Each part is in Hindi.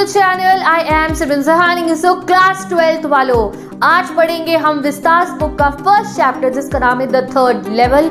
The channel. I am Simran Sahani. So class 12th वालों, आज पढ़ेंगे हम विस्तास बुक का फर्स्ट चैप्टर जिसका नाम है द थर्ड लेवल।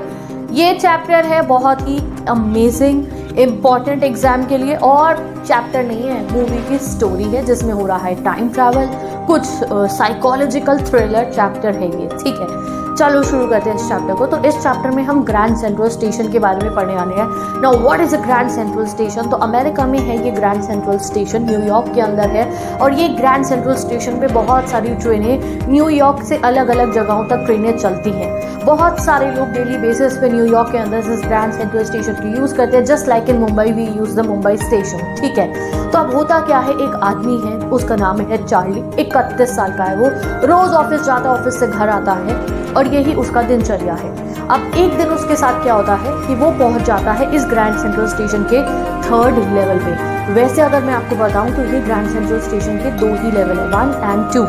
ये चैप्टर है बहुत ही अमेजिंग, इम्पॉर्टेंट एग्जाम के लिए। और चैप्टर नहीं है, मूवी की स्टोरी है जिसमें हो रहा है टाइम ट्रैवल, कुछ साइकोलॉजिकल थ्रिलर चैप्टर है ये। ठीक है, चलो शुरू करते हैं इस चैप्टर को। तो इस चैप्टर में हम ग्रैंड सेंट्रल स्टेशन के बारे में पढ़ने वाले हैं। Now what is a grand central station? तो अमेरिका में है ये ग्रैंड सेंट्रल स्टेशन, न्यूयॉर्क के अंदर है। और ये ग्रैंड सेंट्रल स्टेशन पे बहुत सारी ट्रेनें न्यूयॉर्क से अलग अलग जगहों तक ट्रेनें चलती हैं। बहुत सारे लोग डेली बेसिस पे न्यूयॉर्क के अंदर इस ग्रैंड सेंट्रल स्टेशन को यूज़ करते हैं, just like in Mumbai we use the Mumbai station. ठीक है, तो अब होता क्या है, एक आदमी है, उसका नाम है चार्ली, 31 साल का है वो। रोज ऑफिस जाता है, ऑफिस से घर आता है और यही उसका दिनचर्या है। अब एक दिन उसके साथ क्या होता है कि वो पहुंच जाता है इस ग्रैंड सेंट्रल स्टेशन के थर्ड लेवल पे। वैसे अगर मैं आपको बताऊं तो ये ग्रैंड सेंट्रल स्टेशन के 2 ही लेवल है, 1 and 2,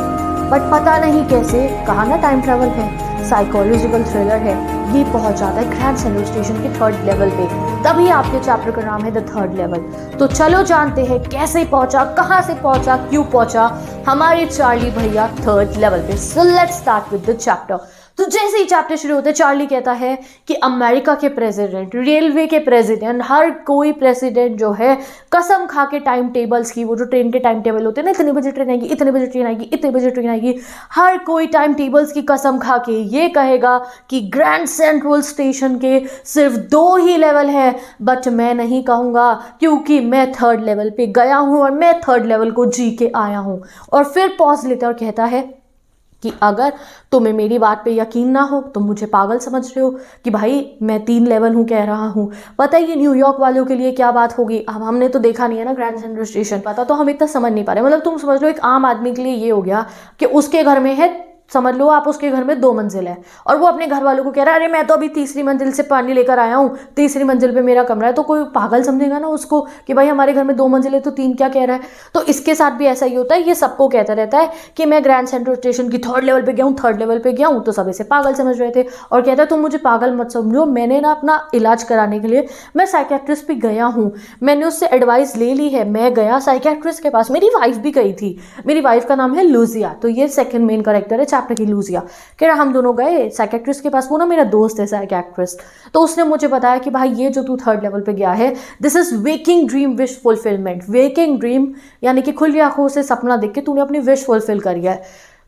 बट पता नहीं कैसे, कहा ना टाइम ट्रैवल है, साइकोलॉजिकल थ्रिलर है, ये पहुंच जाता है ग्रैंड सेंट्रल स्टेशन के थर्ड लेवल पे। तभी आपके चैप्टर का नाम है द थर्ड लेवल। तो चलो जानते हैं कैसे पहुंचा, कहां से पहुंचा, क्यों पहुंचा हमारे चार्ली भैया थर्ड लेवल पे। So let's start with the chapter. तो जैसे ही चैप्टर शुरू होता है, चार्ली कहता है कि अमेरिका के प्रेसिडेंट, रेलवे के प्रेसिडेंट, हर कोई प्रेसिडेंट जो है कसम खा के टाइम टेबल्स की, वो जो ट्रेन के टाइम टेबल होते हैं ना, इतने बजे ट्रेन आएगी, इतने बजे ट्रेन आएगी, इतने बजे ट्रेन आएगी, हर कोई टाइम टेबल्स की कसम खा के ये कहेगा कि ग्रैंड सेंट्रल स्टेशन के सिर्फ 2 ही लेवल है। बट मैं नहीं कहूँगा, क्योंकि मैं थर्ड लेवल पे गया हूँ और मैं थर्ड लेवल को जी के आया हूँ। और फिर पॉज लेता और कहता है कि अगर तुम्हें मेरी बात पे यकीन ना हो तो मुझे पागल समझ रहे हो कि भाई मैं 3 लेवल हूँ कह रहा हूँ। पता है ये न्यूयॉर्क वालों के लिए क्या बात होगी? अब हमने तो देखा नहीं है ना ग्रैंड सेंट्रल स्टेशन, पता, तो हम इतना समझ नहीं पा रहे। मतलब तुम समझ लो एक आम आदमी के लिए ये हो गया कि उसके घर में है, समझ लो आप उसके घर में 2 मंजिल है और वो अपने घर वालों को कह रहा है अरे मैं तो अभी 3री मंजिल से पानी लेकर आया हूँ, 3री मंजिल पे मेरा कमरा है। तो कोई पागल समझेगा ना उसको कि भाई हमारे घर में 2 मंजिल है तो 3 क्या कह रहा है। तो इसके साथ भी ऐसा ही होता है, ये सबको कहता रहता है कि मैं ग्रैंड सेंट्रल स्टेशन की थर्ड लेवल पे गया हूँ, थर्ड लेवल पे गया हूँ। तो सब इसे पागल समझ रहे थे और कहता है तुम मुझे पागल मत समझो, मैंने ना अपना इलाज कराने के लिए मैं साइकेट्रिस्ट पे गया हूँ, मैंने उससे एडवाइस ले ली है, मैं गया साइकेट्रिस्ट के पास, मेरी वाइफ भी गई थी, मेरी वाइफ का नाम है लूजिया। तो ये सेकंड मेन कैरेक्टर है चैप्टर की, लूजिया। कह रहा हम दोनों गए साइकेट्रिस्ट के पास, वो ना मेरा दोस्त है साइकेट्रिस्ट, तो उसने मुझे बताया कि भाई ये जो तू थर्ड लेवल पे गया है, this is waking dream wish fulfilment. Waking dream यानी कि खुली आंखों से सपना देख के तूने अपनी विश फुलफिल करी है।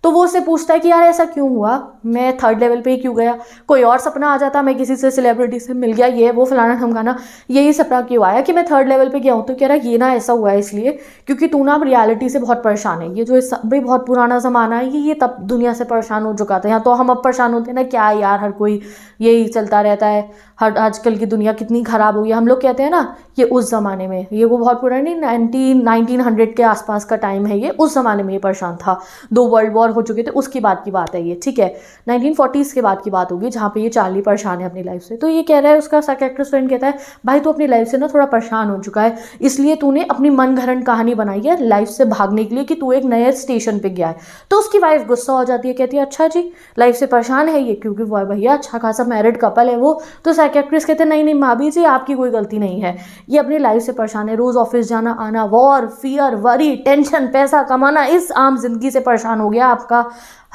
तो वो उससे पूछता है कि यार ऐसा क्यों हुआ, मैं थर्ड लेवल पे ही क्यों गया, कोई और सपना आ जाता, मैं किसी से सेलिब्रिटी से मिल गया, ये वो फलाना ढमकाना, यही सपना क्यों आया कि मैं थर्ड लेवल पे गया हूँ। तो कह रहा ये ना ऐसा हुआ है इसलिए क्योंकि तू ना अब रियलिटी से बहुत परेशान है, ये जो भाई बहुत पुराना ज़माना है, ये तब दुनिया से परेशान हो चुका था। यहाँ तो हम अब परेशान होते हैं ना, क्या यार हर कोई यही चलता रहता है, हर आजकल की दुनिया कितनी ख़राब हो गई। हम लोग कहते हैं ना ये उस ज़माने में, ये वो बहुत पुरानी 1900 के आसपास का टाइम है, ये उस ज़माने में ये परेशान था, 2 वर्ल्ड वॉर हो चुके थे, उसकी बात की बात है ये। ठीक है, 1940s के बाद की बात होगी जहाँ पे ये चार्ली परेशान है अपनी लाइफ से। तो ये कह रहा है, उसका साइकियाट्रिस्ट फ्रेंड कहता है भाई तू अपनी लाइफ से ना थोड़ा परेशान हो चुका है, इसलिए तूने अपनी मनगढ़ंत कहानी बनाई है लाइफ से भागने के लिए कि तू एक नए स्टेशन पे गया है। तो उसकी वाइफ गुस्सा हो जाती है, कहती है अच्छा जी लाइफ से परेशान है ये, क्योंकि वो भैया अच्छा खासा मैरिड कपल है वो। तो साइकियाट्रिस्ट कहते हैं नहीं नहीं भाभी जी आपकी कोई गलती नहीं है, ये अपनी लाइफ से परेशान है, रोज ऑफिस जाना आना, वॉर, फियर, वरी, टेंशन, पैसा कमाना, इस आम जिंदगी से परेशान हो गया आपका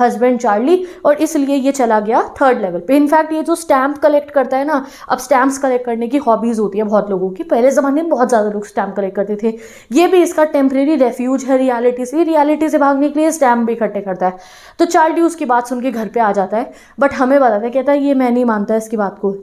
हस्बैंड चार्ली, और इसलिए ये चला गया थर्ड लेवल पे। इनफैक्ट ये जो स्टैम्प कलेक्ट करता है ना, अब स्टैम्प्स कलेक्ट करने की हॉबीज होती है बहुत लोगों की, पहले ज़माने में बहुत ज़्यादा लोग स्टैम्प कलेक्ट करते थे, ये भी इसका टेम्परेरी रेफ्यूज है रियलिटी से भागने के लिए स्टैम्प भी इकट्ठे करता है। तो चार्ली उसकी बात सुन के घर पे आ जाता है, बट हमें बताता है, कहता है ये मैं नहीं मानता इसकी बात को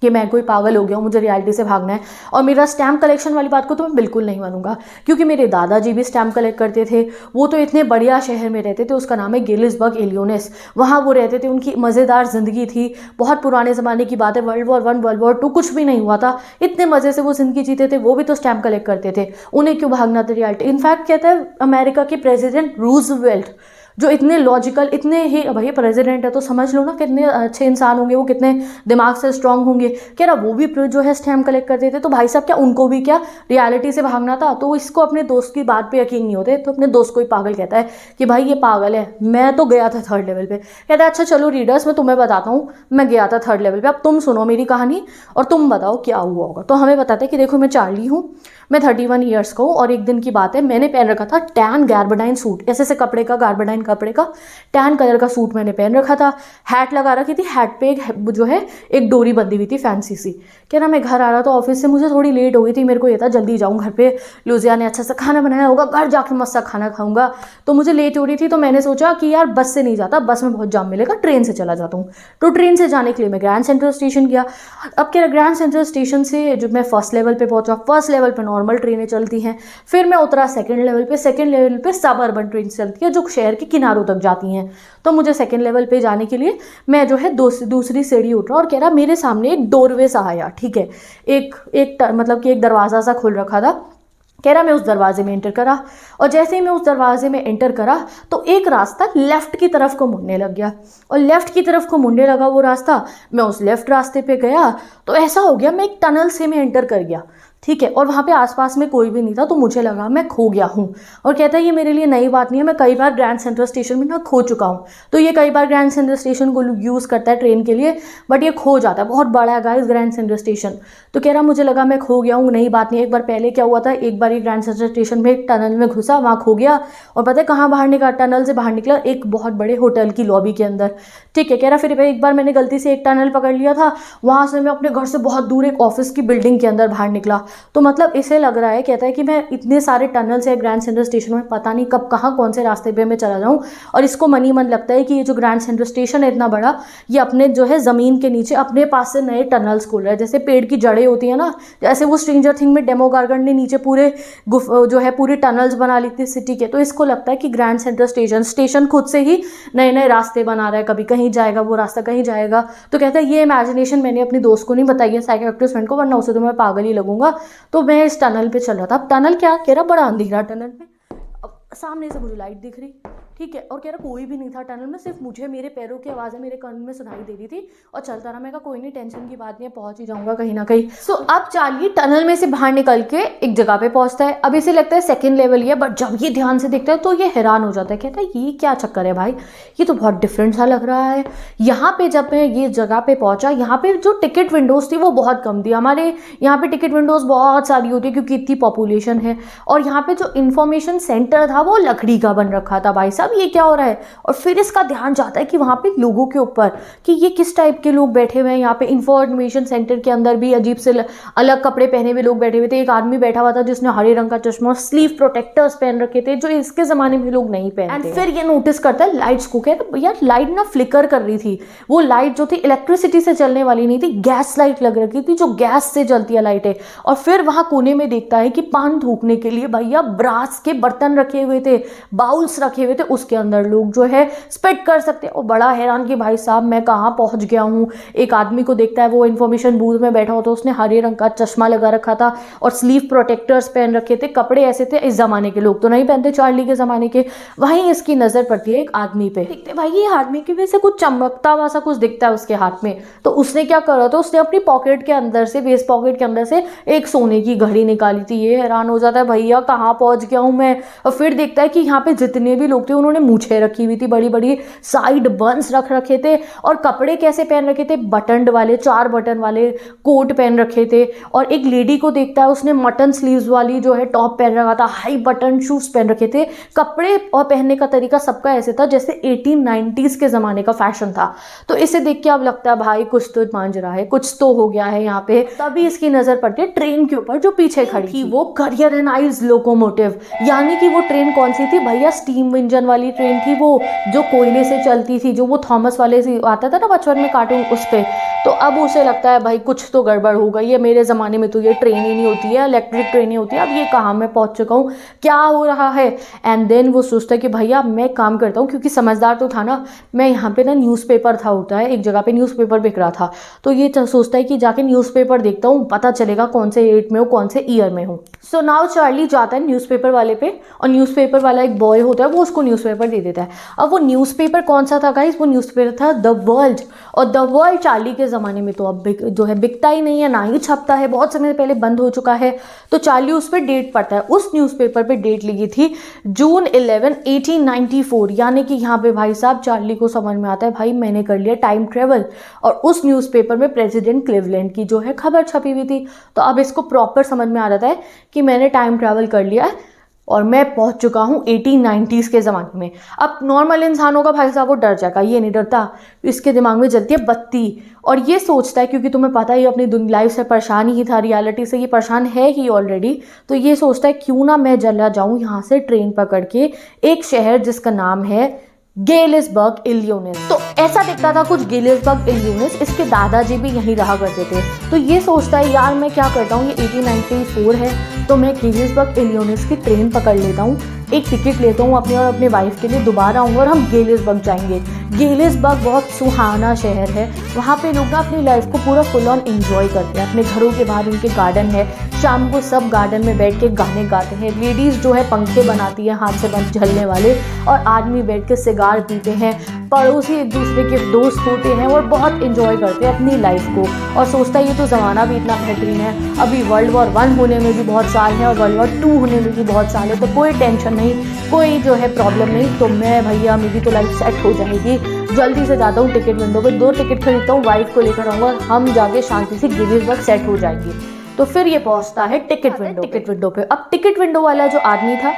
कि मैं कोई पागल हो गया हूँ, मुझे रियलिटी से भागना है, और मेरा स्टैम्प कलेक्शन वाली बात को तो मैं बिल्कुल नहीं मानूंगा, क्योंकि मेरे दादाजी भी स्टैम्प कलेक्ट करते थे, वो तो इतने बढ़िया शहर में रहते थे, उसका नाम है गेलिसबर्ग इलियोनेस, वहाँ वो रहते थे, उनकी मज़ेदार ज़िंदगी थी, बहुत पुराने ज़माने की बात है, वर्ल्ड वॉर 1 वर्ल्ड वॉर 2 कुछ भी नहीं हुआ था, इतने मज़े से वो ज़िंदगी जीते थे, वो भी तो स्टैम्प कलेक्ट करते थे, उन्हें क्यों भागना था रियलिटी। इनफैक्ट कहता है अमेरिका के प्रेसिडेंट रूजवेल्ट जो इतने लॉजिकल, इतने ही, भाई प्रेसिडेंट है तो समझ लो ना कितने अच्छे इंसान होंगे, वो कितने दिमाग से स्ट्रांग होंगे, कह रहा वो भी जो है स्टैम्प कलेक्ट करते थे। तो भाई साहब क्या उनको भी क्या रियलिटी से भागना था? तो इसको अपने दोस्त की बात पे यकीन नहीं होते, तो अपने दोस्त को ही पागल कहता है कि भाई ये पागल है, मैं तो गया था थर्ड लेवल पे। कहता है अच्छा चलो रीडर्स मैं तुम्हें बताता हूँ, मैं गया था थर्ड लेवल पे, अब तुम सुनो मेरी कहानी और तुम बताओ क्या हुआ होगा। तो हमें बताते हैं कि देखो मैं चार्ली हूँ, मैं 31 ईयर्स का हूँ और एक दिन की बात है, मैंने पहन रखा था टैन गार्बेडाइन सूट, ऐसे कपड़े का, गार्बेडाइन कपड़े का टैन कलर का सूट मैंने पहन रखा था। हैट लगा रखी थी, हैट पे जो है एक डोरी बंधी हुई थी फैंसी सी। कह रहा मैं घर आ रहा था ऑफिस से, मुझे थोड़ी लेट हो गई थी, मेरे को ये था जल्दी जाऊँ घर पे, लुजिया ने अच्छा सा खाना बनाया होगा, घर जाकर मस्त सा खाना खाऊंगा, तो मुझे लेट हो रही थी। तो मैंने सोचा कि यार बस से नहीं जाता, बस में बहुत जाम मिलेगा, ट्रेन से चला जाता हूँ। तो ट्रेन से जाने के लिए मैं ग्रैंड सेंट्रल स्टेशन गया। अब क्या, ग्रैंड सेंट्रल स्टेशन से जो मैं फर्स्ट लेवल पे पहुंचा, फर्स्ट लेवल पे नॉर्मल ट्रेनें चलती हैं, फिर मैं उतरा सेकंड लेवल पे सब अर्बन ट्रेन चलती है जो शहर के किनारों तक जाती हैं। तो मुझे सेकंड लेवल पे जाने के लिए मैं जो है दूसरी सीढ़ी उतरा और कह रहा मेरे सामने एक डोरवे सा आया, ठीक है, मतलब कि एक दरवाज़ा सा खुल रखा था। कह रहा मैं उस दरवाजे में एंटर करा, और जैसे ही मैं उस दरवाजे में एंटर करा तो एक रास्ता लेफ्ट की तरफ को मुड़ने लग गया, और लेफ्ट की तरफ को मुड़ने लगा वो रास्ता, मैं उस लेफ्ट रास्ते पे गया तो ऐसा हो गया मैं एक टनल से मैं एंटर कर गया, ठीक है, और वहाँ पे आसपास में कोई भी नहीं था, तो मुझे लगा मैं खो गया हूँ। और कहता है ये मेरे लिए नई बात नहीं है, मैं कई बार ग्रैंड सेंट्रल स्टेशन में ना खो चुका हूँ। तो ये कई बार ग्रैंड सेंट्रल स्टेशन को यूज़ करता है ट्रेन के लिए, बट ये खो जाता है, बहुत बड़ा है गाइस ग्रैंड सेंट्रल स्टेशन। तो कह रहा मुझे लगा मैं खो गया हूँ, नई बात नहीं। एक बार पहले क्या हुआ था, एक बार ये ग्रैंड सेंट्रल स्टेशन में एक टनल में घुसा, वहाँ खो गया, और पता है कहाँ बाहर निकला, टनल से बाहर निकला एक बहुत बड़े होटल की लॉबी के अंदर, ठीक है। कह रहा फिर एक बार मैंने गलती से एक टनल पकड़ लिया था, वहाँ से मैं अपने घर से बहुत दूर एक ऑफिस की बिल्डिंग के अंदर बाहर निकला। तो मतलब इसे लग रहा है, कहता है कि मैं इतने सारे टनल से ग्रैंड सेंट्रल स्टेशन में पता नहीं कब कहाँ कौन से रास्ते पे मैं चला जाऊँ, और इसको मन ही मन लगता है कि ये जो ग्रैंड सेंट्रल स्टेशन है इतना बड़ा, ये अपने जो है ज़मीन के नीचे अपने पास से नए टनल्स खोल रहा है, जैसे पेड़ की जड़ें होती है ना, जैसे वो स्ट्रेंजर थिंग में डेमोगार्गन ने नीचे पूरे जो है पूरी टनल्स बना ली थी सिटी के। तो इसको लगता है कि ग्रैंड सेंट्रल स्टेशन खुद से ही नए नए रास्ते बना रहा है, कभी कहीं जाएगा वो रास्ता कहीं जाएगा। तो कहता है ये इमेजिनेशन मैंने अपनी दोस्त को नहीं बताई है, साइकियाट्रिस्ट फ्रेंड को, वरना उसे तो मैं पागल ही लगूंगा। तो मैं इस टनल पे चल रहा था। अब टनल क्या, कह रहा बड़ा अंधेरा टनल में, अब सामने से मुझे लाइट दिख रही, ठीक है, और कह रहा कोई भी नहीं था टनल में, सिर्फ मुझे मेरे पैरों की आवाज़ें मेरे कान में सुनाई दे रही थी, और चलता रहा। मैं कहा कोई नहीं, टेंशन की बात नहीं है, पहुंच ही जाऊंगा कहीं ना कहीं। सो अब चार्ली टनल में से बाहर निकल के एक जगह पे पहुंचता है। अब इसे लगता है सेकंड लेवल ही है, बट जब ये ध्यान से देखता है तो ये हैरान हो जाता है, कहता है ये क्या चक्कर है भाई, ये तो बहुत डिफरेंट सा लग रहा है। यहाँ पे जब मैं ये जगह पे पहुंचा, यहाँ पे जो टिकट विंडोज थी वो बहुत कम थी। हमारे यहाँ पे टिकट विंडोज बहुत सारी होती है क्योंकि इतनी पॉपुलेशन है, और यहाँ पे जो इन्फॉर्मेशन सेंटर था वो लकड़ी का बन रखा था। भाई साहब ये क्या हो रहा है। और फिर इसका ध्यान जाता है कि वहाँ पे लोगों के ऊपर कि ये किस टाइप के लोग बैठे हुए हैं। यहाँ पे इंफॉर्मेशन सेंटर के अंदर भी अजीब से अलग कपड़े पहने हुए लोग बैठे हुए थे। एक आदमी बैठा हुआ था जिसने हरे रंग का चश्मा और स्लीव प्रोटेक्टर्स पहन रखे थे, जो इसके ज़माने में लोग नहीं पहनते। एंड फिर ये नोटिस करता है लाइट्स को, कहता है यार लाइट ना फ्लिकर कर रही थी। वो लाइट जो थी इलेक्ट्रिसिटी से चलने वाली नहीं थी, गैस लाइट लग रखी थी, जो गैस से जलती है लाइटें। और फिर वहाँ कोने में देखता है कि पान थूकने के लिए भैया ब्रास के बर्तन रखे हुए थे, बाउल्स रखे हुए थे, उसके अंदर लोग जो है स्पिट कर सकते हैं। और बड़ा हैरान कि भाई साहब मैं कहाँ पहुँच गया हूँ। एक आदमी को देखता है, वो इन्फॉर्मेशन बूथ में बैठा होता, उसने हरे रंग का चश्मा लगा रखा था और स्लीव प्रोटेक्टर्स पहन रखे थे। कपड़े ऐसे थे इस जमाने के लोग तो नहीं पहनते, चार्ली के ज़माने के। वहीं इसकी नज़र पड़ती है एक आदमी पे, देखते भाई ये आदमी की वजह से कुछ चमकता हुआ सा कुछ दिखता है उसके हाथ में। तो उसने क्या करा था, उसने अपनी पॉकेट के अंदर से, वेस्ट पॉकेट के अंदर से एक सोने की घड़ी निकाली थी। ये हैरान हो जाता है भैया कहाँ पहुँच गया हूँ मैं। और फिर देखता है कि यहाँ पे जितने भी लोग थे उन्होंने मूछें रखी हुई थी, बड़ी बड़ी साइड बन्स रख रखे थे, और कपड़े कैसे पहन रखे थे, बटन वाले, 4 बटन वाले कोट पहन रखे थे। और एक लेडी को देखता है, उसने मटन स्लीव्स वाली जो है टॉप पहन रखा था, हाई बटन शूज पहन रखे थे। कपड़े और पहनने का तरीका सबका ऐसे था जैसे 1890s के ज़माने का फैशन था। तो इसे देख के अब लगता है भाई कुछ तो मांझ रहा है, कुछ तो हो गया है यहाँ पे। तभी इसकी नज़र पड़ती है ट्रेन के ऊपर जो पीछे खड़ी थी, वो करियराइज्ड लोकोमोटिव। यानी कि वो ट्रेन कौन सी थी भैया, स्टीम इंजन वाली ट्रेन थी वो, जो कोयले से चलती थी, जो वो थॉमस वाले से आता था ना बचपन में कार्टून, उस पे। तो अब उसे लगता है भाई कुछ तो गड़बड़ हो गई है, मेरे ज़माने में तो ये ट्रेन ही नहीं होती है, इलेक्ट्रिक ट्रेन ही होती है, अब ये कहाँ मैं पहुँच चुका हूँ, क्या हो रहा है। एंड देन वो सोचता है कि भैया मैं काम करता हूँ, क्योंकि समझदार तो था ना, मैं यहाँ पे ना न्यूज़पेपर था, होता है एक जगह पे न्यूज़पेपर बिक रहा था, तो ये सोचता है कि जाके न्यूज़पेपर देखता हूँ, पता चलेगा कौन से एट में हो, कौन से ईयर में हो। सो नाउ चार्ली जाता है न्यूज़पेपर वाले पे, और न्यूज़पेपर वाला एक बॉय होता है, वो उसको न्यूज़पेपर दे देता है। अब वो न्यूज़पेपर कौन सा था गाइस, वो न्यूज़पेपर था द वर्ल्ड। और द वर्ल्ड चार्ली के ज़माने में तो अब जो है बिकता ही नहीं है, ना ही छपता है, बहुत समय पहले बंद हो चुका है। तो चार्ली उस पर डेट पढ़ता है, उस न्यूज़पेपर पे डेट लिखी थी जून 11, 1894। यानी कि यहाँ पे भाई साहब चार्ली को समझ में आता है भाई मैंने कर लिया टाइम ट्रेवल। और उस न्यूज़पेपर में प्रेसिडेंट क्लीवलैंड की जो है खबर छपी हुई थी। तो अब इसको प्रॉपर समझ में आ जाता है कि मैंने टाइम ट्रैवल कर लिया है और मैं पहुंच चुका हूँ 1890s के ज़माने में। अब नॉर्मल इंसानों का भाई साहब वो डर जाएगा, ये नहीं डरता। इसके दिमाग में जलती है बत्ती और ये सोचता है, क्योंकि तुम्हें पता ही अपनी लाइफ से परेशान ही था, रियलिटी से ये परेशान है ही ऑलरेडी, तो ये सोचता है क्यों ना मैं चला जाऊँ यहाँ से ट्रेन पकड़ के एक शहर जिसका नाम है गेलिसबर्ग, इलिनॉइस। तो ऐसा दिखता था कुछ गेलिसबर्ग, इलिनॉइस। इसके दादाजी भी यहीं रहा करते थे। तो ये सोचता है यार मैं क्या करता हूँ, ये 1894 है तो मैं गेलिसबर्ग, इलिनॉइस की ट्रेन पकड़ लेता हूँ, एक टिकट लेता हूँ अपने और अपने वाइफ के लिए, दोबारा आऊँगा और हम गेलिसबर्ग जाएंगे। गेलिसबर्ग बहुत सुहाना शहर है, वहाँ पे लोग ना अपनी लाइफ को पूरा फुल ऑन एंजॉय करते हैं। अपने घरों के बाहर उनके गार्डन है, शाम को सब गार्डन में बैठ के गाने गाते हैं। लेडीज़ जो है पंखे बनाती है हाथ से बंद झलने वाले, और आदमी बैठ के सिगार पीते हैं। पड़ोसी एक दूसरे के दोस्त होते हैं और बहुत इंजॉय करते हैं अपनी लाइफ को। और सोचता है ये तो ज़माना भी इतना बेहतरीन है, अभी World War I होने में भी बहुत साल है और World War II होने में भी बहुत साल है, तो कोई टेंशन नहीं, कोई जो है प्रॉब्लम नहीं। तो मैं भैया मेरी तो लाइफ सेट हो जाएगी। जल्दी से जाता हूँ टिकट विंडो पे, 2 टिकट खरीदता हूँ, वाइफ को लेकर आऊँगा, हम जाके शांति से गेलिसबर्ग सेट हो जाएंगे। तो फिर ये पहुँचता है टिकट विंडो पे। अब टिकट विंडो वाला जो आदमी था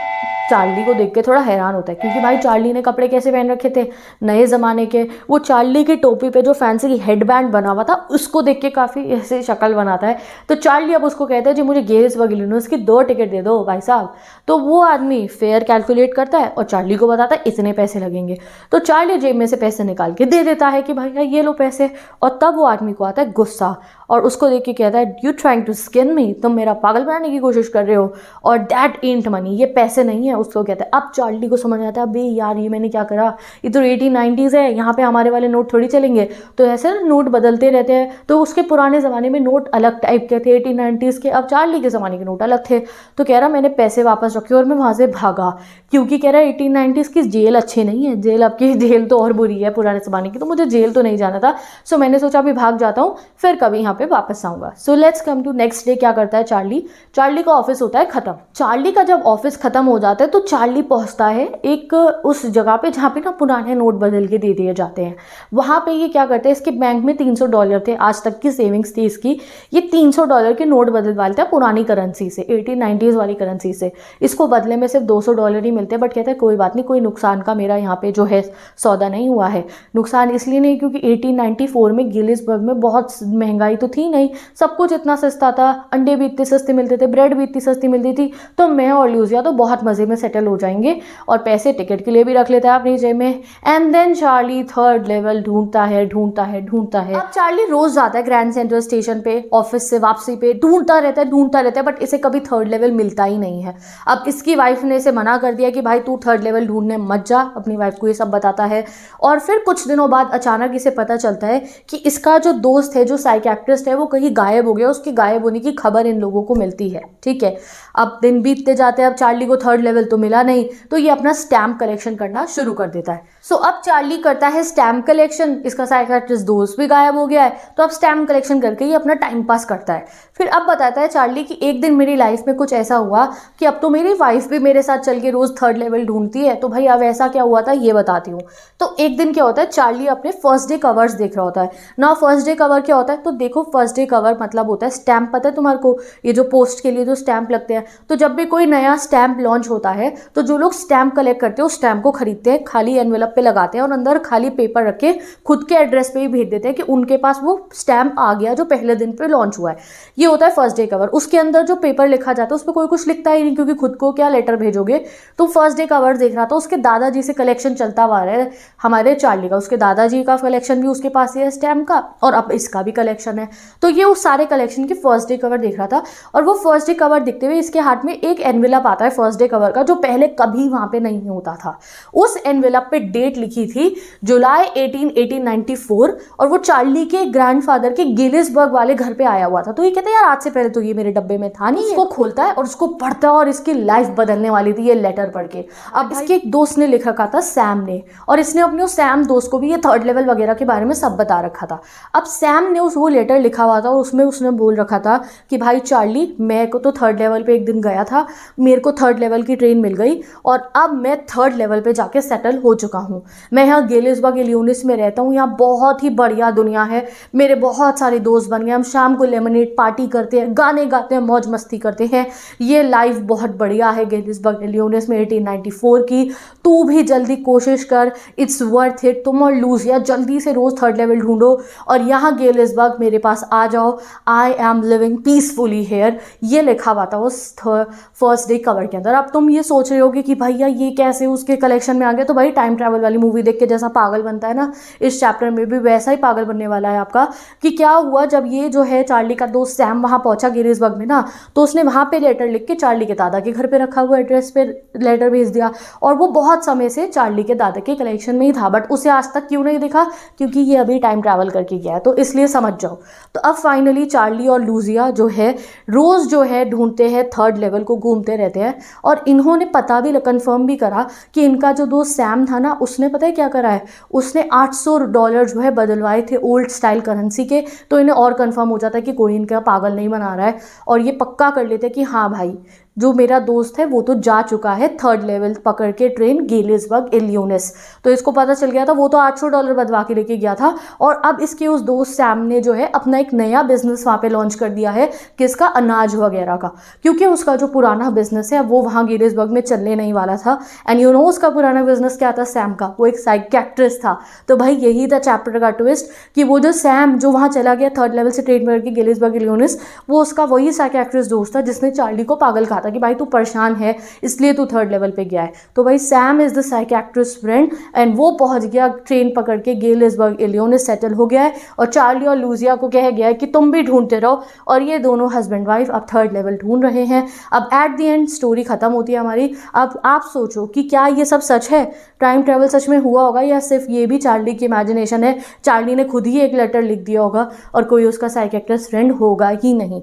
चार्ली को देख के थोड़ा हैरान होता है, क्योंकि भाई चार्ली ने कपड़े कैसे पहन रखे थे, नए ज़माने के। वो चार्ली की टोपी पे जो फैंसी हेडबैंड बना हुआ था उसको देख के काफ़ी ऐसे शक्ल बनाता है। तो चार्ली अब उसको कहता है जी मुझे गेलिसबर्ग, इलिनॉइस की 2 टिकट दे दो भाई साहब। तो वो आदमी फेयर कैलकुलेट करता है और चार्ली को बताता है इतने पैसे लगेंगे। तो चार्ली जेब में से पैसे निकाल के दे देता है कि भैया ये लो पैसे। और तब वो आदमी को आता है गुस्सा और उसको देख के कहता है यू ट्राइंग टू स्किन मी, तुम मेरा पागल बनाने की कोशिश कर रहे हो, और दैट एंट मनी, ये पैसे नहीं है। उसको कहता है। अब चार्ली को समझ आता है अबे यार ये मैंने क्या करा, ये तो 1890s है, यहाँ पे हमारे वाले नोट थोड़ी चलेंगे। तो ऐसे ना नोट बदलते रहते हैं, तो उसके पुराने ज़माने में नोट अलग टाइप के थे 1890s के, अब चार्ली के ज़माने के नोट अलग थे। तो कह रहा मैंने पैसे वापस रखे और मैं वहाँ से भागा, क्योंकि कह रहा 1890s की जेल अच्छी नहीं है, जेल आपकी जेल तो और बुरी है पुराने ज़माने की, तो मुझे जेल तो नहीं जाना था। सो मैंने सोचा अभी भाग जाता हूँ, फिर कभी यहाँ पे वापस आऊँगा। So let's come to next day. क्या करता है चार्ली का ऑफिस होता है ख़त्म। चार्ली का जब ऑफिस ख़त्म हो जाता है तो चार्ली पहुंचता है एक उस जगह पे जहाँ पे ना पुराने नोट बदल के दे दिए जाते हैं। वहाँ पे ये क्या करते हैं, इसके बैंक में $300 थे, आज तक की सेविंग्स थी इसकी। ये $300 के नोट बदलवाते हैं पुरानी करेंसी से, 1890s वाली करेंसी से। इसको बदले में सिर्फ $200 ही मिलते हैं, बट कहते हैं कोई बात नहीं, कोई नुकसान का मेरा यहाँ पे जो है सौदा नहीं हुआ है। नुकसान इसलिए नहीं क्योंकि 1894 में गेलिसबर्ग में बहुत महंगाई तो थी नहीं, सब कुछ इतना सस्ता था, अंडे भी इतने सस्ते मिलते थे, ब्रेड भी इतनी सस्ती मिलती थी, तो मैं और ल्यूजिया तो बहुत मज़े में सेटल हो जाएंगे। और पैसे टिकट के लिए भी रख लेता है अपनी जेब में। And then Charlie 3rd level ढूंढता है। अब चार्ली रोज जाता है ग्रैंड सेंट्रल स्टेशन पे ऑफिस से वापसी पे, ढूंढता रहता है, बट इसे कभी 3rd लेवल मिलता ही नहीं है। अब इसकी वाइफ ने इसे मना कर दिया कि भाई तू 3rd लेवल ढूंढने मत जा, अपनी वाइफ को ये सब बताता है। और फिर कुछ दिनों बाद अचानक इसे पता चलता है कि इसका जो दोस्त है, जो साइकियाट्रिस्ट है, वो कहीं गायब हो गया। उसके गायब होने की खबर इन लोगों को मिलती है। ठीक है, अब दिन बीतते जाते हैं, अब चार्ली को 3rd लेवल तो मिला नहीं, तो ये अपना स्टैम्प कलेक्शन करना शुरू कर देता है। सो अब चार्ली करता है स्टैम्प कलेक्शन, इसका साइकियाट्रिस्ट दोस्त भी गायब हो गया है, तो अब स्टैम्प कलेक्शन करके ये अपना टाइम पास करता है। फिर अब बताता है चार्ली कि एक दिन मेरी लाइफ में कुछ ऐसा हुआ कि अब तो मेरी वाइफ भी मेरे साथ चल के रोज 3rd लेवल ढूंढती है, तो भाई अब ऐसा क्या हुआ था ये बताती हूँ। तो एक दिन क्या होता है, चार्ली अपने फर्स्ट डे कवर्स देख रहा होता है ना। फर्स्ट डे कवर क्या होता है, तो देखो फर्स्ट डे कवर मतलब होता है स्टैम्प, पता है तुम्हारे को, ये जो पोस्ट के लिए जो स्टैम्प लगते हैं। तो जब भी कोई नया स्टैम्प लॉन्च होता है तो जो लोग स्टैम्प कलेक्ट करते हैं उस स्टैम्प को खरीदते हैं, खाली एनवेलप पे लगाते हैं और अंदर खाली पेपर रख के खुद के एड्रेस पे ही भेज देते हैं कि उनके पास वो स्टैम्प आ गया जो पहले दिन पे लॉन्च हुआ है। ये होता है फर्स्ट डे कवर। उसके अंदर जो पेपर लिखा जाता है उस पर कोई कुछ लिखता ही नहीं, क्योंकि खुद को क्या लेटर भेजोगे। तो फर्स्ट डे कवर देख रहा था, उसके दादाजी से कलेक्शन चलता हुआ है हमारे चार्ली का, उसके दादाजी का कलेक्शन भी उसके पास ही है स्टैम्प का, और अब इसका भी कलेक्शन है। तो ये उस सारे कलेक्शन की फर्स्ट डे कवर देख रहा था, और वो फर्स्ट डे कवर देखते हुए इसके हाथ में एक एनवेलप आता है फर्स्ट डे कवर का, जो पहले कभी वहां पे नहीं होता था। उस एनवेलप पे डेट लिखी थी जुलाई 1894, और वो चार्ली के ग्रैंडफादर के गेलिसबर्ग वाले घर पे आया हुआ था। तो ये कहता है यार आज से पहले तो ये मेरे डब्बे में था नहीं। उसको खोलता है और उसको पढ़ता है, और इसकी लाइफ बदलने वाली थी ये लेटर पढ़ के। अब इसके एक दोस्त ने लिख रखा था, सैम ने, और इसने अपने उस सैम दोस्त को भी ये 3rd लेवल वगैरह के बारे में सब बता रखा था। अब सैम ने वो लेटर लिखा हुआ था और उसमें उसने बोल रखा था कि भाई चार्ली, मैं को तो 3rd लेवल पे एक दिन गया था, मेरे को 3rd लेवल की ट्रेन मिल गई और अब मैं 3rd लेवल पे जाके सेटल हो चुका हूँ। मैं यहाँ गेलिसबर्ग, इलिनॉइस में रहता हूँ, यहाँ बहुत ही बढ़िया दुनिया है, मेरे बहुत सारे दोस्त बन गए, हम शाम को लेमनेड पार्टी पार्टी करते हैं, गाने गाते हैं, मौज मस्ती करते हैं। ये लाइफ बहुत बढ़िया है गिलिसबर्ग इलियोनिस में 1894 की। तू भी जल्दी कोशिश कर, इट्स वर्थ इट। तुम और लूजिया जल्दी से रोज़ थर्ड लेवल ढूंढो और यहाँ गिलिसबर्ग मेरे पास आ जाओ। I am living peacefully here, ये लिखा हुआ था उस फर्स्ट डे कवर के अंदर। अब तुम ये सोच रहे होगे कि भैया ये कैसे उसके कलेक्शन में आ गया। तो भाई टाइम ट्रैवल वाली मूवी देख के जैसा पागल बनता है ना, इस चैप्टर में भी वैसा ही पागल बनने वाला है आपका। कि क्या हुआ जब ये जो है चार्ली का दोस्त सैम वहाँ पहुंचा गिलिसबर्ग में ना, तो उसने वहाँ पे लेटर लिख के चार्ली के दादा के घर पे रखा हुआ एड्रेस पे लेटर भेज दिया। और वो बहुत समय से चार्ली के दादा के कलेक्शन में ही था, बट उसे आज तक क्यों नहीं दिखा, क्योंकि ये अभी टाइम ट्रैवल करके गया है, तो इसलिए समझ जाओ। तो अब फाइनली चार्ली और लूजिया जो है रोज़ जो है ढूंढते हैं, थर्ड लेवल को घूमते रहते हैं। और इन्होंने पता भी कंफर्म भी करा कि इनका जो दोस्त सैम था ना, उसने पता है क्या करा है, उसने $800 जो है बदलवाए थे ओल्ड स्टाइल करेंसी के। तो इन्हें और कंफर्म हो जाता है कि कोई इनका पागल नहीं बना रहा है, और ये पक्का कर लेते हैं कि हाँ भाई जो मेरा दोस्त है वो तो जा चुका है थर्ड लेवल पकड़ के ट्रेन गिलिसबर्ग इलियोनिस। तो इसको पता चल गया था, वो तो $800 बदलवा के लेके गया था। और अब इसके उस दोस्त सैम ने जो है अपना एक नया बिजनेस वहाँ पे लॉन्च कर दिया है, किसका, अनाज वगैरह का। क्योंकि उसका जो पुराना बिजनेस है वो वहाँ गिलिसबर्ग में चलने नहीं वाला था। एंड यू नो उसका पुराना बिजनेस क्या था सैम का, वो एक साइकियाट्रिस्ट था। तो भाई यही था चैप्टर का ट्विस्ट कि वो जो सैम जो वहाँ चला गया थर्ड लेवल से ट्रेन करके गिलिसबर्ग इलियोनिस, वो उसका वही साइकियाट्रिस्ट दोस्त था जिसने चार्ली को पागल कहा था कि भाई तू परेशान है इसलिए तू थर्ड लेवल पे गया है। तो भाई Sam is the psychiatrist friend, and वो पहुंच गया ट्रेन पकड़ के गिलिसबर्ग इलियोनिस, सेटल हो गया है। और चार्ली और लूजिया को कह गया है कि तुम भी ढूंढते रहो, और ये दोनों हस्बैंड वाइफ अब थर्ड लेवल ढूंढ रहे हैं। अब एट द एंड स्टोरी खत्म होती है हमारी। अब आप सोचो कि क्या ये सब सच है, टाइम ट्रेवल सच में हुआ होगा, या सिर्फ ये भी चार्ली की इमेजिनेशन है, चार्ली ने खुद ही एक लेटर लिख दिया होगा और कोई उसका साइकियाट्रिस्ट फ्रेंड होगा ही नहीं।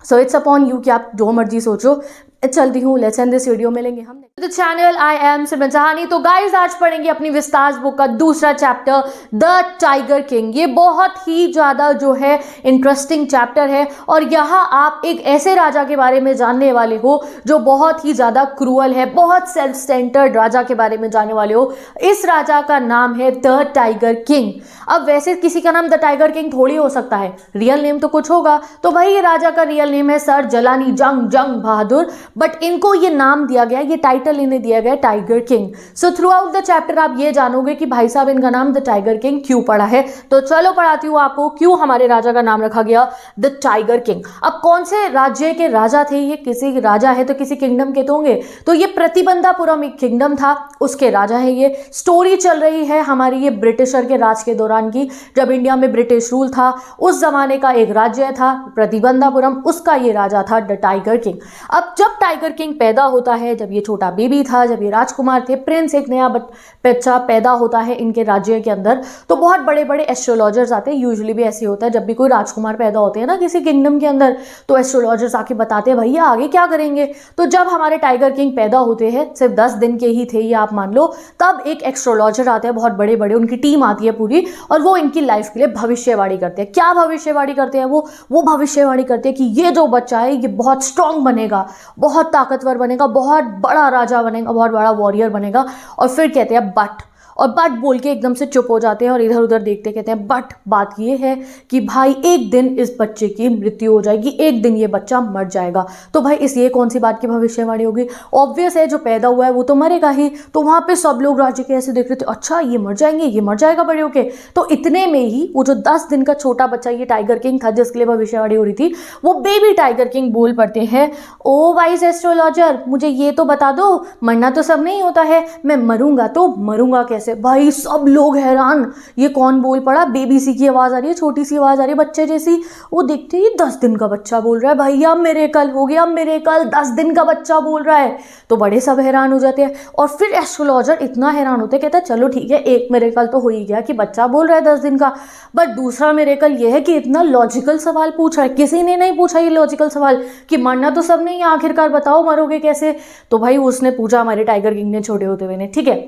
सो इट्स अपॉन यू कि आप जो मर्जी सोचो। चलती हूँ, लेट्स एंड दिस वीडियो, मिलेंगे हम the channel. I am Simran Sahani. तो गाइज आज पढ़ेंगे अपनी विस्तास बुक का दूसरा चैप्टर, द टाइगर किंग। ये बहुत ही ज़्यादा जो है इंटरेस्टिंग चैप्टर है, और यहाँ आप एक ऐसे राजा के बारे में जानने वाले हो जो बहुत ही ज़्यादा क्रूअल है, बहुत सेल्फ सेंटर्ड राजा के बारे में जानने वाले हो। इस राजा का नाम है द टाइगर किंग। अब वैसे किसी का नाम द टाइगर किंग थोड़ी हो सकता है, रियल नेम तो कुछ होगा। तो भाई ये राजा का रियल नेम है सर जलानी जंग बहादुर, बट इनको ये नाम दिया गया, ये टाइटल इन्हें दिया गया tiger king. So through out the chapter आप ये जानोगे कि भाई साहब इनका नाम द टाइगर किंग क्यों पड़ा है। तो चलो पढ़ाती हूँ आपको क्यों हमारे राजा का नाम रखा गया द टाइगर किंग। अब कौन से राज्य के राजा थे ये, किसी राजा है तो किसी किंगडम के तो होंगे। तो ये प्रतिबंधापुरम एक किंगडम था, उसके राजा है ये। स्टोरी चल रही है हमारी ये ब्रिटिशर के राज के दौरान की, जब इंडिया में ब्रिटिश रूल था। उस जमाने का एक राज्य था प्रतिबंधापुरम, उसका ये राजा था द टाइगर किंग। अब जब टाइगर किंग पैदा होता है, जब ये छोटा बेबी था, जब ये राजकुमार थे, प्रिंस एक नया बच्चा पैदा होता है इनके राज्य के अंदर, तो बहुत बड़े बड़े एस्ट्रोलॉजर्स आते हैं। यूजुअली भी ऐसे होता है जब भी कोई राजकुमार पैदा होते हैं ना किसी किंगडम के अंदर, तो एस्ट्रोलॉजर्स आके बताते हैं भैया आगे क्या करेंगे। तो जब हमारे टाइगर किंग पैदा होते हैं, सिर्फ 10 दिन के ही थे ये आप मान लो, तब एक एस्ट्रोलॉजर आते हैं, बहुत बड़े बड़े उनकी टीम आती है पूरी, और वो इनकी लाइफ के लिए भविष्यवाणी करते हैं। क्या भविष्यवाणी करते हैं वो भविष्यवाणी करते हैं कि ये जो बच्चा है ये बहुत स्ट्रांग बनेगा, बहुत ताकतवर बनेगा, बहुत बड़ा राजा बनेगा, बहुत बड़ा वॉरियर बनेगा। और फिर कहते हैं बट बोल के एकदम से चुप हो जाते हैं और इधर उधर देखते कहते हैं बट बात ये है कि भाई एक दिन इस बच्चे की मृत्यु हो जाएगी, एक दिन ये बच्चा मर जाएगा। तो भाई इस ये कौन सी बात की भविष्यवाणी होगी, ऑब्वियस है जो पैदा हुआ है वो तो मरेगा ही। तो वहाँ पे सब लोग राज्य के ऐसे देख रहे थे, अच्छा ये मर जाएंगे, ये मर जाएगा बड़े होके। तो इतने में ही वो जो 10 दिन का छोटा बच्चा ये टाइगर किंग था जिसके लिए भविष्यवाणी हो रही थी, वो बेबी टाइगर किंग बोल पड़ते हैं, ओ वाइस एस्ट्रोलॉजर मुझे ये तो बता दो, मरना तो सब नहीं होता है, मैं मरूंगा तो मरूंगा कैसे। भाई सब लोग हैरान, ये कौन बोल पड़ा, बेबी सी की आवाज आ रही है, छोटी सी आवाज आ रही है बच्चे जैसी। वो देखते ही 10 दिन का बच्चा बोल रहा है, भैया मेरे कल हो गया, मेरे कल 10 दिन का बच्चा बोल रहा है। तो बड़े सब हैरान हो जाते हैं, और फिर एस्ट्रोलॉजर इतना हैरान होते कहता है चलो ठीक है, एक मेरेकल तो हो ही गया कि बच्चा बोल रहा है 10 दिन का, बट दूसरा मेरेकल ये है कि इतना लॉजिकल सवाल पूछ रहा है, किसी ने नहीं पूछा ये लॉजिकल सवाल कि मरना तो सब नहीं, आखिरकार बताओ मरोगे कैसे। तो भाई उसने पूछा हमारे टाइगर किंग ने छोटे होते हुए ने, ठीक है।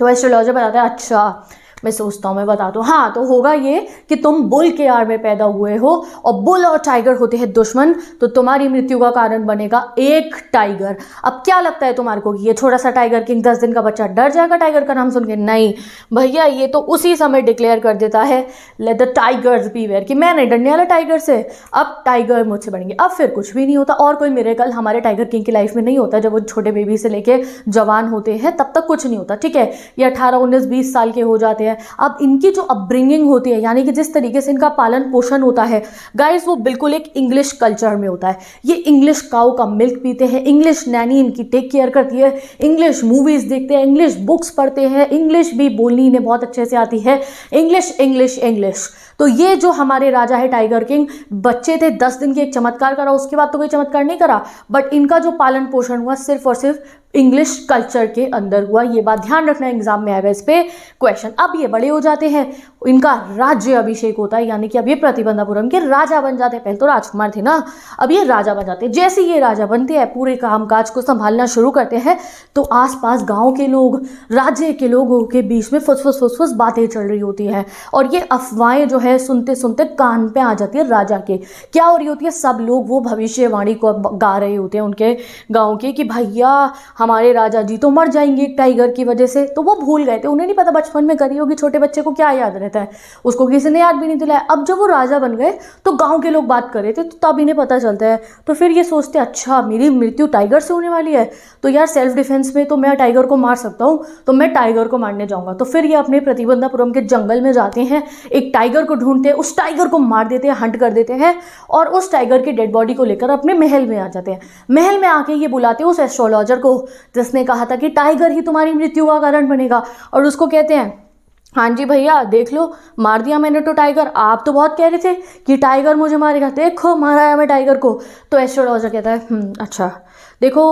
तो एस्ट्रोलॉजर बताता है अच्छा मैं सोचता हूँ मैं बता दूँ, हाँ तो होगा ये कि तुम बुल के आड़ में पैदा हुए हो और बुल और टाइगर होते हैं दुश्मन, तो तुम्हारी मृत्यु का कारण बनेगा एक टाइगर। अब क्या लगता है तुम्हारे को कि ये छोटा सा टाइगर किंग 10 दिन का बच्चा डर जाएगा टाइगर का नाम सुन के? नहीं भैया, ये तो उसी समय डिक्लेयर कर देता है लेट द टाइगर्स बीवेयर, कि मैं नहीं डरने वाला टाइगर से, अब टाइगर मुझसे बनेंगे। अब फिर कुछ भी नहीं होता और कोई मिरेकल हमारे टाइगर किंग की लाइफ में नहीं होता। जब वो छोटे बेबी से लेके जवान होते हैं तब तक कुछ नहीं होता, ठीक है, ये 18, 19, 20 साल के हो जाते हैं। अब इनकी जो अपब्रिंगिंग होती है, यानी कि जिस तरीके से इनका पालन पोषण होता है गाइस, वो बिल्कुल एक इंग्लिश कल्चर में होता है। ये इंग्लिश काऊ का मिल्क पीते हैं, इंग्लिश नैनी इनकी टेक केयर करती है, इंग्लिश मूवीज देखते हैं, इंग्लिश बुक्स पढ़ते हैं, इंग्लिश भी बोलनी इन्हें बहुत अच्छे से आती है, इंग्लिश इंग्लिश इंग्लिश। तो ये जो हमारे राजा है टाइगर किंग, बच्चे थे 10 दिन के, एक चमत्कार करा, उसके बाद तो कोई चमत्कार नहीं करा, बट इनका जो पालन पोषण हुआ सिर्फ और सिर्फ इंग्लिश कल्चर के अंदर हुआ। ये बात ध्यान रखना, एग्जाम में आएगा इस पे क्वेश्चन। अब ये बड़े हो जाते हैं, इनका राज्य अभिषेक होता है, यानी कि अब ये प्रतिबंधापुरम के राजा बन जाते हैं। पहले तो राजकुमार थे ना, अब ये राजा बन जाते हैं। जैसे ये राजा बनते हैं, पूरे कामकाज को संभालना शुरू करते हैं, तो आसपास गांव के लोग, राज्य के लोगों के बीच में फुसफुस बातें चल रही होती हैं, और ये अफवाहें जो है सुनते सुनते कान पे आ जाती है राजा के। क्या हो रही होती है, सब लोग वो भविष्यवाणी को गा रहे होते हैं उनके गाँव के, कि भैया हमारे राजा जी तो मर जाएंगे एक टाइगर की वजह से। तो वो भूल गए थे, उन्हें नहीं पता बचपन में करी होगी, छोटे बच्चे को क्या याद रहता है, उसको किसी ने याद भी नहीं दिलाया। अब जब वो राजा बन गए तो गांव के लोग बात कर रहे थे, तो तब इन्हें पता चलता है। तो फिर ये सोचते अच्छा मेरी मृत्यु टाइगर से होने वाली है, तो यार सेल्फ डिफेंस में तो मैं टाइगर को मार सकता हूँ, तो मैं टाइगर को मारने जाऊंगा। तो फिर ये अपने प्रतिबंधापुरम के जंगल में जाते हैं, एक टाइगर को ढूंढते हैं, उस टाइगर को मार देते हैं, हंट कर देते हैं, और उस टाइगर की डेड बॉडी को लेकर अपने महल में आ जाते हैं। महल में आके ये बुलाते हैं उस एस्ट्रोलॉजर को जिसने कहा था कि टाइगर ही तुम्हारी मृत्यु का कारण बनेगा, और उसको कहते हैं हाँ जी भैया देख लो, मार दिया मैंने तो टाइगर, आप तो बहुत कह रहे थे कि टाइगर मुझे मारेगा, देखो मारा है मैं टाइगर को। तो एस्ट्रोलॉजर कहता है अच्छा देखो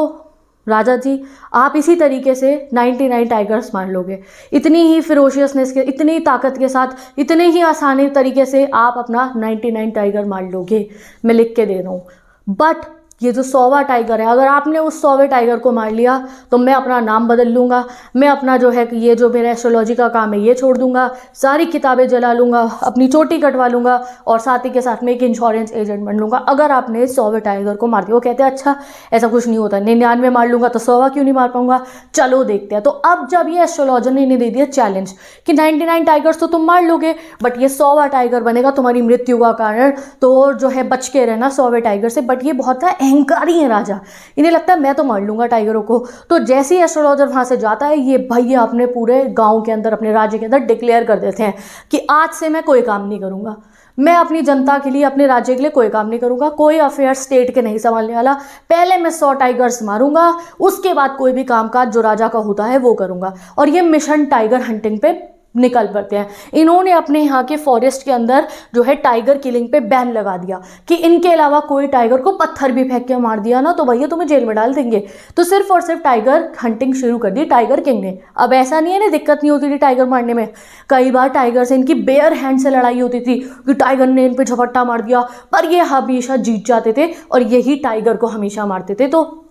राजा जी, आप इसी तरीके से 99 टाइगर्स मार लोगे, इतनी ही फिरोशियसनेस के, इतनी ताकत के साथ, इतने ही आसानी तरीके से आप अपना 99 टाइगर मार लोगे, मैं लिख के दे रहा हूँ। बट ये जो 100वां टाइगर है, अगर आपने उस 100वें टाइगर को मार लिया तो मैं अपना नाम बदल लूँगा, मैं अपना जो है कि ये जो मेरा एस्ट्रोलॉजी का काम है ये छोड़ दूंगा, सारी किताबें जला लूँगा, अपनी चोटी कटवा लूँगा, और साथ ही के साथ में एक इंश्योरेंस एजेंट बन लूँगा अगर आपने 100वें टाइगर को मार दिया। वो कहते हैं अच्छा ऐसा कुछ नहीं होता, 99 मार लूँगा तो 100वां क्यों नहीं मार पाऊँगा, चलो देखते हैं। तो अब जब ये एस्ट्रोलॉजर ने इन्हें दे दिया चैलेंज कि 99 टाइगर्स तो तुम मार लोगे, बट ये 100वां टाइगर बनेगा तुम्हारी मृत्यु का कारण, तो जो है बच के रहना 100वें टाइगर से। बट ये बहुत अहंकारी है राजा, इन्हें लगता है मैं तो मार लूंगा टाइगरों को। तो जैसे ही एस्ट्रोलॉजर वहां से जाता है, ये भैया अपने पूरे गांव के अंदर, अपने राज्य के अंदर डिक्लेयर कर देते हैं कि आज से मैं कोई काम नहीं करूंगा, मैं अपनी जनता के लिए, अपने राज्य के लिए कोई काम नहीं करूंगा, कोई अफेयर स्टेट के नहीं संभालने वाला, पहले मैं 100 टाइगर्स मारूंगा, उसके बाद कोई भी कामकाज जो राजा का होता है वो करूंगा। और ये मिशन टाइगर हंटिंग पे निकल पड़ते हैं। इन्होंने अपने यहाँ के फॉरेस्ट के अंदर जो है टाइगर किलिंग पे बैन लगा दिया कि इनके अलावा कोई टाइगर को पत्थर भी फेंक के मार दिया ना तो भैया तुम्हें जेल में डाल देंगे। तो सिर्फ और सिर्फ टाइगर हंटिंग शुरू कर दी टाइगर किंग ने। अब ऐसा नहीं है ना दिक्कत नहीं होती थी टाइगर मारने में, कई बार टाइगर से इनकी बेयर हैंड से लड़ाई होती थी कि टाइगर ने इन पे झपट्टा मार दिया, पर ये हमेशा जीत जाते थे और यही टाइगर को हमेशा मारते थे। तो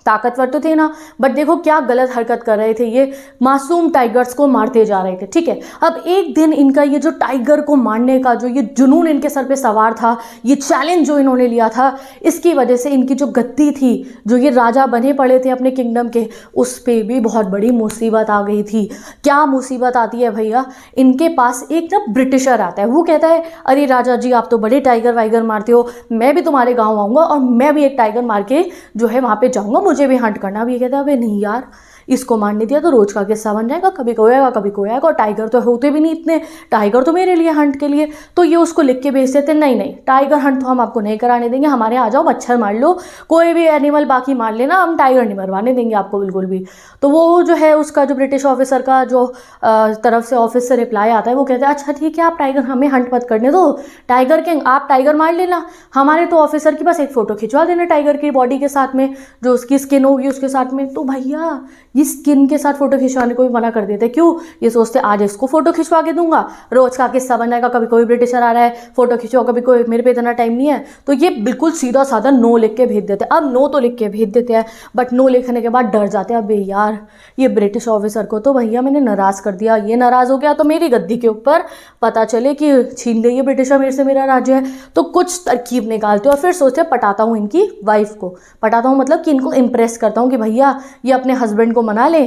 ताकतवर तो थे ना, बट देखो क्या गलत हरकत कर रहे थे, ये मासूम टाइगर्स को मारते जा रहे थे। ठीक है, अब एक दिन इनका ये जो टाइगर को मारने का जो ये जुनून इनके सर पे सवार था, ये चैलेंज जो इन्होंने लिया था, इसकी वजह से इनकी जो गद्दी थी, जो ये राजा बने पड़े थे अपने किंगडम के, उस पर भी बहुत बड़ी मुसीबत आ गई थी। क्या मुसीबत आती है भैया, इनके पास एक ना ब्रिटिशर आता है, वो कहता है अरे राजा जी आप तो बड़े टाइगर वाइगर मारते हो, मैं भी तुम्हारे गाँव आऊँगा और मैं भी एक टाइगर मार के जो है वहाँ पे जाऊँगा, मुझे भी हंट करना। भी कहता है अबे नहीं यार, इसको मारने दिया तो रोज का किस्सा बन जाएगा, कभी कोई आएगा कभी कोई आएगा, और टाइगर तो होते भी नहीं इतने, टाइगर तो मेरे लिए हंट के लिए। तो ये उसको लिख के भेज देते, नहीं नहीं टाइगर हंट तो हम आपको नहीं कराने देंगे, हमारे आ जाओ मच्छर मार लो, कोई भी एनिमल बाकी मार लेना, हम टाइगर नहीं मरवाने देंगे आपको बिल्कुल भी। तो वो जो है उसका जो ब्रिटिश ऑफिसर का जो तरफ से ऑफिस से रिप्लाई आता है, वो कहता है अच्छा ठीक है आप टाइगर हमें हंट मत करने दो, टाइगर किंग आप टाइगर मार लेना, हमारे तो ऑफिसर की बस एक फ़ोटो खिंचवा देना टाइगर की बॉडी के साथ में, जो उसकी स्किन होगी उसके साथ में। तो भैया ये स्किन के साथ फ़ोटो खिंचवाने को भी मना कर देते। क्यों? ये सोचते आज इसको फ़ोटो खिंचवा के दूंगा, रोज़ का किस्सा बन जाएगा, कभी कोई ब्रिटिशर आ रहा है फ़ोटो खिंचवाओ, कभी कोई, मेरे पे इतना टाइम नहीं है। तो ये बिल्कुल सीधा साधा नो लिख के भेज देते हैं। अब नो तो लिख के भेज देते हैं, बट नो लिखने के बाद डर जाते हैं, अबे यार ये ब्रिटिश ऑफिसर को तो भैया मैंने नाराज़ कर दिया, ये नाराज़ हो गया तो मेरी गद्दी के ऊपर पता चले कि छीन गई है ब्रिटिशर मेरे से मेरा राज्य है। तो कुछ तरकीब निकालते हो और फिर सोचते पटाता हूँ इनकी वाइफ को, पटाता हूँ मतलब कि इनको इम्प्रेस करता हूँ कि भैया ये अपने हस्बैंड को मना ले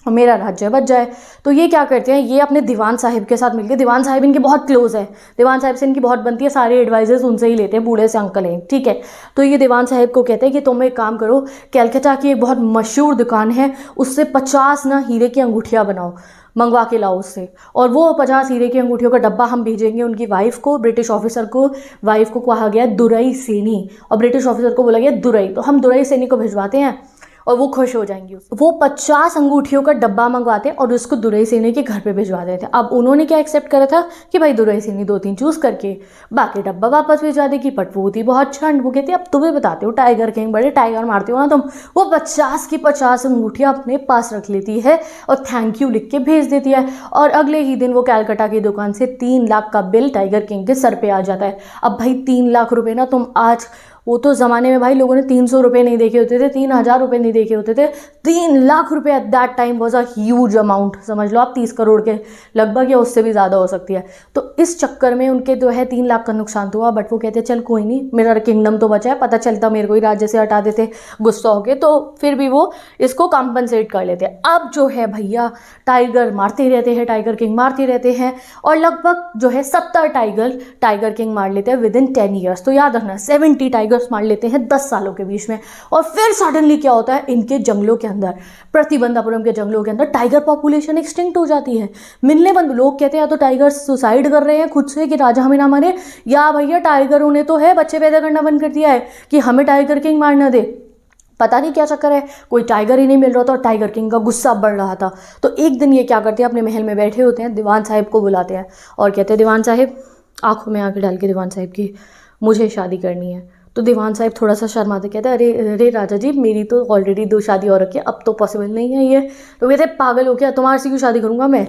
और मेरा राज्य बच जाए। तो ये क्या करते हैं, ये अपने दीवान साहिब के साथ मिलकर, दीवान साहिब इनके बहुत क्लोज है, दीवान साहिब से इनकी बहुत बनती है, सारे एडवाइजर्स उनसे ही लेते हैं, बूढ़े से अंकल हैं, ठीक है। तो ये दीवान साहिब को कहते हैं कि तुम एक काम करो, कैलकाटा की एक बहुत मशहूर दुकान है, उससे 50 ना हीरे की अंगूठियाँ बनाओ, मंगवा के लाओ उससे, और वो 50 हीरे की अंगूठियों का डब्बा हम भेजेंगे उनकी वाइफ को। ब्रिटिश ऑफिसर को, वाइफ को कहा गया दुरई सेनी और ब्रिटिश ऑफिसर को बोला गया दुरई, तो हम दुरई सेनी को भिजवाते हैं और वो खुश हो जाएंगी। वो 50 अंगूठियों का डब्बा मंगवाते हैं और उसको दुरई सेनी के घर पे भिजवा देते हैं। अब उन्होंने क्या एक्सेप्ट करा था कि भाई दुरई सेनी 2-3 चूज करके बाकी डब्बा वापस भिजवा देगी, बट वो थी बहुत छंड। वो कहती है अब तुम्हें बताते हो टाइगर किंग, बड़े टाइगर मारते हो ना तुम। वो 50 की 50 अंगूठियाँ अपने पास रख लेती है और थैंक यू लिख के भेज देती है, और अगले ही दिन वो कैलकाटा की दुकान से 3 लाख का बिल टाइगर किंग के सर पे आ जाता है। अब भाई 3 लाख रुपए ना तुम आज, वो तो ज़माने में भाई लोगों ने 300 रुपये नहीं देखे होते थे, 3000 रुपये नहीं देखे होते थे, 3 लाख रुपये at that time was a huge amount. समझ लो आप 30 करोड़ के लगभग या उससे भी ज़्यादा हो सकती है। तो इस चक्कर में उनके जो है 3 लाख का नुकसान तो हुआ, बट वो कहते चल कोई नहीं, मेरा किंगडम तो बचा है, पता चलता मेरे को ही राज्य से हटा देते गुस्सा हो गए, तो फिर भी वो इसको कॉम्पनसेट कर लेते हैं। अब जो है भैया टाइगर मारते रहते हैं, टाइगर किंग मारते रहते हैं, और लगभग जो है 70 टाइगर किंग मार लेते हैं विद इन 10 ईयर्स। तो याद रखना 70 टाइगर्स मार लेते हैं 10 सालों के बीच में। और फिर सडनली क्या होता है, इनके जंगलों के अंदर, प्रतिबंधापुरम के जंगलों के अंदर टाइगर पॉपुलेशन एक्सटिंक्ट हो जाती है। मिलने बंद, लोग कहते हैं या तो टाइगर सुसाइड कर रहे हैं खुद से कि राजा हमें ना मारे, या भैया टाइगरों ने तो है बच्चे पैदा करना बंद कर दिया है कि हमें टाइगर किंग मारना दे। पता नहीं क्या चक्कर है, कोई टाइगर ही नहीं मिल रहा था और टाइगर किंग का गुस्सा बढ़ रहा था। तो एक दिन ये क्या करते हैं, अपने महल में बैठे होते हैं, दीवान साहिब को बुलाते हैं और कहते हैं दीवान साहिब, आंखों में आंखें डाल के दीवान साहिब की, मुझे शादी करनी है। तो दीवान साहिब थोड़ा सा शर्माते कहते हैं अरे अरे राजा जी, मेरी तो ऑलरेडी 2 शादी हो रखी है, अब तो पॉसिबल नहीं है ये। तो कहते पागल हो क्या, तुम्हारे से क्यों शादी करूँगा मैं,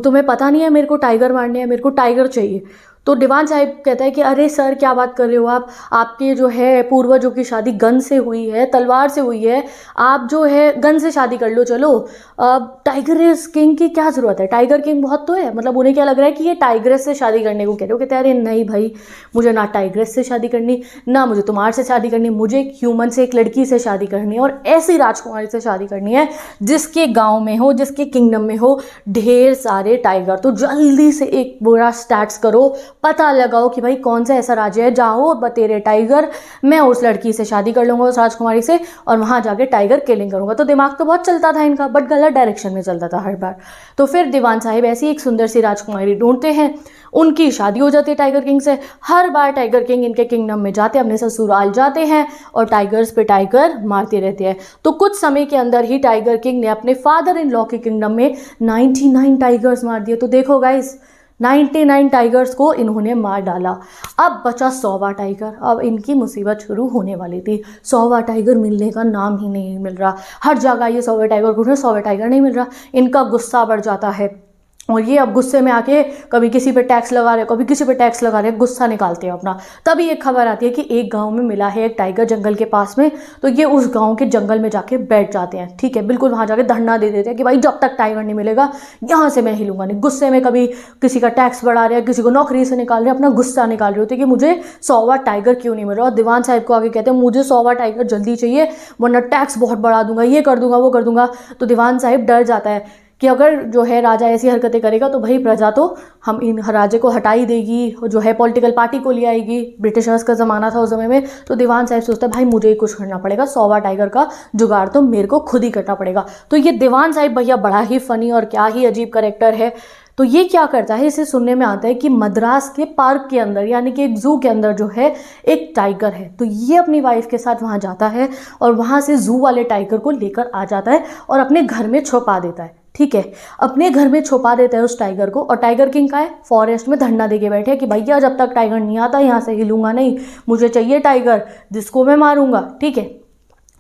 तुम्हें पता नहीं है मेरे को टाइगर मारने हैं, मेरे को टाइगर चाहिए। तो दीवान साहिब कहता है कि अरे सर क्या बात कर रहे हो आप, आपके जो है पूर्वजों की शादी गन से हुई है, तलवार से हुई है, आप जो है गन से शादी कर लो, चलो टाइगर किंग की क्या ज़रूरत है, टाइगर किंग बहुत तो है। मतलब उन्हें क्या लग रहा है कि ये टाइग्रेस से शादी करने को कह रहे हो। कहते हैं अरे नहीं भाई, मुझे ना टाइग्रेस से शादी करनी, ना मुझे तुम्हारे से शादी करनी, मुझे एक ह्यूमन से, एक लड़की से शादी करनी है, और ऐसी राजकुमारी से शादी करनी है जिसके गाँव में हो, जिसके किंगडम में हो ढेर सारे टाइगर। तो जल्दी से एक बुरा स्टैट्स करो, पता लगाओ कि भाई कौन सा ऐसा राज्य है जहाँ हो बतेरे टाइगर, मैं उस लड़की से शादी कर लूँगा, उस राजकुमारी से, और वहाँ जाके टाइगर किलिंग करूँगा। तो दिमाग तो बहुत चलता था इनका, बट गलत डायरेक्शन में चलता था हर बार। तो फिर दीवान साहिब ऐसी एक सुंदर सी राजकुमारी ढूंढते हैं, उनकी शादी हो जाती है टाइगर किंग से। हर बार टाइगर किंग इनके किंगडम में जाते हैं, अपने ससुराल जाते हैं और टाइगर्स पे टाइगर मारते रहते हैं। तो कुछ समय के अंदर ही टाइगर किंग ने अपने फादर इन लॉ के किंगडम में 99 टाइगर्स मार दिए। तो देखो गाइस, 99 टाइगर्स को इन्होंने मार डाला। अब बचा 100वां टाइगर। अब इनकी मुसीबत शुरू होने वाली थी। 100वां टाइगर मिलने का नाम ही नहीं मिल रहा। हर जगह ये 100वें टाइगर को, 100वें टाइगर नहीं मिल रहा। इनका गुस्सा बढ़ जाता है और ये अब गुस्से में आके कभी किसी पे टैक्स लगा रहे, कभी किसी पे टैक्स लगा रहे, गुस्सा निकालते हैं अपना। तभी एक खबर आती है कि एक गांव में मिला है एक टाइगर जंगल के पास में। तो ये उस गांव के जंगल में जाके बैठ जाते हैं, ठीक है, बिल्कुल वहाँ जाके धरना दे देते हैं कि भाई जब तक टाइगर नहीं मिलेगा यहाँ से मैं हिलूंगा नहीं। गुस्से में कभी किसी का टैक्स बढ़ा रहे हैं, किसी को नौकरी से निकाल रहे हैं, अपना गुस्सा निकाल रहे होते हैं कि मुझे 100वां टाइगर क्यों नहीं मिल रहा। और दीवान साहिब को आगे कहते हैं मुझे 100वां टाइगर जल्दी चाहिए, वरना टैक्स बहुत बढ़ा दूंगा, ये कर दूंगा, वो कर दूंगा। तो दीवान साहिब डर जाता है कि अगर जो है राजा ऐसी हरकतें करेगा तो भाई प्रजा तो हम इन राजे को हटा ही देगी, जो है पॉलिटिकल पार्टी को ले आएगी। ब्रिटिशर्स का ज़माना था उस समय में। तो दीवान साहिब सोचता है भाई मुझे ही कुछ करना पड़ेगा, 100वां टाइगर का जुगाड़ तो मेरे को खुद ही करना पड़ेगा। तो ये दीवान साहिब भैया बड़ा ही फ़नी और क्या ही अजीब करेक्टर है। तो ये क्या करता है, इसे सुनने में आता है कि मद्रास के पार्क के अंदर, यानी कि एक जू के अंदर जो है एक टाइगर है। तो ये अपनी वाइफ के साथ वहाँ जाता है और वहाँ से जू वाले टाइगर को लेकर आ जाता है और अपने घर में छुपा देता है, ठीक है, अपने घर में छुपा देता है उस टाइगर को। और टाइगर किंग का है फॉरेस्ट में धरना देके बैठे कि भैया जब तक टाइगर नहीं आता यहाँ से हिलूंगा नहीं, मुझे चाहिए टाइगर जिसको मैं मारूंगा, ठीक है।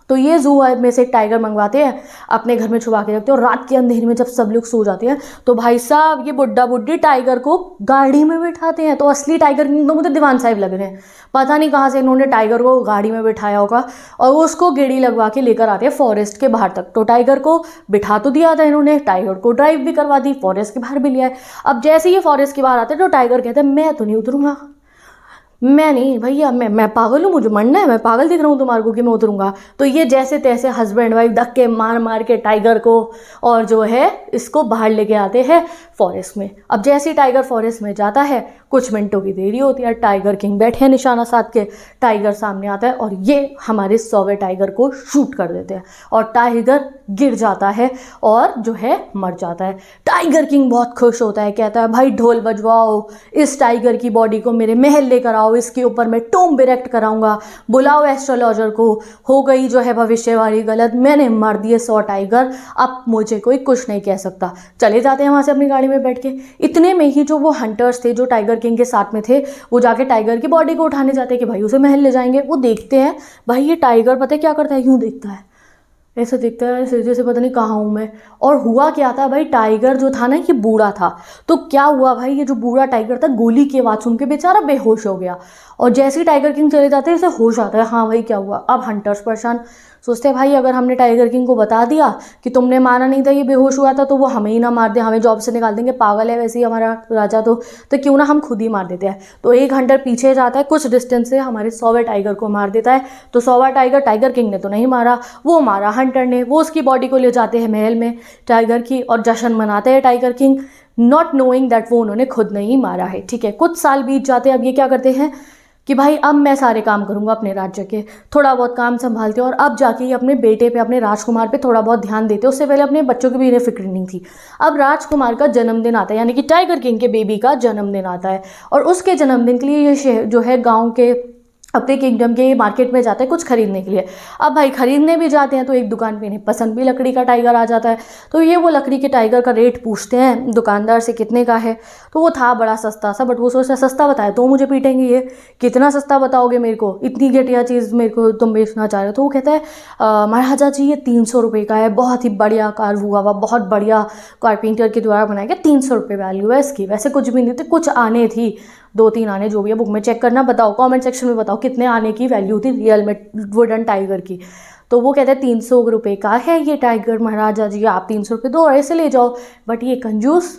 तो ये जू में से एक टाइगर मंगवाते हैं, अपने घर में छुपा के रखते हैं, और रात के अंधेरे में जब सब लोग सो जाते हैं तो भाई साहब ये बुड्ढा बुड्ढी टाइगर को गाड़ी में बिठाते हैं। तो असली टाइगर किंग तो मुझे दीवान साहिब लग रहे हैं, पता नहीं कहाँ से इन्होंने टाइगर को गाड़ी में बिठाया होगा, और उसको गेड़ी लगवा के लेकर आते हैं फॉरेस्ट के बाहर तक। तो टाइगर को बिठा तो दिया था इन्होंने, टाइगर को ड्राइव भी करवा दी, फॉरेस्ट के बाहर भी लिया है। अब जैसे ही फॉरेस्ट के बाहर आते हैं तो टाइगर कहता है मैं तो नहीं उतरूंगा, मैं नहीं भैया, मैं पागल हूँ, मुझे मरना है, मैं पागल दिख रहा हूँ तुम्हारे को कि मैं उतरूंगा। तो ये जैसे तैसे हस्बैंड वाइफ धक्के मार मार के टाइगर को और जो है इसको बाहर लेके आते हैं फॉरेस्ट में। अब जैसे ही टाइगर फॉरेस्ट में जाता है, कुछ मिनटों की देरी होती है, टाइगर किंग बैठे हैं निशाना साध के, टाइगर सामने आता है और ये हमारे 100वें टाइगर को शूट कर देते हैं और टाइगर गिर जाता है और जो है मर जाता है। टाइगर किंग बहुत खुश होता है, कहता है भाई ढोल बजवाओ, इस टाइगर की बॉडी को मेरे महल लेकर आओ, इसके ऊपर मैं टोम्ब इरेक्ट कराऊंगा, बुलाओ एस्ट्रोलॉजर को, हो गई जो है भविष्यवाणी गलत, मैंने मार दिए 100 टाइगर, अब मुझे कोई कुछ नहीं कह सकता। चले जाते हैं वहां से अपनी गाड़ी में बैठ के। इतने में ही जो वो हंटर्स थे जो टाइगर किंग के साथ में थे, वो जाके टाइगर की बॉडी को उठाने जाते हैं कि भाई उसे महल ले जाएंगे। वो देखते हैं भाई ये टाइगर पता है क्या करता है, यूं देखता है, ऐसे दिखता है सीधे से, पता नहीं कहाँ हूँ मैं। और हुआ क्या था भाई, टाइगर जो था ना ये बूढ़ा था। तो क्या हुआ भाई, ये जो बूढ़ा टाइगर था गोली की आवाज़ सुन के बेचारा बेहोश हो गया, और जैसे ही टाइगर किंग चले जाते हैं इसे होश आता है, हाँ भाई क्या हुआ। अब हंटर्स परेशान, सोचते हैं भाई अगर हमने टाइगर किंग को बता दिया कि तुमने माना नहीं था, ये बेहोश हुआ था, तो वो हमें ही ना मार दे, हमें जॉब से निकाल देंगे, पागल है वैसे ही हमारा राजा, तो क्यों ना हम खुद ही मार देते हैं। तो एक हंटर पीछे जाता है, कुछ डिस्टेंस से हमारे 100वें टाइगर को मार देता है। तो 100वां टाइगर टाइगर किंग ने तो नहीं मारा, वो मारा हंटर ने। वो उसकी बॉडी को ले जाते हैं महल में टाइगर की और जश्न मनाते हैं tiger king, not knowing that वो उन्होंने खुद नहीं मारा है। ठीक है, कुछ साल बीत जाते हैं। अब ये क्या करते हैं कि भाई अब मैं सारे काम करूंगा अपने राज्य के, थोड़ा बहुत काम संभालते हैं, और अब जाके ये अपने बेटे पे, अपने राजकुमार पे थोड़ा बहुत ध्यान देते हैं। उससे पहले अपने बच्चों की भी इन्हें फिक्र नहीं थी। अब राजकुमार का जन्मदिन आता है, यानी कि टाइगर किंग के बेबी का जन्मदिन आता है, और उसके जन्मदिन के लिए ये जो है गाँव के अपने किंगडम के मार्केट में जाते हैं कुछ खरीदने के लिए। अब भाई खरीदने भी जाते हैं तो एक दुकान पे इन्हें पसंद भी लकड़ी का टाइगर आ जाता है। तो ये वो लकड़ी के टाइगर का रेट पूछते हैं दुकानदार से कितने का है। तो वो था बड़ा सस्ता सा, बट वो सोचता है सस्ता बताया तो मुझे पीटेंगे, ये कितना सस्ता बताओगे मेरे को, इतनी घटिया चीज़ मेरे को तुम बेचना चाह रहे हो। तो वो कहता है महाराजा जी ये 300 रुपये का है, बहुत ही बढ़िया कार्व हुआ हुआ, बहुत बढ़िया कारपेंटर के द्वारा बनाया गया, 300 रुपये वैल्यू है इसकी। वैसे कुछ भी नहीं थे, कुछ आने थी, 2-3 आने, जो भी है बुक में चेक करना, बताओ कमेंट सेक्शन में बताओ कितने आने की वैल्यू थी रियल में वुडन टाइगर की। तो वो कहते हैं 300 रुपये का है ये टाइगर महाराजा जी, आप 300 रुपये दो और ऐसे ले जाओ। बट ये कंजूस,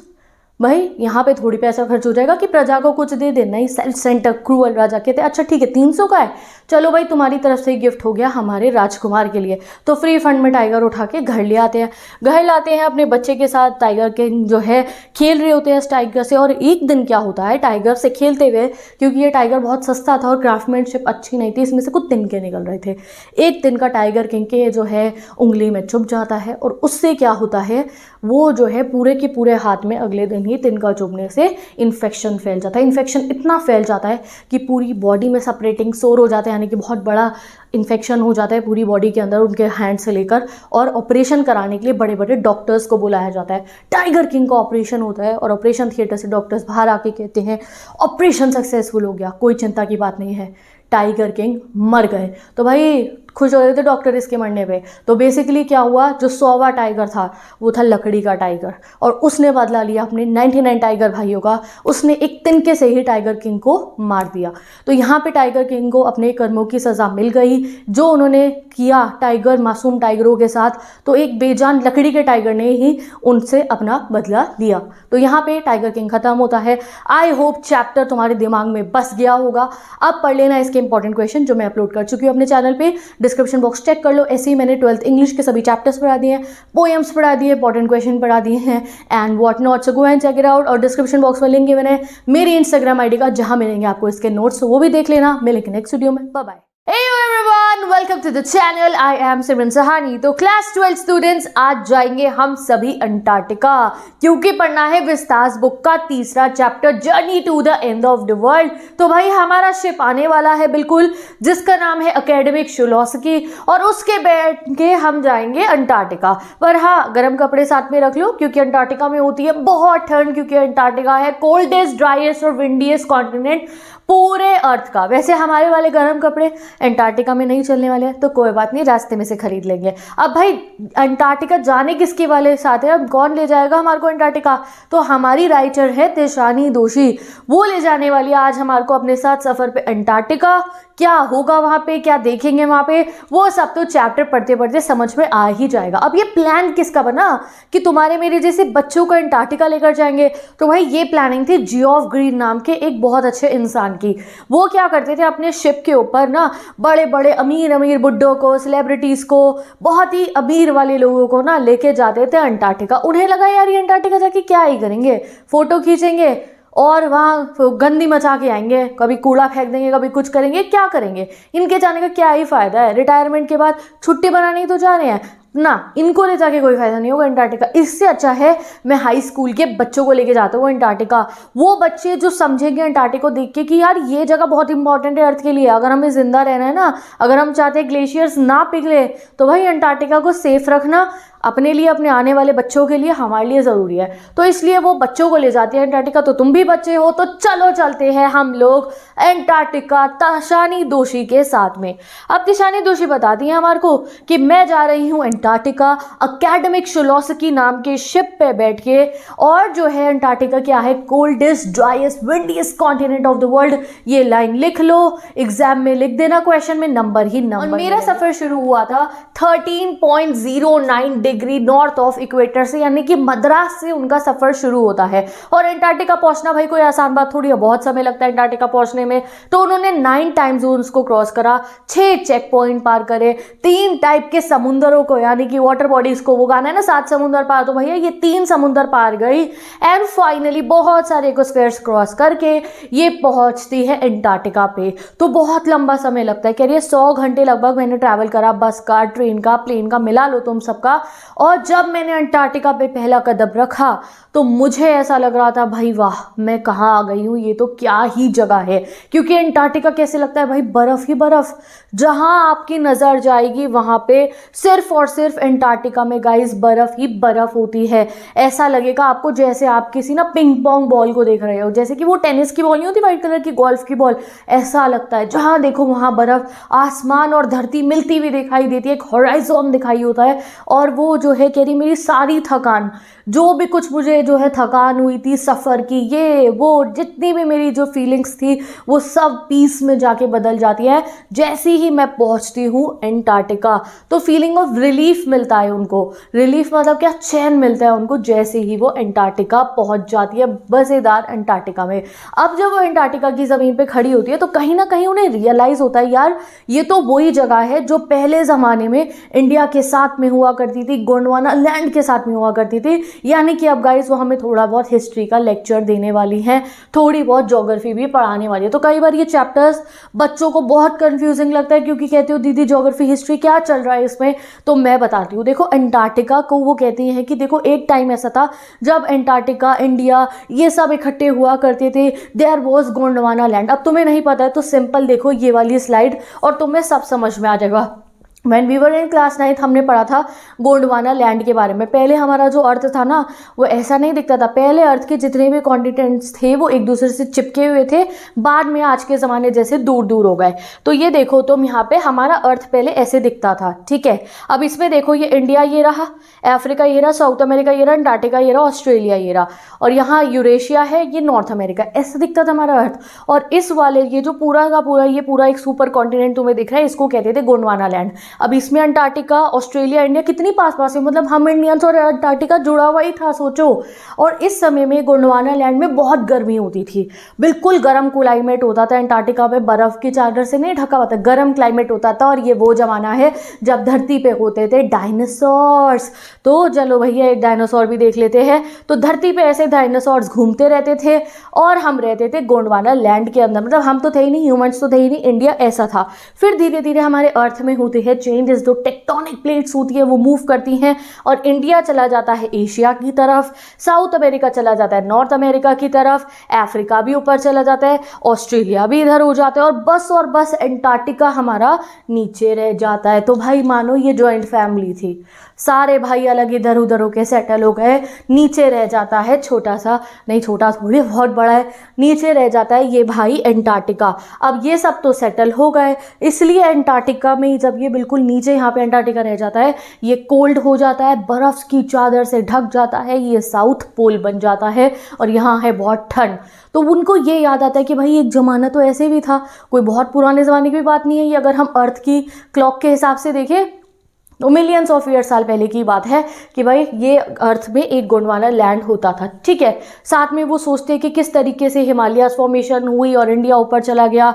भाई यहाँ पे थोड़ी पैसा खर्च हो जाएगा कि प्रजा को कुछ दे देना, ही सेल्फ सेंटर क्रूअल राजा। कहते हैं अच्छा ठीक है 300 का है, चलो भाई तुम्हारी तरफ से गिफ्ट हो गया हमारे राजकुमार के लिए। तो फ्री फंड में टाइगर उठा के घर ले आते हैं, घर लाते हैं अपने बच्चे के साथ। टाइगर के जो है खेल रहे होते हैं इस टाइगर से। और एक दिन क्या होता है टाइगर से खेलते हुए, क्योंकि ये टाइगर बहुत सस्ता था और क्राफ्टमैनशिप अच्छी नहीं थी, इसमें से कुछ तिनके निकल रहे थे। एक दिन का टाइगर किंग के जो है उंगली में चुभ जाता है, और उससे क्या होता है वो जो है पूरे के पूरे हाथ में अगले दिन ही तिनका चुभने से इन्फेक्शन फैल जाता है। इन्फेक्शन इतना फैल जाता है कि पूरी बॉडी में सेपरेटिंग सोर हो जाता है, यानी कि बहुत बड़ा इन्फेक्शन हो जाता है पूरी बॉडी के अंदर उनके हैंड से लेकर। और ऑपरेशन कराने के लिए बड़े बड़े डॉक्टर्स को बुलाया जाता है। टाइगर किंग का ऑपरेशन होता है और ऑपरेशन थिएटर से डॉक्टर्स बाहर आके कहते हैं ऑपरेशन सक्सेसफुल हो गया, कोई चिंता की बात नहीं है, टाइगर किंग मर गए। तो भाई खुश हो रहे थे डॉक्टर इसके मरने पे। तो बेसिकली क्या हुआ, जो 100वां टाइगर था वो था लकड़ी का टाइगर, और उसने बदला लिया अपने 99 टाइगर भाइयों का। उसने एक तिनके से ही टाइगर किंग को मार दिया। तो यहाँ पे टाइगर किंग को अपने कर्मों की सज़ा मिल गई जो उन्होंने किया टाइगर मासूम टाइगरों के साथ। तो एक बेजान लकड़ी के टाइगर ने ही उनसे अपना बदला लिया। तो यहाँ पे टाइगर किंग खत्म होता है। आई होप चैप्टर तुम्हारे दिमाग में बस गया होगा। अब पढ़ लेना इसके इंपॉर्टेंट क्वेश्चन जो मैं अपलोड कर चुकी हूँ अपने चैनल पे, डिस्क्रिप्शन बॉक्स चेक कर लो। ऐसे ही मैंने 12th इंग्लिश के सभी चैप्टर्स पढ़ा दिए हैं, पोएम्स पढ़ा दिए, इंपॉर्टेंट क्वेश्चन पढ़ा दिए हैं and what not. So go and check it out. और डिस्क्रिप्शन बॉक्स में लिंक है मैंने मेरी इंस्टाग्राम आईडी का, जहां मिलेंगे आपको इसके नोट्स, वो भी देख लेना। मिलेंगे नेक्स्ट वीडियो में। Bye bye. Hey everyone, welcome to the channel. I am Simran Sahani. तो क्लास 12 स्टूडेंट्स आज जाएंगे हम सभी अंटार्कटिका, क्योंकि पढ़ना है विस्तास बुक का तीसरा chapter journey to the end of the world. तो भाई हमारा शिप आने वाला है बिल्कुल, जिसका नाम है एकेडमिक फिलॉसफी, और उसके बैठ के हम जाएंगे अंटार्कटिका। पर हाँ, गर्म कपड़े साथ में रख लो क्योंकि अंटार्कटिका में होती है बहुत ठंड, क्योंकि अंटार्कटिका है कोल्डेस्ट, ड्राइएस्ट और विंडीएस्ट कॉन्टिनेंट पूरे अर्थ का। वैसे हमारे वाले गर्म कपड़े अंटार्कटिका में नहीं नहीं चलने वाले हैं तो कोई बात नहीं, रास्ते में से खरीद लेंगे। अब भाई अंटार्कटिका जाने किसके वाले साथ है, अब कौन ले जाएगा हमारे को अंटार्कटिका? तो हमारी राइटर है तिशानी दोषी, वो ले जाने वाली है आज हमारे को अपने साथ सफ़र पे अंटार्कटिका। क्या होगा वहाँ पे, क्या देखेंगे वहाँ पे, वो सब तो चैप्टर पढ़ते पढ़ते समझ में आ ही जाएगा। अब ये प्लान किसका बना कि तुम्हारे मेरे जैसे बच्चों को अंटार्कटिका लेकर जाएंगे? तो भाई ये प्लानिंग थी जियोफ ग्रीन नाम के एक बहुत अच्छे इंसान की। वो क्या करते थे, अपने शिप के ऊपर ना बड़े बड़े अमीर अमीर बुड्ढों को, सेलिब्रिटीज़ को, बहुत ही अमीर वाले लोगों को ना लेके जाते थे अंटार्कटिका। उन्हें लगा यार ये अंटार्कटिका जाके क्या ही करेंगे, फ़ोटो खींचेंगे और वहाँ गंदी मचा के आएंगे, कभी कूड़ा फेंक देंगे, कभी कुछ करेंगे, क्या करेंगे, इनके जाने का क्या ही फ़ायदा है, रिटायरमेंट के बाद छुट्टी बनाने ही तो जा रहे हैं ना, इनको ले जाके कोई फ़ायदा नहीं होगा अंटार्कटिका। इससे अच्छा है मैं हाई स्कूल के बच्चों को लेके जाता हूँ अंटार्कटिका। वो बच्चे जो समझेंगे अंटार्कटिका को देख के कि यार ये जगह बहुत इंपॉर्टेंट है अर्थ के लिए, अगर हमें ज़िंदा रहना है ना, अगर हम चाहते हैं ग्लेशियर्स ना पिघले, तो भाई अंटार्कटिका को सेफ रखना अपने लिए, अपने आने वाले बच्चों के लिए, हमारे लिए ज़रूरी है। तो इसलिए वो बच्चों को ले जाते हैं अंटार्कटिका। तो तुम भी बच्चे हो तो चलो चलते हैं हम लोग अंटार्कटिका तिशानी दोषी के साथ में। अब तिशानी दोषी बताती हैं हमारे को कि मैं जा रही हूँ अंटार्कटिका एकेडमिक शिलोस्की नाम के शिप पे बैठ के, और जो है अंटार्कटिका क्या है, coldest driest windiest continent of the world. ये लाइन लिख लो, एग्जाम में लिख देना, क्वेश्चन में नंबर ही नंबर। मेरा सफ़र शुरू हुआ था 13.09 डिग्री नॉर्थ ऑफ इक्वेटर से, यानी कि मद्रास से उनका सफ़र शुरू होता है। और अंटार्कटिका पहुंचना भाई कोई आसान बात थोड़ी है, बहुत समय लगता है अंटार्कटिका पहुंचने में। तो उन्होंने 9 टाइम जोन्स को क्रॉस करा, 6 चेक पॉइंट पार करे, 3 टाइप के समुंदरों को, यानी कि वाटर बॉडीज को, वो गाना है ना 7 समुंदर पार, तो भैया ये 3 समुंदर पार गई एंड फाइनली बहुत सारे इकोस्फीयर्स क्रॉस करके ये पहुंचती है अंटार्कटिका पे। तो बहुत लंबा समय लगता है, कह रही है 100 घंटे लगभग मैंने ट्रैवल करा, बस का, ट्रेन का, प्लेन का, मिला लो तुम सबका। और जब मैंने अंटार्कटिका पे पहला कदम रखा तो मुझे ऐसा लग रहा था भाई वाह मैं कहाँ आ गई हूँ, ये तो क्या ही जगह है। क्योंकि अंटार्कटिका कैसे लगता है भाई, बर्फ़ ही बर्फ़, जहाँ आपकी नज़र जाएगी वहाँ पे सिर्फ और सिर्फ अंटार्कटिका में गाइस बर्फ़ ही बर्फ़ होती है। ऐसा लगेगा आपको जैसे आप किसी ना पिंग पोंग बॉल को देख रहे हो, जैसे कि वो टेनिस की बॉल नहीं होती वाइट कलर की, गोल्फ की बॉल, ऐसा लगता है। जहाँ देखो वहाँ बर्फ़, आसमान और धरती मिलती हुई दिखाई देती है, एक हॉराइजन दिखाई होता है। और वो जो है कह रही मेरी सारी थकान, जो भी कुछ मुझे जो है थकान हुई थी सफ़र की, ये वो जितनी भी मेरी जो फीलिंग्स थी वो सब पीस में जाके बदल जाती है जैसे ही मैं पहुंचती हूँ अंटार्कटिका। तो फीलिंग ऑफ रिलीफ मिलता है उनको, रिलीफ मतलब क्या, चैन मिलता है उनको जैसे ही वो अंटार्कटिका पहुंच जाती है, मज़ेदार अंटार्कटिका में। अब जब वो अंटार्कटिका की ज़मीन पे खड़ी होती है तो कहीं ना कहीं उन्हें रियलाइज़ होता है यार ये तो वही जगह है जो पहले ज़माने में इंडिया के साथ में हुआ करती थी, गोंडवाना लैंड के साथ में हुआ करती थी। यानी कि अब गाइस वो हमें थोड़ा बहुत हिस्ट्री का लेक्चर देने वाली हैं, थोड़ी बहुत ज्योग्राफी भी पढ़ाने वाली है। तो कई बार ये चैप्टर्स बच्चों को बहुत कंफ्यूजिंग लगता है, क्योंकि कहते हो दीदी ज्योग्राफी हिस्ट्री क्या चल रहा है इसमें। तो मैं बताती हूँ, देखो अंटार्कटिका को वो कहती हैं कि देखो एक टाइम ऐसा था जब अंटार्कटिका, इंडिया, ये सब इकट्ठे हुआ करते थे, देयर वॉज गोंडवाना लैंड। अब तुम्हें नहीं पता है तो सिंपल देखो ये वाली स्लाइड और तुम्हें सब समझ में आ जाएगा। When we were in class 9 हमने पढ़ा था गोंडवाना लैंड के बारे में। पहले हमारा जो अर्थ था ना वो ऐसा नहीं दिखता था, पहले अर्थ के जितने भी कॉन्टिनेंट्स थे वो एक दूसरे से चिपके हुए थे, बाद में आज के ज़माने जैसे दूर दूर हो गए। तो ये देखो तुम यहाँ पे हमारा अर्थ पहले ऐसे दिखता था, ठीक है। अब इसमें देखो ये इंडिया ये रहा, अफ्रीका ये रहा, साउथ अमेरिका ये रहा, अंटार्कटिका ये रहा, ऑस्ट्रेलिया ये रहा, और यहाँ यूरेशिया है, ये नॉर्थ अमेरिका, ऐसा दिखता था हमारा अर्थ। और इस वाले ये जो पूरा का पूरा ये पूरा एक सुपर कॉन्टिनेंट तुम्हें दिख रहा है, इसको कहते थे गोंडवाना लैंड। अब इसमें अंटार्कटिका, ऑस्ट्रेलिया, इंडिया कितनी पास पास है, मतलब हम इंडियंस और अंटार्कटिका जुड़ा हुआ ही था, सोचो। और इस समय में गोंडवाना लैंड में बहुत गर्मी होती थी, बिल्कुल गर्म क्लाइमेट होता था। अंटार्कटिका में बर्फ की चादर से नहीं ढका हुआ था, गर्म क्लाइमेट होता था। और ये वो जमाना है जब धरती पे होते थे डायनासोर्स। तो चलो भैया एक डायनासोर भी देख लेते हैं। तो धरती पे ऐसे डायनासोर्स घूमते रहते थे और हम रहते थे गोंडवाना लैंड के अंदर, मतलब हम तो थे ही नहीं, ह्यूमंस तो थे ही नहीं, इंडिया ऐसा था। फिर धीरे धीरे हमारे अर्थ में होती है चेंजेस, जो टेक्टोनिक प्लेट्स होती है वो मूव करती हैं और इंडिया चला जाता है एशिया की तरफ, साउथ अमेरिका चला जाता है नॉर्थ अमेरिका की तरफ, अफ्रीका भी ऊपर चला जाता है, ऑस्ट्रेलिया भी इधर हो जाता है और बस एंटार्क्टिका हमारा नीचे रह जाता है। तो भाई मानो ये जॉइंट फैमिली थी, सारे भाई अलग इधर उधर होके सेटल हो गए, नीचे रह जाता है छोटा सा, नहीं छोटा थोड़ी बहुत बड़ा है, नीचे रह जाता है ये भाई एंटार्क्टिका। अब ये सब तो सेटल हो गए, इसलिए एंटार्क्टिका में जब ये बिल्कुल नीचे यहाँ पे एंटार्क्टिका रह जाता है, ये कोल्ड हो जाता है, बर्फ की चादर से ढक जाता है, ये साउथ पोल बन जाता है और यहाँ है बहुत ठंड। तो उनको ये याद आता है कि भाई एक ज़माना तो ऐसे भी था, कोई बहुत पुराने ज़माने की भी बात नहीं है ये। अगर हम अर्थ की क्लॉक के हिसाब से देखें तो मिलियंस ऑफ ईयर साल पहले की बात है कि भाई ये अर्थ में एक गोंडवाना लैंड होता था, ठीक है। साथ में वो सोचते हैं कि किस तरीके से हिमालयाज फॉर्मेशन हुई और इंडिया ऊपर चला गया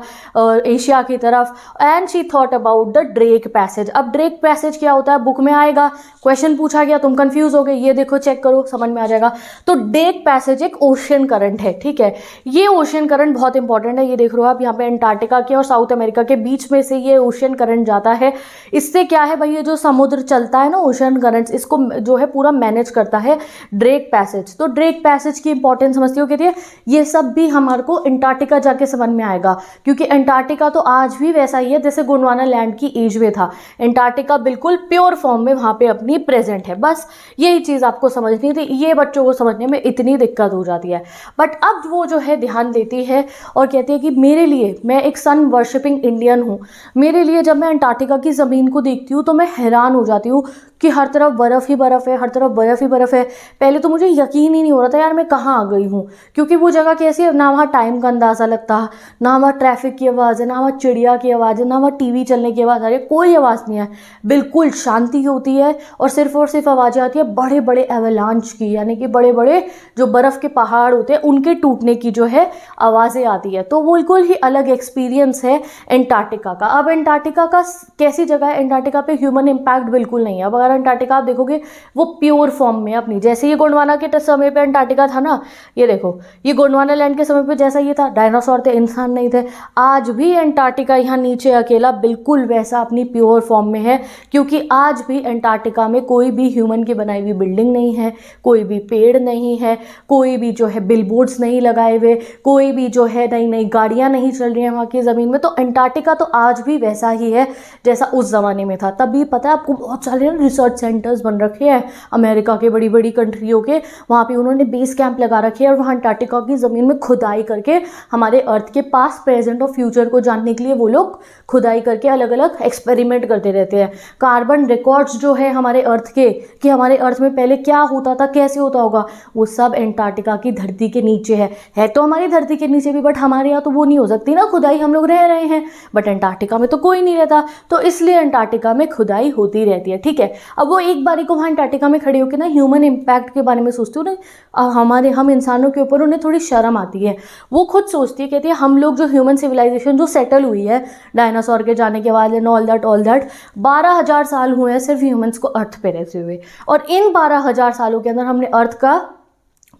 एशिया की तरफ। And she thought about the Drake passage. अब ड्रेक पैसेज क्या होता है बुक में आएगा, क्वेश्चन पूछा गया, तुम कंफ्यूज हो गए, ये देखो चेक करो समझ में आ जाएगा। तो ड्रेक पैसेज एक ओशियन करंट है, ठीक है। ये ओशियन करंट बहुत इंपॉर्टेंट है, ये देख रहे हो आप यहाँ पे एंटार्क्टिका के और साउथ अमेरिका के बीच में से ये ओशियन करंट जाता है। इससे क्या है भाई, ये जो समुद्र चलता है ना ओशन करंट्स, इसको जो है पूरा मैनेज करता है ड्रेक पैसेज। तो ड्रेक पैसेज की इंपॉर्टेंस समझती हो कहती है, ये सब भी हमारे को एंटार्क्टिका जाके समझ में आएगा, क्योंकि एंटार्क्टिका तो आज भी वैसा ही है जैसे गोंडवाना लैंड की एज में था। एंटार्क्टिका बिल्कुल प्योर फॉर्म में वहां पे अपनी प्रेजेंट है, बस यही चीज आपको समझनी थी। ये बच्चों को समझने में इतनी दिक्कत हो जाती है। बट अब वो जो है ध्यान देती है और कहती है कि मेरे लिए, मैं एक सन वर्शिपिंग इंडियन हूँ, मेरे लिए जब मैं एंटार्क्टिका की जमीन को देखती हूँ तो मैं हैरान हो जाती हूँ कि हर तरफ बर्फ ही बर्फ है, हर तरफ बर्फ ही बर्फ है। पहले तो मुझे यकीन ही नहीं हो रहा था यार मैं कहाँ आ गई हूँ, क्योंकि वो जगह कैसी है, ना वहाँ टाइम का अंदाज़ा लगता, ना वहाँ ट्रैफिक की आवाज़ है, ना वहाँ चिड़िया की आवाज़ है, ना वहाँ टीवी चलने की आवाज़ आ रही है, कोई आवाज़ नहीं है, बिल्कुल शांति होती है। और सिर्फ आवाज़ें आती है बड़े बड़े एवलांच की, यानी कि बड़े बड़े जो बर्फ़ के पहाड़ होते हैं उनके टूटने की जो है आवाज़ें आती है। तो वो बिल्कुल ही अलग एक्सपीरियंस है एंटार्क्टिका का। अब एंटार्क्टिका का कैसी जगह है, एंटार्क्टिका पे ह्यूमन इम्पैक्ट बिल्कुल नहीं है। अब अगर एंटार्क्टिका आप देखोगे वो प्योर फॉर्म में अपनी, जैसे ये गोंडवाना के समय पे एंटार्क्टिका था ना, ये देखो ये गोंडवाना लैंड के समय पे जैसा ये था, डायनासोर थे, इंसान नहीं थे। आज भी एंटार्क्टिका यहाँ नीचे अकेला बिल्कुल वैसा अपनी प्योर फॉर्म में है, क्योंकि आज भी एंटार्क्टिका में कोई भी ह्यूमन की बनाई हुई बिल्डिंग नहीं है, कोई भी पेड़ नहीं है, कोई भी जो है बिलबोर्ड्स नहीं लगाए हुए, कोई भी जो है नई नई गाड़ियाँ नहीं चल रही हैं वहाँ की ज़मीन में। तो एंटार्क्टिका तो आज भी वैसा ही है जैसा उस ज़माने में था। तभी पता है आपको बहुत सारे रिसर्च सेंटर्स बन रखे हैं अमेरिका के, बड़ी बड़ी कंट्रियों के, वहाँ पे उन्होंने बेस कैंप लगा रखे हैं और वहाँ एंटार्क्टिका की ज़मीन में खुदाई करके हमारे अर्थ के पास्ट, प्रेजेंट और फ्यूचर को जानने के लिए वो लोग खुदाई करके अलग अलग एक्सपेरिमेंट करते रहते हैं। कार्बन रिकॉर्ड्स जो है हमारे अर्थ के, कि हमारे अर्थ में पहले क्या होता था, कैसे होता होगा, वो सब एंटार्क्टिका की धरती के नीचे है तो हमारी धरती के नीचे भी, बट हमारे यहाँ तो वो नहीं हो सकती ना खुदाई, हम लोग रह रहे हैं, बट एंटार्क्टिका में तो कोई नहीं रहता, तो इसलिए एंटार्क्टिका में खुदाई होती रहती है, ठीक है। अब वो एक बारी को वहाँ एंटार्क्टिका में खड़े होकर ना ह्यूमन इम्पैक्ट के बारे में सोचती हूँ ना, हम इंसानों के ऊपर उन्हें थोड़ी शर्म आती है। वो खुद सोचती है, कहती है हम लोग जो ह्यूमन सिविलाइजेशन जो सेटल हुई है डायनासोर के जाने के बाद एंड ऑल दैट 12,000 साल हुए हैं सिर्फ ह्यूमंस को अर्थ पे रहते हुए, और इन 12,000 सालों के अंदर हमने अर्थ का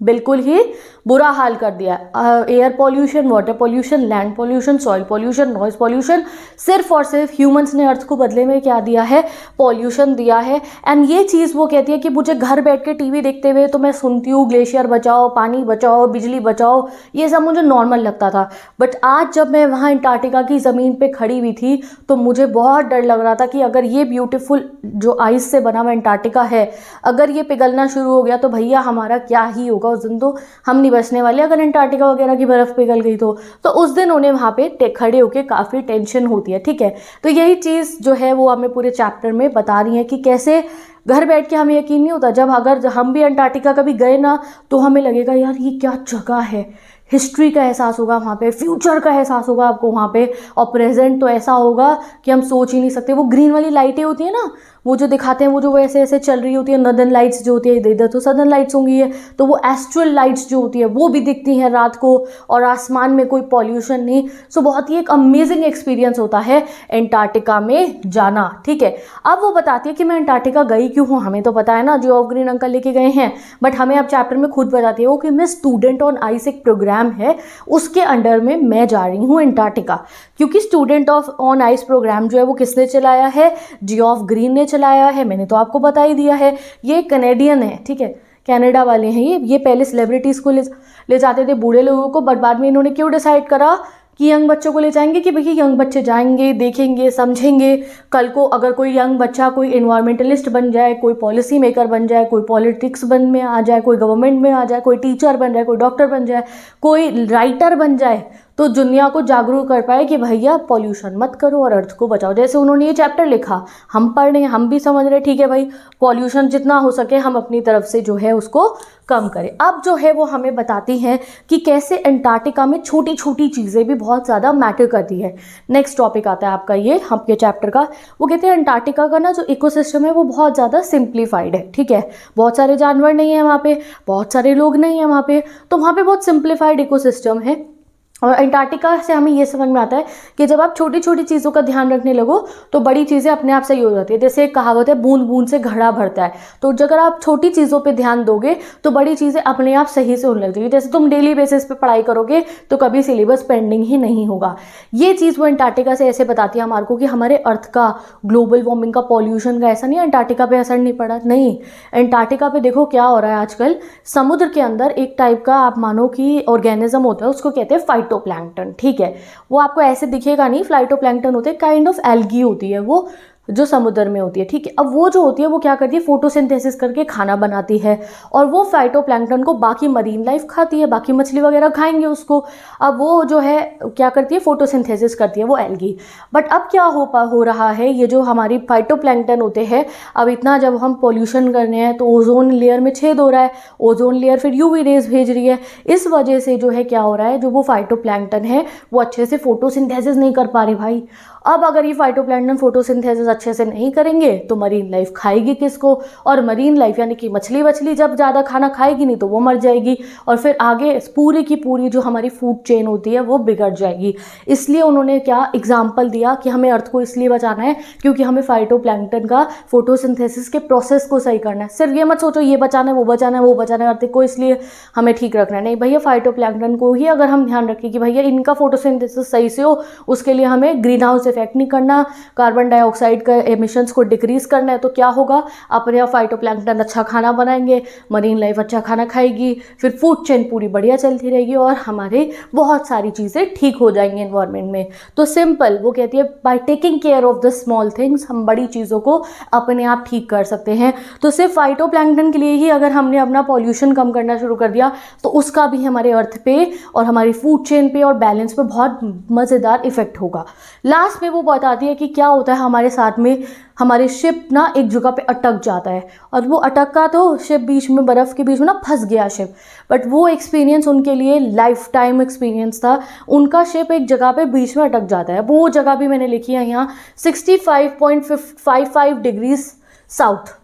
बिल्कुल ही बुरा हाल कर दिया। Air pollution, water pollution, land pollution, soil pollution, noise pollution, सिर्फ और सिर्फ ह्यूमंस ने अर्थ को बदले में क्या दिया है, पॉल्यूशन दिया है। एंड ये चीज़ वो कहती है कि मुझे घर बैठ के टीवी देखते हुए तो मैं सुनती हूँ ग्लेशियर बचाओ, पानी बचाओ, बिजली बचाओ, ये सब मुझे नॉर्मल लगता था, बट आज जब मैं वहाँ एंटार्क्टिका की ज़मीन पर खड़ी हुई थी तो मुझे बहुत डर लग रहा था कि अगर ये ब्यूटीफुल जो आइस से बना हुआ एंटार्क्टिका है, अगर ये पिघलना शुरू हो गया तो भैया हमारा क्या ही होगा, उस दिन तो हम नहीं बचने वाले। अगर एंटार्क्टिका वगैरह की बर्फ पिघल गई तो उस दिन उन्हें वहाँ पे खड़े होकर काफ़ी टेंशन होती है, ठीक है। तो यही चीज़ जो है वो हमें पूरे चैप्टर में बता रही है कि कैसे घर बैठ के हमें यकीन नहीं होता, जब अगर हम भी एंटार्क्टिका कभी गए ना तो हमें लगेगा यार ये क्या जगह है, हिस्ट्री का एहसास होगा वहाँ पे, फ्यूचर का एहसास होगा आपको वहाँ पे, और प्रेजेंट तो ऐसा होगा कि हम सोच ही नहीं सकते। वो ग्रीन वाली लाइटें होती है ना, वो जो दिखाते हैं वो जो ऐसे ऐसे चल रही होती है, नॉर्दर्न लाइट्स जो होती है, इधर तो सदर्न लाइट्स होंगी है, तो वो एस्ट्रल लाइट्स जो होती है वो भी दिखती हैं रात को, और आसमान में कोई पॉल्यूशन नहीं। सो बहुत ही एक अमेजिंग एक्सपीरियंस होता है एंटार्क्टिका में जाना। ठीक है, अब वो बताती है कि मैं एंटार्क्टिका गई क्यों हूँ। हमें तो पता है ना, जियो ऑफ ग्रीन अंकल लेके गए हैं, बट हमें अब चैप्टर में खुद बताती है वो कि मैं स्टूडेंट ऑन आइस एक प्रोग्राम है, उसके अंडर में मैं जा रही हूँ एंटार्क्टिका। क्योंकि student of on ice programme जो है वो किसने चलाया है, जियो ऑफ ग्रीन ने चलाया है। मैंने तो आपको बता ही दिया है, ये कनेडियन है, ठीक है, कनाडा वाले हैं ये पहले सेलिब्रिटीज़ को ले जाते थे, बूढ़े लोगों को, बट बाद में इन्होंने क्यों डिसाइड करा कि यंग बच्चों को ले जाएंगे, कि भैया यंग बच्चे जाएंगे, देखेंगे, समझेंगे, कल को अगर कोई यंग बच्चा कोई इन्वायरमेंटलिस्ट बन जाए, कोई पॉलिसी मेकर बन जाए, कोई पॉलिटिक्स में आ जाए, कोई गवर्नमेंट में आ जाए, कोई टीचर बन जाए, कोई डॉक्टर बन जाए, कोई राइटर बन जाए, तो दुनिया को जागरूक कर पाए कि भैया पॉल्यूशन मत करो और अर्थ को बचाओ। जैसे उन्होंने ये चैप्टर लिखा, हम पढ़ रहे हैं, हम भी समझ रहे हैं, ठीक है भाई, पॉल्यूशन जितना हो सके हम अपनी तरफ से जो है उसको कम करें। अब जो है वो हमें बताती हैं कि कैसे एंटार्क्टिका में छोटी छोटी चीज़ें भी बहुत ज़्यादा मैटर करती है। नेक्स्ट टॉपिक आता है आपका ये आपके चैप्टर का, वो कहते हैं एंटार्क्टिका का ना जो इकोसिस्टम है वो बहुत ज़्यादा सिंप्लीफाइड है। ठीक है, बहुत सारे जानवर नहीं है वहाँ पे, बहुत सारे लोग नहीं है वहाँ पे, तो वहाँ पे बहुत सिंप्लीफाइड इकोसिस्टम है। और एंटार्क्टिका से हमें ये समझ में आता है कि जब आप छोटी छोटी चीज़ों का ध्यान रखने लगो तो बड़ी चीज़ें अपने आप सही हो जाती है। जैसे एक कहावत है, बूंद बूंद से घड़ा भरता है। तो अगर आप छोटी चीज़ों पे ध्यान दोगे तो बड़ी चीज़ें अपने आप सही से होने लग जाएगी। जैसे तुम डेली बेसिस पे पढ़ाई करोगे तो कभी सिलेबस पेंडिंग ही नहीं होगा। ये चीज़ वो एंटार्क्टिका से ऐसे बताती है हमारे को कि हमारे अर्थ का, ग्लोबल वार्मिंग का, पॉल्यूशन का ऐसा नहीं है एंटार्क्टिका पे असर नहीं पड़ा, नहीं। एंटार्क्टिका पे देखो क्या हो रहा है आजकल, समुद्र के अंदर एक टाइप का आप मानो कि ऑर्गेनिज्म होता है, उसको कहते हैं फाइटोप्लैंक्टन। ठीक है, वो आपको ऐसे दिखेगा नहीं, फाइटोप्लैंक्टन होते हैं, काइंड ऑफ एल्गी होती है वो, जो समुद्र में होती है। ठीक है, अब वो जो होती है वो क्या करती है, फोटोसिंथेसिस करके खाना बनाती है, और वो फाइटोप्लैंक्टन को बाकी मरीन लाइफ खाती है, बाकी मछली वगैरह खाएंगे उसको। अब वो जो है क्या करती है, फोटोसिंथेसिस करती है वो एल्गी। बट अब क्या हो रहा है, ये जो हमारी फाइटोप्लैंक्टन होते हैं, अब इतना जब हम पॉल्यूशन कर रहे हैं तो ओजोन लेयर में छेद हो रहा है, ओजोन लेयर फिर यूवी रेज भेज रही है, इस वजह से जो है क्या हो रहा है, जो वो फाइटोप्लैंक्टन है वो अच्छे से फोटोसिंथेसिस नहीं कर पा रहे भाई। अब अगर ये फाइटोप्लैंक्टन फोटोसिंथेसिस अच्छे से नहीं करेंगे तो मरीन लाइफ खाएगी किसको, और मरीन लाइफ यानी कि मछली जब ज़्यादा खाना खाएगी नहीं तो वो मर जाएगी, और फिर आगे पूरी की पूरी जो हमारी फूड चेन होती है वो बिगड़ जाएगी। इसलिए उन्होंने क्या एग्जाम्पल दिया कि हमें अर्थ को इसलिए बचाना है क्योंकि हमें फाइटोप्लैंक्टन का फोटोसिंथेसिस के प्रोसेस को सही करना है। सिर्फ ये मत सोचो ये बचाना है, वो बचाना है, वो बचाना है, अर्थ को इसलिए हमें ठीक रखना है, नहीं भैया, फाइटोप्लैंक्टन को ही अगर हम ध्यान रखें कि भैया इनका फोटोसिंथेसिस सही से हो, उसके लिए हमें ग्रीन हाउस इफेक्ट नहीं करना, कार्बन डाइऑक्साइड का एमिशंस को डिक्रीज करना है, तो क्या होगा, अपने आप फाइटोप्लैंक्टन अच्छा खाना बनाएंगे, मरीन लाइफ अच्छा खाना खाएगी, फिर फूड चेन पूरी बढ़िया चलती रहेगी और हमारे बहुत सारी चीज़ें ठीक हो जाएंगी एनवायरनमेंट में। तो सिंपल वो कहती है, by taking care of the small things हम बड़ी चीज़ों को अपने आप ठीक कर सकते हैं। तो सिर्फ फाइटोप्लैंक्टन के लिए ही अगर हमने अपना पॉल्यूशन कम करना शुरू कर दिया तो उसका भी हमारे अर्थ पे और हमारी फूड चेन पे और बैलेंस पे बहुत मज़ेदार इफेक्ट होगा। लास्ट में वो बताती है कि क्या होता है हमारे साथ में, हमारे शिप ना एक जगह पे अटक जाता है, और वो अटका तो शिप बीच में, बर्फ़ के बीच में ना फंस गया शिप, बट वो एक्सपीरियंस उनके लिए लाइफ टाइम एक्सपीरियंस था। उनका शिप एक जगह पे बीच में अटक जाता है, वो जगह भी मैंने लिखी है यहाँ 65.55 डिग्रीज साउथ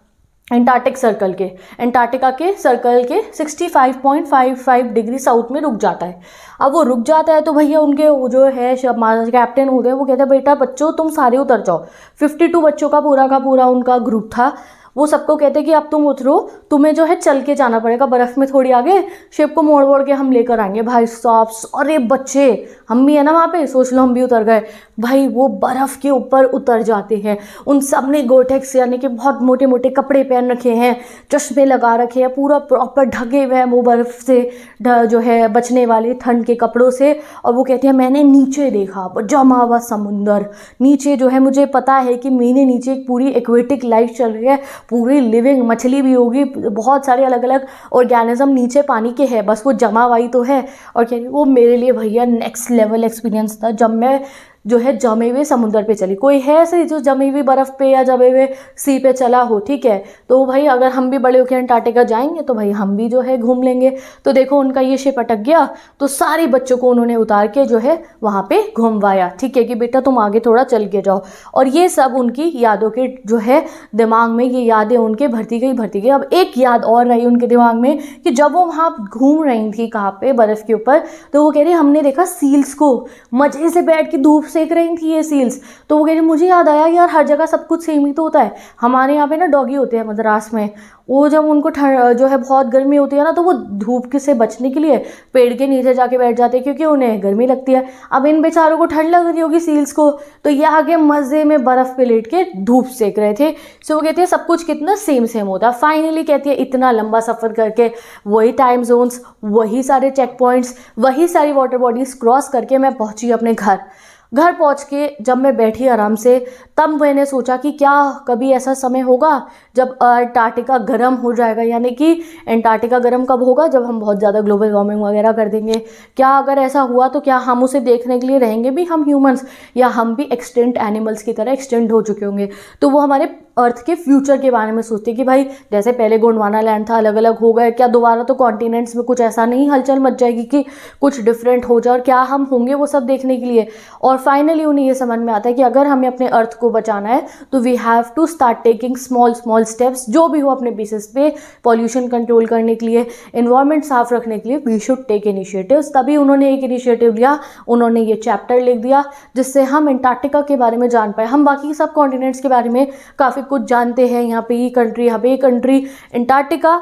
एंटार्क्टिक सर्कल के, एंटार्क्टिका के सर्कल के 65.55 डिग्री साउथ में रुक जाता है। अब वो रुक जाता है तो भैया उनके वो जो है कैप्टन होते हैं वो कहते हैं बेटा बच्चों तुम सारे उतर जाओ। 52 बच्चों का पूरा उनका ग्रुप था, वो सबको कहते हैं कि अब तुम उतरो, तुम्हें जो है चल के जाना पड़ेगा, बर्फ़ में थोड़ी आगे शिप को मोड़ के हम लेकर आएंगे। भाई साहब अरे बच्चे, हम भी है ना वहाँ पे, सोच लो हम भी उतर गए भाई। वो बर्फ़ के ऊपर उतर जाते हैं, उन सब ने गोटेक्स यानी कि बहुत मोटे मोटे कपड़े पहन रखे हैं, चश्मे लगा रखे हैं, पूरा प्रॉपर ढके हुए हैं वो बर्फ़ से जो है बचने वाले ठंड के कपड़ों से। और वो कहते हैं मैंने नीचे देखा जमा हुआ समुंदर, नीचे जो है मुझे पता है कि मैंने नीचे एक पूरी एक्वेटिक लाइफ चल रही है, पूरी लिविंग मछली भी होगी, बहुत सारे अलग अलग ऑर्गेनिज्म नीचे पानी के हैं, बस वो जमा हुई तो है। और कह रही वो मेरे लिए भैया नेक्स्ट लेवल एक्सपीरियंस था। जब मैं जो है जमे हुए समुद्र पे चली। कोई है ऐसे जो जमी हुई बर्फ़ पे या जमे हुए सी पे चला हो, ठीक है। तो भाई अगर हम भी बड़े होकर अंटार्कटिका जाएंगे तो भाई हम भी जो है घूम लेंगे। तो देखो उनका ये शिप अटक गया, तो सारे बच्चों को उन्होंने उतार के जो है वहाँ पे घुमवाया, ठीक है, कि बेटा तुम आगे थोड़ा चल के जाओ। और ये सब उनकी यादों के जो है दिमाग में ये यादें उनके भरती गई। अब एक याद और रही उनके दिमाग में कि जब वो वहाँ घूम रही थी कहाँ पे, बर्फ़ के ऊपर, तो वो कह रही हमने देखा सील्स को मज़े से बैठ के धूप सेक रही थी ये सील्स। तो वो कह रही मुझे याद आया यार हर जगह सब कुछ सेम ही तो होता है। हमारे यहाँ पे ना डॉगी होते हैं मद्रास में, वो जब उनको जो है बहुत गर्मी होती है ना, तो वो धूप से बचने के लिए पेड़ के नीचे जाके बैठ जाते हैं क्योंकि उन्हें गर्मी लगती है। अब इन बेचारों को ठंड लग रही होगी सील्स को, तो ये आगे मज़े में बर्फ़ पे लेट के धूप सेक रहे थे। सो वो कहती है सब कुछ कितना सेम होता है। फाइनली कहती है इतना लंबा सफ़र करके, वही टाइम जोन्स, वही सारे चेक पॉइंट्स, वही सारी वाटर बॉडीज़ क्रॉस करके मैं पहुंची अपने घर पहुंच के जब मैं बैठी आराम से, तब मैंने सोचा कि क्या कभी ऐसा समय होगा जब अंटार्कटिका गर्म हो जाएगा। यानी कि अंटार्कटिका गर्म कब होगा, जब हम बहुत ज़्यादा ग्लोबल वार्मिंग वगैरह कर देंगे। क्या अगर ऐसा हुआ तो क्या हम उसे देखने के लिए रहेंगे भी हम ह्यूमंस, या हम भी एक्सटिंक्ट एनिमल्स की तरह एक्सटेंड हो चुके होंगे। तो वो हमारे अर्थ के फ्यूचर के बारे में सोचते कि भाई जैसे पहले गोंडवाना लैंड था अलग अलग हो गए, क्या दोबारा तो कॉन्टिनेंट्स में कुछ ऐसा नहीं हलचल मच जाएगी कि कुछ डिफरेंट हो जाए, और क्या हम होंगे वो सब देखने के लिए। और फाइनली उन्हें ये समझ में आता है कि अगर हमें अपने अर्थ को बचाना है तो we have to start taking small steps, जो भी हो अपने बेसिस पे, पॉल्यूशन कंट्रोल करने के लिए, एनवायरनमेंट साफ रखने के लिए वी शुड टेक इनिशिएटिव्स। तभी उन्होंने एक इनिशिएटिव लिया, उन्होंने ये चैप्टर लिख दिया जिससे हम अंटार्कटिका के बारे में जान पाए। हम बाकी सब कॉन्टिनेंट्स के बारे में काफ़ी कुछ जानते हैं, यहाँ पे ये कंट्री अंटार्कटिका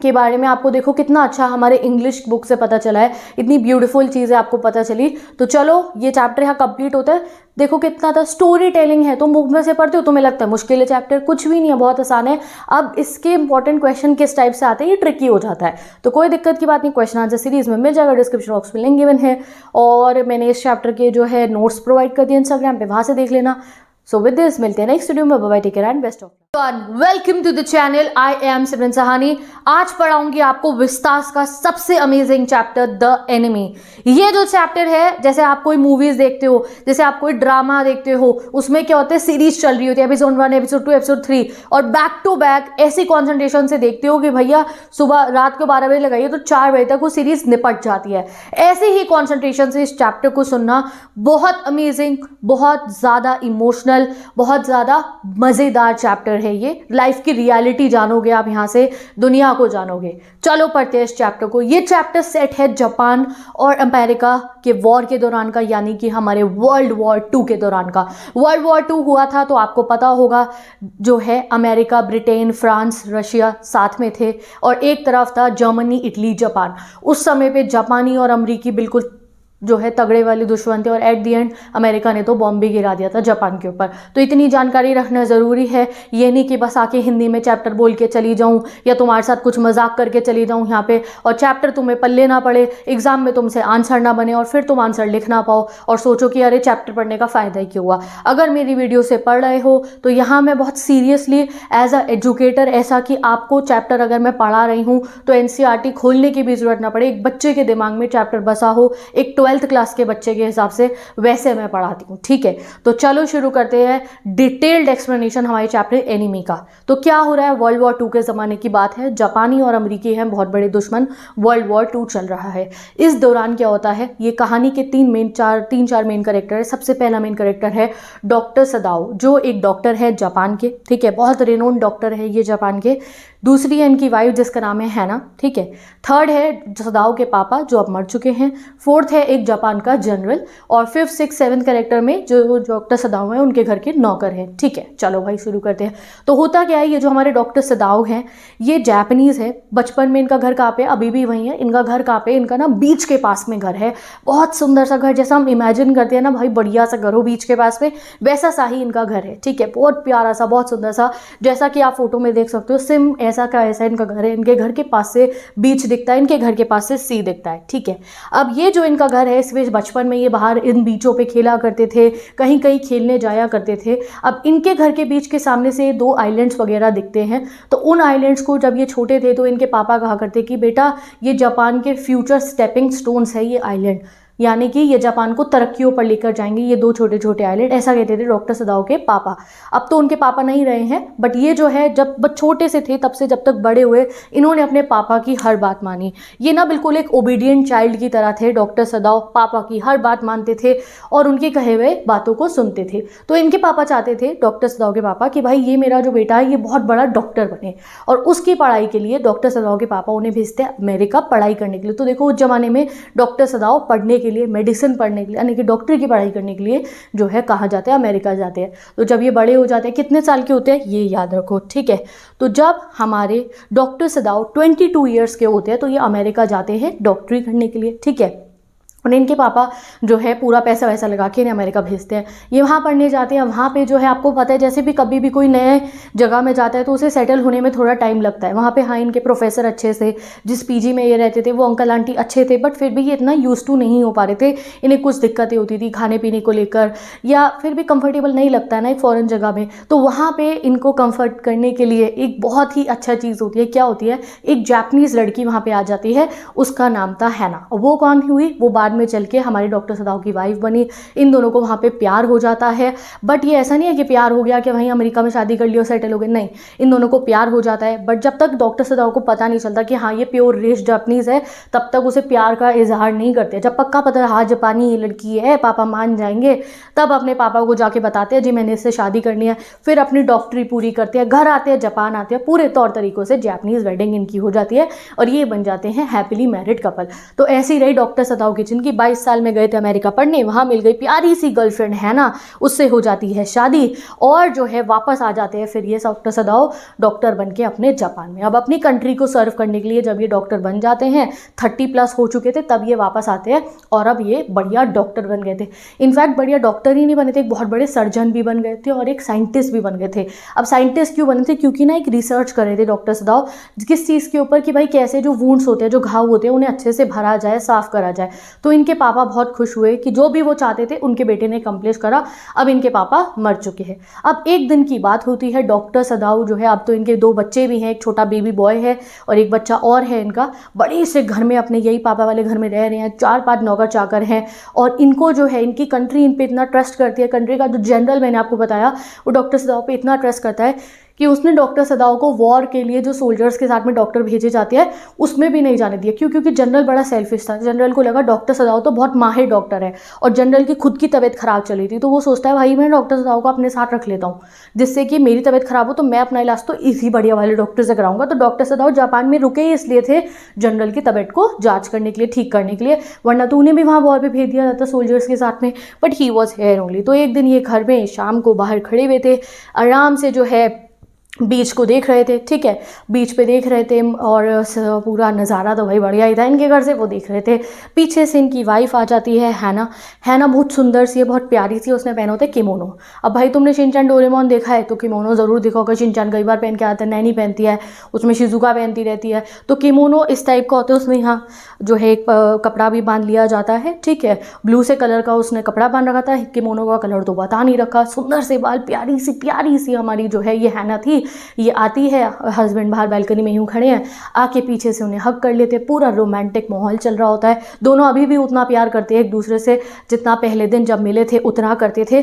के बारे में आपको देखो कितना अच्छा हमारे इंग्लिश बुक से पता चला है, इतनी ब्यूटीफुल चीज़ें आपको पता चली। तो चलो ये चैप्टर यहाँ कंप्लीट होता है। देखो कितना था, स्टोरी टेलिंग है। तुम बुक में से पढ़ते हो तुम्हें लगता है मुश्किल है चैप्टर, कुछ भी नहीं है, बहुत आसान है। अब इसके इंपॉर्टेंट क्वेश्चन किस टाइप से आते हैं, ये ट्रिकी हो जाता है, तो कोई दिक्कत की बात नहीं। क्वेश्चन आंसर सीरीज में मिल जाएगा, डिस्क्रिप्शन बॉक्स में लिंक गिवन है, और मैंने इस चैप्टर के जो है नोट्स प्रोवाइड कर दिए इंस्टाग्राम पे, वहाँ से देख लेना। सो विद दिस मिलते हैं नेक्स्ट वीडियो में। Bye bye, take care and best of luck. Welcome to the channel, I am Simran Sahani. आज पढ़ाऊंगी आपको विस्तास का सबसे अमेजिंग चैप्टर द एनिमी। ये जो चैप्टर है, जैसे आप कोई मूवीज देखते हो, जैसे आप कोई ड्रामा देखते हो, उसमें क्या होता है सीरीज चल रही होती है, एपिसोड 1, एपिसोड 2, एपिसोड 3, और बैक टू बैक ऐसी कॉन्सेंट्रेशन से देखते हो कि भैया सुबह रात को 12 बजे लगाइए तो 4 बजे तक वो सीरीज निपट जाती है। ऐसे ही कॉन्सेंट्रेशन से इस चैप्टर को सुनना, बहुत अमेजिंग, बहुत ज़्यादा इमोशनल, बहुत ज़्यादा मज़ेदार चैप्टर है ये। लाइफ की रियलिटी जानोगे आप, यहाँ से दुनिया को जानोगे। चलो पढ़ते हैं इस चैप्टर को। ये चैप्टर सेट है जापान और अमेरिका के वॉर के दौरान का, यानी कि हमारे वर्ल्ड वॉर 2 के दौरान का। वर्ल्ड वॉर 2 हुआ था तो आपको पता होगा, जो है अमेरिका, ब्रिटेन, फ्रांस, रशिया साथ में थे, और एक तरफ था जर्मनी, इटली, जापान। उस समय पे जापानी और अमरीकी बिल्कुल जो है तगड़े वाले दुश्मन थे, और एट दी एंड अमेरिका ने तो बॉम्ब भी गिरा दिया था जापान के ऊपर। तो इतनी जानकारी रखना ज़रूरी है। ये नहीं कि बस आके हिंदी में चैप्टर बोल के चली जाऊँ, या तुम्हारे साथ कुछ मजाक करके चली जाऊँ यहाँ पे, और चैप्टर तुम्हें पल्ले ना पड़े, एग्जाम में तुमसे आंसर ना बने, और फिर तुम आंसर लिख ना पाओ और सोचो कि अरे चैप्टर पढ़ने का फ़ायदा ही क्यों हुआ। अगर मेरी वीडियो से पढ़ रहे हो तो यहाँ मैं बहुत सीरियसली एज अ एजुकेटर, ऐसा कि आपको चैप्टर अगर मैं पढ़ा रही हूँ तो NCERT खोलने की भी ज़रूरत ना पड़े, एक बच्चे के दिमाग में चैप्टर बसा हो, एक 12th क्लास के बच्चे के हिसाब से वैसे मैं पढ़ाती हूँ, ठीक है। तो चलो शुरू करते हैं डिटेल्ड एक्सप्लेनेशन हमारे चैप्टर एनिमी का। तो क्या हो रहा है, वर्ल्ड वॉर 2 के ज़माने की बात है। जापानी और अमरीकी हैं बहुत बड़े दुश्मन, वर्ल्ड वॉर 2 चल रहा है। इस दौरान क्या होता है, ये कहानी के 3-4 मेन कैरेक्टर है। सबसे पहला मेन कैरेक्टर है डॉक्टर सदाओ, जो एक डॉक्टर है जापान के, ठीक है, बहुत रिनोन डॉक्टर है ये जापान के। दूसरी है इनकी वाइफ जिसका नाम है हैना, ठीक है। थर्ड है सदाओ के पापा जो अब मर चुके हैं। फोर्थ है एक जापान का जनरल, और 5th, 6th, 7th कैरेक्टर में जो डॉक्टर सदाओ हैं उनके घर के नौकर हैं, ठीक है। चलो भाई शुरू करते हैं। तो होता क्या है, ये जो हमारे डॉक्टर सदाओ हैं ये जापानीज़ है। बचपन में इनका घर कहाँ पे, अभी भी वहीं है। इनका घर कहाँ पे, इनका ना बीच के पास में घर है, बहुत सुंदर सा घर, जैसा हम इमेजिन करते हैं ना भाई बढ़िया सा घर हो बीच के पास में, वैसा सा ही इनका घर है, ठीक है। बहुत प्यारा सा, बहुत सुंदर सा, जैसा कि आप फोटो में देख सकते हो, सिम ऐसा का ऐसा इनका घर है। इनके घर के पास से बीच दिखता है, इनके घर के पास से सी दिखता है, ठीक है। अब ये जो इनका घर है, इसमें बचपन में ये बाहर इन बीचों पे खेला करते थे, कहीं कहीं खेलने जाया करते थे। अब इनके घर के बीच के सामने से 2 आइलैंड्स वगैरह दिखते हैं। तो उन आइलैंड्स को जब ये छोटे थे तो इनके पापा कहा करते कि बेटा ये जापान के फ्यूचर स्टेपिंग स्टोन्स है ये आइलैंड, यानी कि ये जापान को तरक्कियों पर लेकर जाएंगे, ये दो छोटे छोटे आइलैंड, ऐसा कहते थे डॉक्टर सदाओ के पापा। अब तो उनके पापा नहीं रहे हैं, बट ये जो है जब बस छोटे से थे तब से जब तक बड़े हुए इन्होंने अपने पापा की हर बात मानी। ये ना बिल्कुल एक ओबीडियंट चाइल्ड की तरह थे डॉक्टर सदाओ, पापा की हर बात मानते थे और उनके कहे हुए बातों को सुनते थे। तो इनके पापा चाहते थे, डॉक्टर सदाओ के पापा, कि भाई ये मेरा जो बेटा है ये बहुत बड़ा डॉक्टर बने, और उसकी पढ़ाई के लिए डॉक्टर सदाओ के पापा उन्हें भेजते हैं अमेरिका पढ़ाई करने के लिए। तो देखो उस जमाने में डॉक्टर सदाओ पढ़ने के लिए, मेडिसिन पढ़ने के लिए, यानी कि डॉक्टर की पढ़ाई करने के लिए जो है कहाँ जाते हैं, अमेरिका जाते हैं। तो जब ये बड़े हो जाते हैं, कितने साल के होते हैं ये याद रखो, ठीक है। तो जब हमारे डॉक्टर सदाओ 22 ईयर्स के होते हैं तो ये अमेरिका जाते हैं डॉक्टरी करने के लिए, ठीक है। और इनके पापा जो है पूरा पैसा वैसा लगा के इन्हें अमेरिका भेजते हैं। ये वहाँ पढ़ने जाते हैं। वहाँ पे जो है आपको पता है, जैसे भी कभी भी कोई नए जगह में जाता है तो उसे सेटल होने में थोड़ा टाइम लगता है। वहाँ पे हाँ इनके प्रोफेसर अच्छे से, जिस पीजी में ये रहते थे वो अंकल आंटी अच्छे थे, बट फिर भी ये इतना यूज टू नहीं हो पा रहे थे। इन्हें कुछ दिक्कतें होती थी खाने पीने को लेकर, या फिर भी कंफर्टेबल नहीं लगता है ना एक फ़ॉरेन जगह में। तो वहाँ पर इनको कम्फर्ट करने के लिए एक बहुत ही अच्छा चीज़ होती है। क्या होती है, एक जापनीज़ लड़की वहाँ पर आ जाती है, उसका नाम था हैना। वो कौन हुई, वो बाद में चल के हमारे डॉक्टर सदाओ की वाइफ बनी। इन दोनों को वहाँ पे प्यार हो जाता है, बट ये ऐसा नहीं है कि प्यार हो गया कि वहीं अमेरिका में शादी कर लिया और सेटल हो गए, नहीं। इन दोनों को प्यार हो जाता है, बट जब तक डॉक्टर सदाओ को पता नहीं चलता कि हाँ ये प्योर रेस जापानीज़ है, तब तक उसे प्यार का इजहार नहीं करते। जब पक्का पता है हाँ जापानी लड़की है, पापा मान जाएंगे, तब अपने पापा को जाके बताते हैं जी मैंने इससे शादी करनी है। फिर अपनी डॉक्टरी पूरी करते हैं, घर आते हैं, जापान आते हैं, पूरे तौर तरीकों से जापानीज़ वेडिंग इनकी हो जाती है और ये बन जाते हैं हैप्पीली मैरिड कपल। तो ऐसी रही डॉक्टर सदाओ की जिनकी 22 साल में गए थे अमेरिका पढ़ने, वहाँ मिल गई प्यारी सी गर्लफ्रेंड है ना, उससे हो जाती है शादी और जो है वापस आ जाते हैं फिर ये डॉक्टर सदाओ डॉक्टर बन के अपने जापान में। अब अपनी कंट्री को सर्व करने के लिए जब ये डॉक्टर बन जाते हैं, 30+ हो चुके थे तब ये वापस आते हैं और अब ये बढ़िया डॉक्टर बन गए थे। इनफैक्ट बढ़िया डॉक्टर ही नहीं बने थे, एक बहुत बड़े सर्जन भी बन गए थे और एक साइंटिस्ट भी बन गए थे। अब साइंटिस्ट क्यों बने थे, क्योंकि ना एक रिसर्च कर रहे थे डॉक्टर सदाओ किस चीज़ के ऊपर, कि भाई कैसे जो वुंड्स होते हैं, जो घाव होते हैं, उन्हें अच्छे से भरा जाए, साफ करा जाए। तो इनके पापा बहुत खुश हुए कि जो भी वो चाहते थे उनके बेटे ने कंप्लीट करा। अब इनके पापा मर चुके हैं। अब एक दिन की बात होती है, डॉक्टर सदाओ जो है, अब तो इनके 2 बच्चे भी हैं, एक छोटा बेबी बॉय है और एक बच्चा और है इनका। बड़े से घर में अपने यही पापा वाले घर में रह रहे हैं, 4-5 नौकर चाकर हैं और इनको जो है इनकी कंट्री इन पे इतना ट्रस्ट करती है। कंट्री का जो जनरल मैंने आपको बताया वो डॉक्टर सदाओ पे इतना ट्रस्ट करता है कि उसने डॉक्टर सदाओ को वॉर के लिए जो सोल्जर्स के साथ में डॉक्टर भेजे जाते हैं उसमें भी नहीं जाने दिया। क्यों? क्योंकि जनरल बड़ा सेल्फिश था। जनरल को लगा डॉक्टर सदाओ तो बहुत माहिर डॉक्टर है और जनरल की खुद की तबीयत खराब चली थी, तो वो सोचता है भाई मैं डॉक्टर सदाओ को अपने साथ रख लेता हूँ, जिससे कि मेरी तबीयत खराब हो तो मैं अपना इलाज तो इसी बढ़िया वाले डॉक्टर से कराऊंगा। तो डॉक्टर सदाओ जापान में रुके ही इसलिए थे जनरल की तबीयत को जाँच करने के लिए, ठीक करने के लिए, वरना तो उन्हें भी वहाँ वॉर पर भेज दिया जाता सोल्जर्स के साथ में। But he was here only. तो एक दिन ये घर में शाम को बाहर खड़े हुए थे, आराम से जो है बीच को देख रहे थे, ठीक है, बीच पे देख रहे थे और पूरा नज़ारा तो भाई बढ़िया ही था इनके घर से, वो देख रहे थे। पीछे से इनकी वाइफ आ जाती है हैना। हैना बहुत सुंदर सी है, बहुत प्यारी सी, उसने पहने होते किमोनो। अब भाई तुमने शिनचैन डोरेमोन देखा है तो किमोनो ज़रूर देखा होगा। शिनचैन कई बार पहन के आता है, नैनी पहनती है, उसमें शिजुका पहनती रहती है। तो किमोनो इस टाइप का होता है, उसमें यहाँ जो है एक कपड़ा भी बांध लिया जाता है, ठीक है, ब्लू से कलर का उसने कपड़ा बांध रखा था। किमोनो का कलर तो बता नहीं रखा। सुंदर से बाल, प्यारी सी हमारी जो है ये हैना थी। ये आती है, हस्बैंड बाहर बालकनी में यूं खड़े हैं, आके पीछे से उन्हें हग कर लेते। पूरा रोमांटिक माहौल चल रहा होता है। दोनों अभी भी उतना प्यार करते हैं एक दूसरे से जितना पहले दिन जब मिले थे उतना करते थे।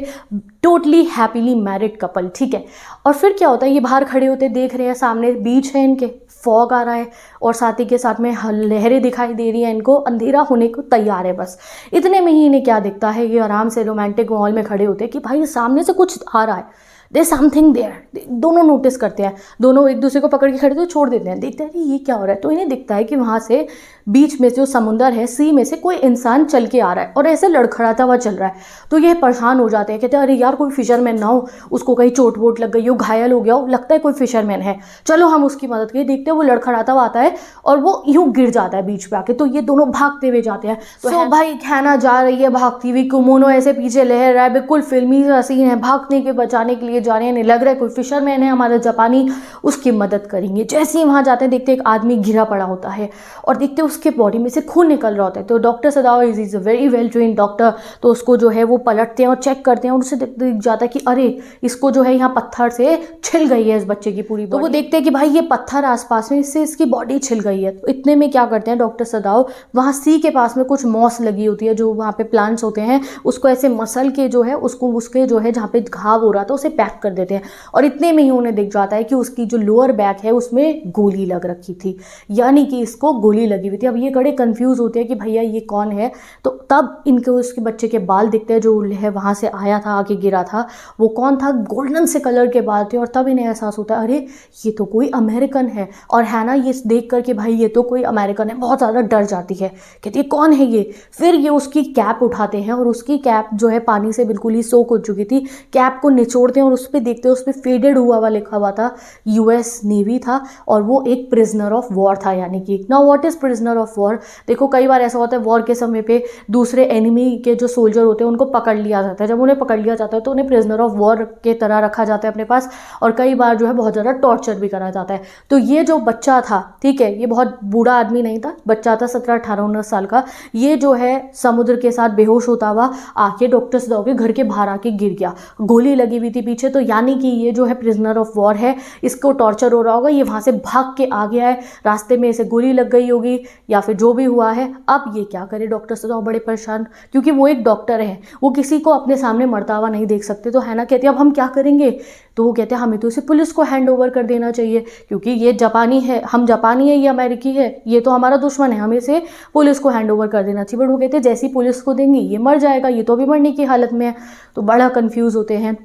टोटली हैप्पीली मैरिड कपल, ठीक है। और फिर क्या होता है, ये बाहर खड़े होते देख रहे हैं, सामने बीच है इनके, फॉग आ रहा है और साथ ही के साथ में लहरें दिखाई दे रही हैं इनको, अंधेरा होने को तैयार है। बस इतने में ही इन्हें क्या दिखता है, ये आराम से रोमांटिक माहौल में खड़े होते हैं कि भाई सामने से कुछ आ रहा है, देयर समथिंग देयर। दोनों नोटिस करते हैं, दोनों एक दूसरे को पकड़ के खड़े तो छोड़ देते हैं, देखते हैं ये क्या हो रहा है। तो इन्हें दिखता है कि वहाँ से बीच में जो समुंदर है, सी में से कोई इंसान चल के आ रहा है और ऐसे लड़खड़ाता हुआ चल रहा है। तो ये परेशान हो जाते हैं, कहते हैं अरे यार कोई फिशरमैन ना हो, उसको कहीं चोट वोट लग गई हो, घायल हो गया हो, लगता है कोई फिशरमैन है, चलो हम उसकी मदद करें। देखते हैं वो लड़खड़ाता हुआ आता है और वो यूं गिर जाता है बीच पे आके। तो ये दोनों भागते हुए जाते हैं। तो भाई हैना जा रही है भागती हुई, किमोनो ऐसे पीछे लहर रहा है, बिल्कुल फिल्मी सा सीन है। भागने के बचाने के लिए जा रहे हैं, इन्हें लग रहा है कोई फिशरमैन है हमारा जापानी, उसकी मदद करेंगे। जैसे ही वहाँ जाते हैं देखते एक आदमी घिरा पड़ा होता है और देखते उसके बॉडी में से खून निकल रहा होता है। तो doctor Sadao is a very well train doctor, तो उसको जो है वो पलटते हैं और चेक करते हैं और उसे दिख जाता है कि अरे इसको जो है यहाँ पत्थर से छिल गई है इस बच्चे की पूरी। तो वो देखते हैं कि भाई ये पत्थर आसपास में, इससे इसकी बॉडी छिल गई है। तो इतने में क्या करते हैं डॉक्टर सदाओ, वहाँ सी के पास में कुछ मॉस लगी होती है, जो वहाँ पे प्लांट्स होते हैं, उसको ऐसे मसल के जो है उसको उसके जो है जहाँ पे घाव हो रहा था उसे पैक कर देते हैं। और इतने में ही उन्हें दिख जाता है कि उसकी जो लोअर बैक है उसमें गोली लग रखी थी, यानी कि इसको गोली लगी हुई थी। अब ये बड़े कंफ्यूज होते हैं कि भैया ये कौन है। तो तब इनको उसके बच्चे के बाल दिखते हैं, जो है वहाँ से आया था, आके गिरा था, वो कौन था, गोल्डन से कलर के बाल थे। और तब इन्हें एहसास होता है अरे ये तो कोई अमेरिकन है। और हैना ये देख कर के भाई ये तो कोई अमेरिकन है, बहुत ज़्यादा डर जाती है, कहती है कौन है ये। फिर ये उसकी कैप उठाते हैं और उसकी कैप जो है पानी से बिल्कुल ही सोख हो चुकी थी, कैप को निचोड़ते हैं और उस पर देखते हैं उस पर फेडेड हुआ लिखा हुआ था, यूएस नेवी था और वो एक प्रिजनर ऑफ वॉर था। यानी कि now what is prisoner of war, देखो कई बार ऐसा होता है वॉर के समय पे दूसरे एनिमी के जो सोल्जर होते हैं उनको पकड़ लिया जाता है। जब उन्हें पकड़ लिया जाता है तो उन्हें प्रिजनर ऑफ वॉर के तरह रखा जाता है अपने पास, और कई बार जो है बहुत ज़्यादा टॉर्चर भी करा जाता है। तो ये जो बच्चा था, ठीक है, ये बहुत बूढ़ा आदमी नहीं था, बच्चा था 17, 18, 19 साल का। ये जो है समुद्र के साथ बेहोश होता हुआ आके डॉक्टर सदाओ के घर के बाहर आके गिर गया, गोली लगी हुई थी पीछे। तो यानी कि ये जो है प्रिजनर ऑफ वॉर है, इसको टॉर्चर हो रहा होगा, ये वहाँ से भाग के आ गया है, रास्ते में इसे गोली लग गई होगी या फिर जो भी हुआ है। अब ये क्या करे, डॉक्टर सदाओ बड़े परेशान, क्योंकि वो एक डॉक्टर है, वो किसी को अपने सामने मरता हुआ नहीं देख सकते। तो हैना कहती है अब हम क्या करेंगे। तो वो कहते हैं हमें तो इसे पुलिस को हैंड ओवर कर देना चाहिए, क्योंकि ये जापानी है, हम जापानी है, ये अमेरिकी है, ये तो हमारा दुश्मन है, हमें इसे पुलिस को हैंड ओवर कर देना चाहिए। बट वो कहते हैं जैसी पुलिस को देंगे ये मर जाएगा, ये तो अभी मरने की हालत में है। तो बड़ा कंफ्यूज होते हैं।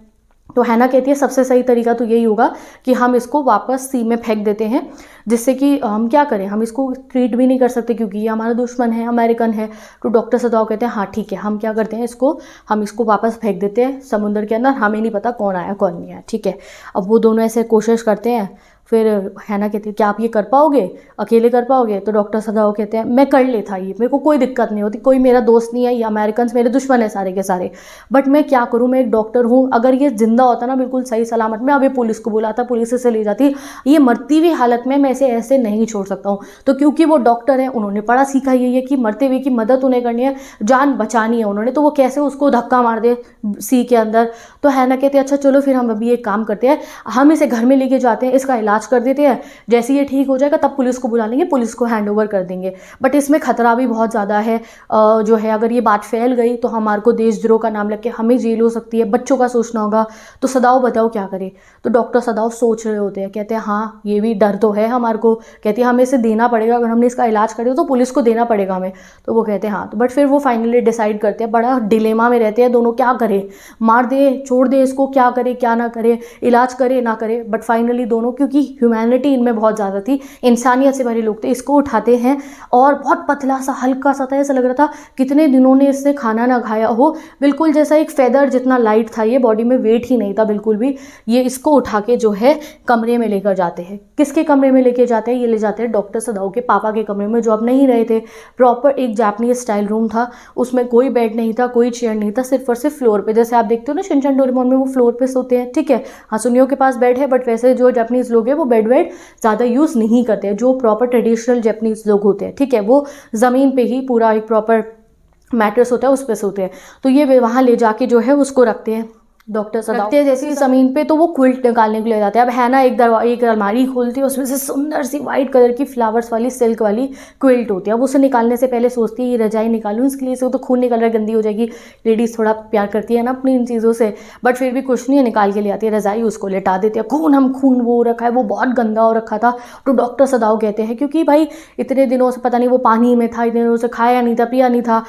तो हैना कहती है सबसे सही तरीका तो यही होगा कि हम इसको वापस सी में फेंक देते हैं, जिससे कि हम क्या करें, हम इसको ट्रीट भी नहीं कर सकते क्योंकि ये हमारा दुश्मन है, अमेरिकन है। तो डॉक्टर सदाओ कहते हैं हाँ ठीक है, हम क्या करते हैं, हम इसको वापस फेंक देते हैं समुद्र के अंदर, हमें नहीं पता कौन आया कौन नहीं आया, ठीक है। अब वो दोनों ऐसे कोशिश करते हैं। फिर हैना कहती है क्या आप ये कर पाओगे, अकेले कर पाओगे। तो डॉक्टर सदाओ कहते हैं मैं कर लेता, ये मेरे को कोई दिक्कत नहीं होती, कोई मेरा दोस्त नहीं है, ये अमेरिकन मेरे दुश्मन है सारे के सारे, बट मैं क्या करूँ, मैं एक डॉक्टर हूँ, अगर ये जिंदा होता ना बिल्कुल सही सलामत में, अभी पुलिस को बुलाता, पुलिस इसे ले जाती, ये मरती हुई हालत में मैं इसे ऐसे नहीं छोड़ सकता हूँ। तो क्योंकि वो डॉक्टर है, उन्होंने पढ़ा सीखा यही है कि मरते हुए की मदद उन्हें करनी है, जान बचानी है उन्होंने, तो वो कैसे उसको धक्का मार दे सी के अंदर। तो हैना कहते हैं अच्छा चलो फिर हम अभी एक काम करते हैं, हम इसे घर में लेके जाते हैं, इसका इलाज कर देते हैं, जैसे ये ठीक हो जाएगा तब पुलिस को बुला लेंगे, पुलिस को हैंड ओवर कर देंगे। बट इसमें खतरा भी बहुत ज़्यादा है, जो है अगर ये बात फैल गई तो हमारे को देशद्रोह का नाम लग के हमें जेल हो सकती है, बच्चों का सोचना होगा। तो सदाओ बताओ क्या करे। तो डॉक्टर सदाओ सोच रहे होते हैं, कहते हैं हाँ ये भी डर तो है हमारे को, कहती है हमें इसे देना पड़ेगा, अगर हमने इसका इलाज करे तो पुलिस को देना पड़ेगा हमें। तो वो कहते हैं हाँ। तो बट फिर वो फाइनली डिसाइड करते हैं, बड़ा डिलेमा में रहते हैं दोनों, क्या करें, मार दे छोड़ दे इसको, क्या करे क्या ना करे, इलाज करे ना करे। बट फाइनली दोनों, क्योंकि ह्यूमैनिटी इनमें बहुत ज़्यादा थी, इंसानियत से भरे लोग थे, इसको उठाते हैं। और बहुत पतला सा हल्का सा था, ऐसा लग रहा था कितने दिनों ने इससे खाना ना खाया हो, बिल्कुल जैसा एक फेदर जितना लाइट था ये, बॉडी में वेट ही नहीं था बिल्कुल भी। ये इसको उठा के जो है कमरे में लेकर जाते हैं। किसके कमरे में लेके जाते हैं, ये ले जाते हैं डॉक्टर सदाओ के पापा के कमरे में, जो अब नहीं रहे थे। प्रॉपर एक जापानीज स्टाइल रूम था, उसमें कोई बेड नहीं था, कोई चेयर नहीं था, सिर्फ और सिर्फ फ्लोर पे, जैसे आप देखते हो ना शिनचैन डोरेमोन में वो फ्लोर पे सोते हैं, ठीक है। हाँ सुनियो के पास बेड है, बट वैसे जो जापानीज लोग हैं वो बेड वेड ज़्यादा यूज़ नहीं करते हैं, जो प्रॉपर ट्रेडिशनल जापानीज लोग होते हैं, ठीक है, वो ज़मीन पे ही पूरा एक प्रॉपर मैट्रेस होता है उस पे सोते हैं। तो ये वहाँ ले जाके जो है उसको रखते हैं डॉक्टर सदाओ, रखते हैं जैसे ज़मीन पे। तो वो क्विल्ट निकालने के लिए जाते हैं। अब हैना एक अलमारी खोलती है, उसमें से सुंदर सी वाइट कलर की फ्लावर्स वाली सिल्क वाली क्विल्ट होती है। अब उसे निकालने से पहले सोचती है ये रजाई निकालूं, इसके लिए से तो खून निकल रहा है, गंदी हो जाएगी, लेडीज़ थोड़ा प्यार करती है ना अपनी इन चीज़ों से, बट फिर भी कुछ नहीं है, निकाल के ले आती है रजाई, उसको लेटा देती है। खून वो रखा है, वो बहुत गंदा हो रखा था। तो डॉक्टर सदाओ कहते हैं क्योंकि भाई इतने दिनों से पता नहीं वो पानी में था, इतने दिनों से खाया नहीं था, पिया नहीं था,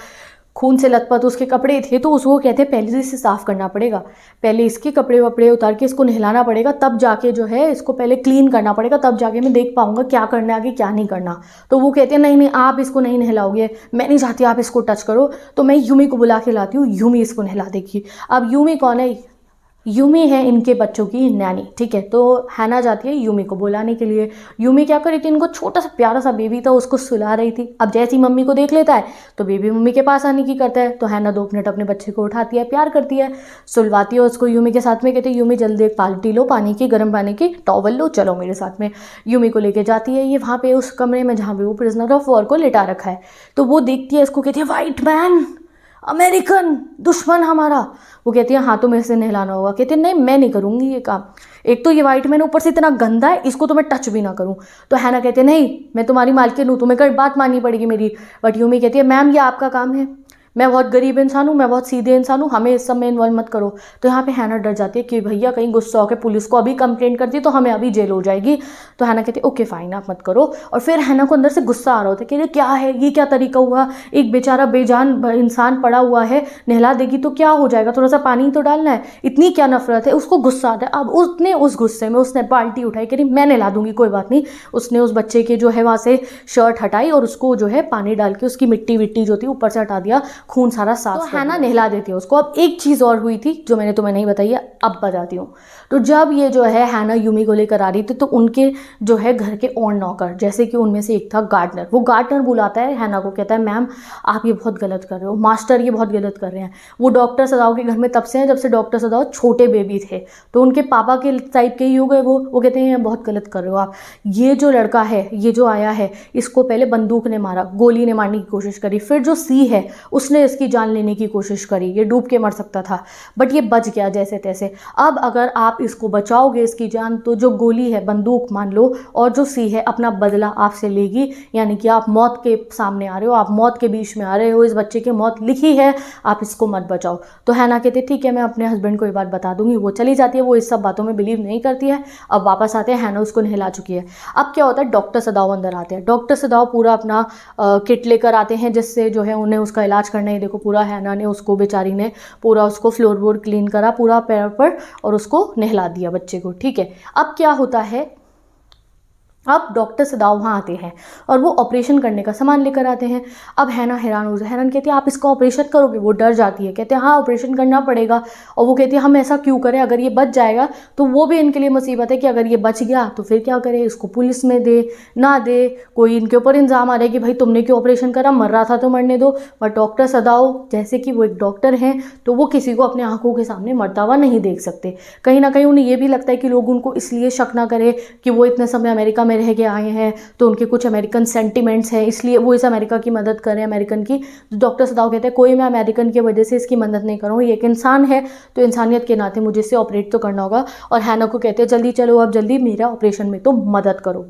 खून से लथपथ उसके कपड़े थे, तो उसको कहते हैं पहले से इसे साफ़ करना पड़ेगा, पहले इसके कपड़े वपड़े उतार के इसको नहलाना पड़ेगा, तब जाके जो है इसको पहले क्लीन करना पड़ेगा, तब जाके मैं देख पाऊंगा क्या करना है आगे क्या नहीं करना। तो वो कहते हैं नहीं आप इसको नहीं नहलाओगे, मैं नहीं चाहती आप इसको टच करो, तो मैं यूमी को बुला के लाती हूँ, यूमी इसको नहला देगी। अब यूमी कौन है, यूमी है इनके बच्चों की नैनी, ठीक है। तो हैना जाती है यूमी को बुलाने के लिए। यूमी क्या कर रही थी, इनको छोटा सा प्यारा सा बेबी था उसको सुला रही थी। अब जैसी मम्मी को देख लेता है तो बेबी मम्मी के पास आने की करता है, तो हैना 2 मिनट अपने बच्चे को उठाती है, प्यार करती है, सुलवाती है उसको यूमी के साथ में। कहती है यूमी जल्दी एक बाल्टी लो पानी की, गर्म पानी की, टॉवल लो, चलो मेरे साथ में। यूमी को लेके जाती है ये वहाँ पे उस कमरे में जहाँ पे वो प्रिजनर ऑफ वॉर को लिटा रखा है। तो वो देखती है इसको, कहती है वाइट मैन, अमेरिकन, दुश्मन हमारा। वो कहती है हाँ तो मेरे से नहलाना होगा। कहती है नहीं मैं नहीं करूँगी ये काम, एक तो ये वाइट मैन ऊपर से इतना गंदा है, इसको तो मैं टच भी ना करूँ। तो हैना कहती है नहीं मैं तुम्हारी मालकिन हूँ, तुम्हें कल बात माननी पड़ेगी मेरी। बट यूमी कहती है मैम ये आपका काम है, मैं बहुत गरीब इंसान हूँ, मैं बहुत सीधे इंसान हूँ, हमें इस सब में इन्वॉल्व मत करो। तो यहाँ पे हैना डर जाती है कि भैया कहीं गुस्सा होकर पुलिस को अभी कंप्लेंट कर दी तो हमें अभी जेल हो जाएगी। तो हैना कहती है ओके फाइन आप मत करो। और फिर हैना को अंदर से गुस्सा आ रहा होता है कि ये क्या है, ये क्या तरीका हुआ, एक बेचारा बेजान इंसान पड़ा हुआ है, नहला देगी तो क्या हो जाएगा, थोड़ा सा पानी तो डालना है, इतनी क्या नफरत है। उसको गुस्सा आता है। अब उसने उस गुस्से में उसने बाल्टी उठाई कि नहीं मैं नहला दूंगी कोई बात नहीं। उसने उस बच्चे के जो है वहाँ से शर्ट हटाई और उसको जो है पानी डाल के उसकी मिट्टी विट्टी जो थी ऊपर से हटा दिया, खून सारा साफ। तो हैना नहला देती है उसको। अब एक चीज़ और हुई थी जो मैंने तुम्हें नहीं बताई है, अब बताती हूँ। तो जब ये जो है हैना यूमी को लेकर आ रही थी तो उनके जो है घर के और नौकर, जैसे कि उनमें से एक था गार्डनर, वो गार्डनर बुलाता है हैना को, कहता है मैम आप ये बहुत गलत कर रहे हो, मास्टर ये बहुत गलत कर रहे हैं। वो डॉक्टर सदाओ के घर में तब से हैं जब से डॉक्टर सदाओ छोटे बेबी थे, तो उनके पापा के टाइप के ही हो गए वो कहते हैं बहुत गलत कर रहे हो आप। ये जो लड़का है, ये जो आया है, इसको पहले बंदूक ने मारा, गोली ने मारने की कोशिश करी, फिर जो सी है उसने इसकी जान लेने की कोशिश करी, ये डूब के मर सकता था बट ये बच गया जैसे तैसे। अब अगर आप इसको बचाओगे इसकी जान तो जो गोली है बंदूक मान लो और जो सी है अपना बदला आपसे लेगी, यानी कि आप मौत के सामने आ रहे हो, आप मौत के बीच में आ रहे हो, इस बच्चे की मौत लिखी है, आप इसको मत बचाओ। तो हैना कहती ठीक है मैं अपने हस्बैंड को ये बात बता दूंगी। वो चली जाती है, वो इस सब बातों में बिलीव नहीं करती है। अब वापस आते हैं, हैना उसको नहला चुकी है। अब क्या होता है, डॉक्टर सदाओ अंदर आते हैं। डॉक्टर सदाओ पूरा अपना किट लेकर आते हैं जिससे जो है उन्हें उसका इलाज करना है। देखो पूरा हैना ने उसको बेचारी ने पूरा उसको फ्लोर बोर्ड क्लीन करा पूरा पैर पर और उसको नहला दिया बच्चे को, ठीक है। अब क्या होता है, अब डॉक्टर सदाओ वहाँ आते हैं और वो ऑपरेशन करने का सामान लेकर आते हैं। अब हैना हैरान हो जाए, हैरान कहती है आप इसका ऑपरेशन करोगे? वो डर जाती है, कहते हैं हाँ ऑपरेशन करना पड़ेगा। और वो कहती है हम ऐसा क्यों करें, अगर ये बच जाएगा तो वो भी इनके लिए मुसीबत है कि अगर ये बच गया तो फिर क्या करें, इसको पुलिस में दे ना दे, कोई इनके ऊपर इल्ज़ाम आ रहा है कि भाई तुमने क्यों ऑपरेशन करा, मर रहा था तो मरने दो। बट डॉक्टर सदाओ जैसे कि वो एक डॉक्टर हैं तो वो किसी को अपने आंखों के सामने मरता हुआ नहीं देख सकते। कहीं ना कहीं उन्हें ये भी लगता है कि लोग उनको इसलिए शक ना करें कि वो इतने समय अमेरिका में रह के आए हैं तो उनके कुछ अमेरिकन सेंटिमेंट्स हैं, इसलिए वो इस अमेरिका की मदद कर रहे हैं, अमेरिकन की। डॉक्टर सदाओ कहते हैं कोई मैं अमेरिकन की वजह से इसकी मदद नहीं करूँ, ये एक इंसान है तो इंसानियत के नाते मुझे इससे ऑपरेट तो करना होगा। और हैना को कहते हैं जल्दी चलो अब जल्दी मेरा ऑपरेशन में तो मदद करो।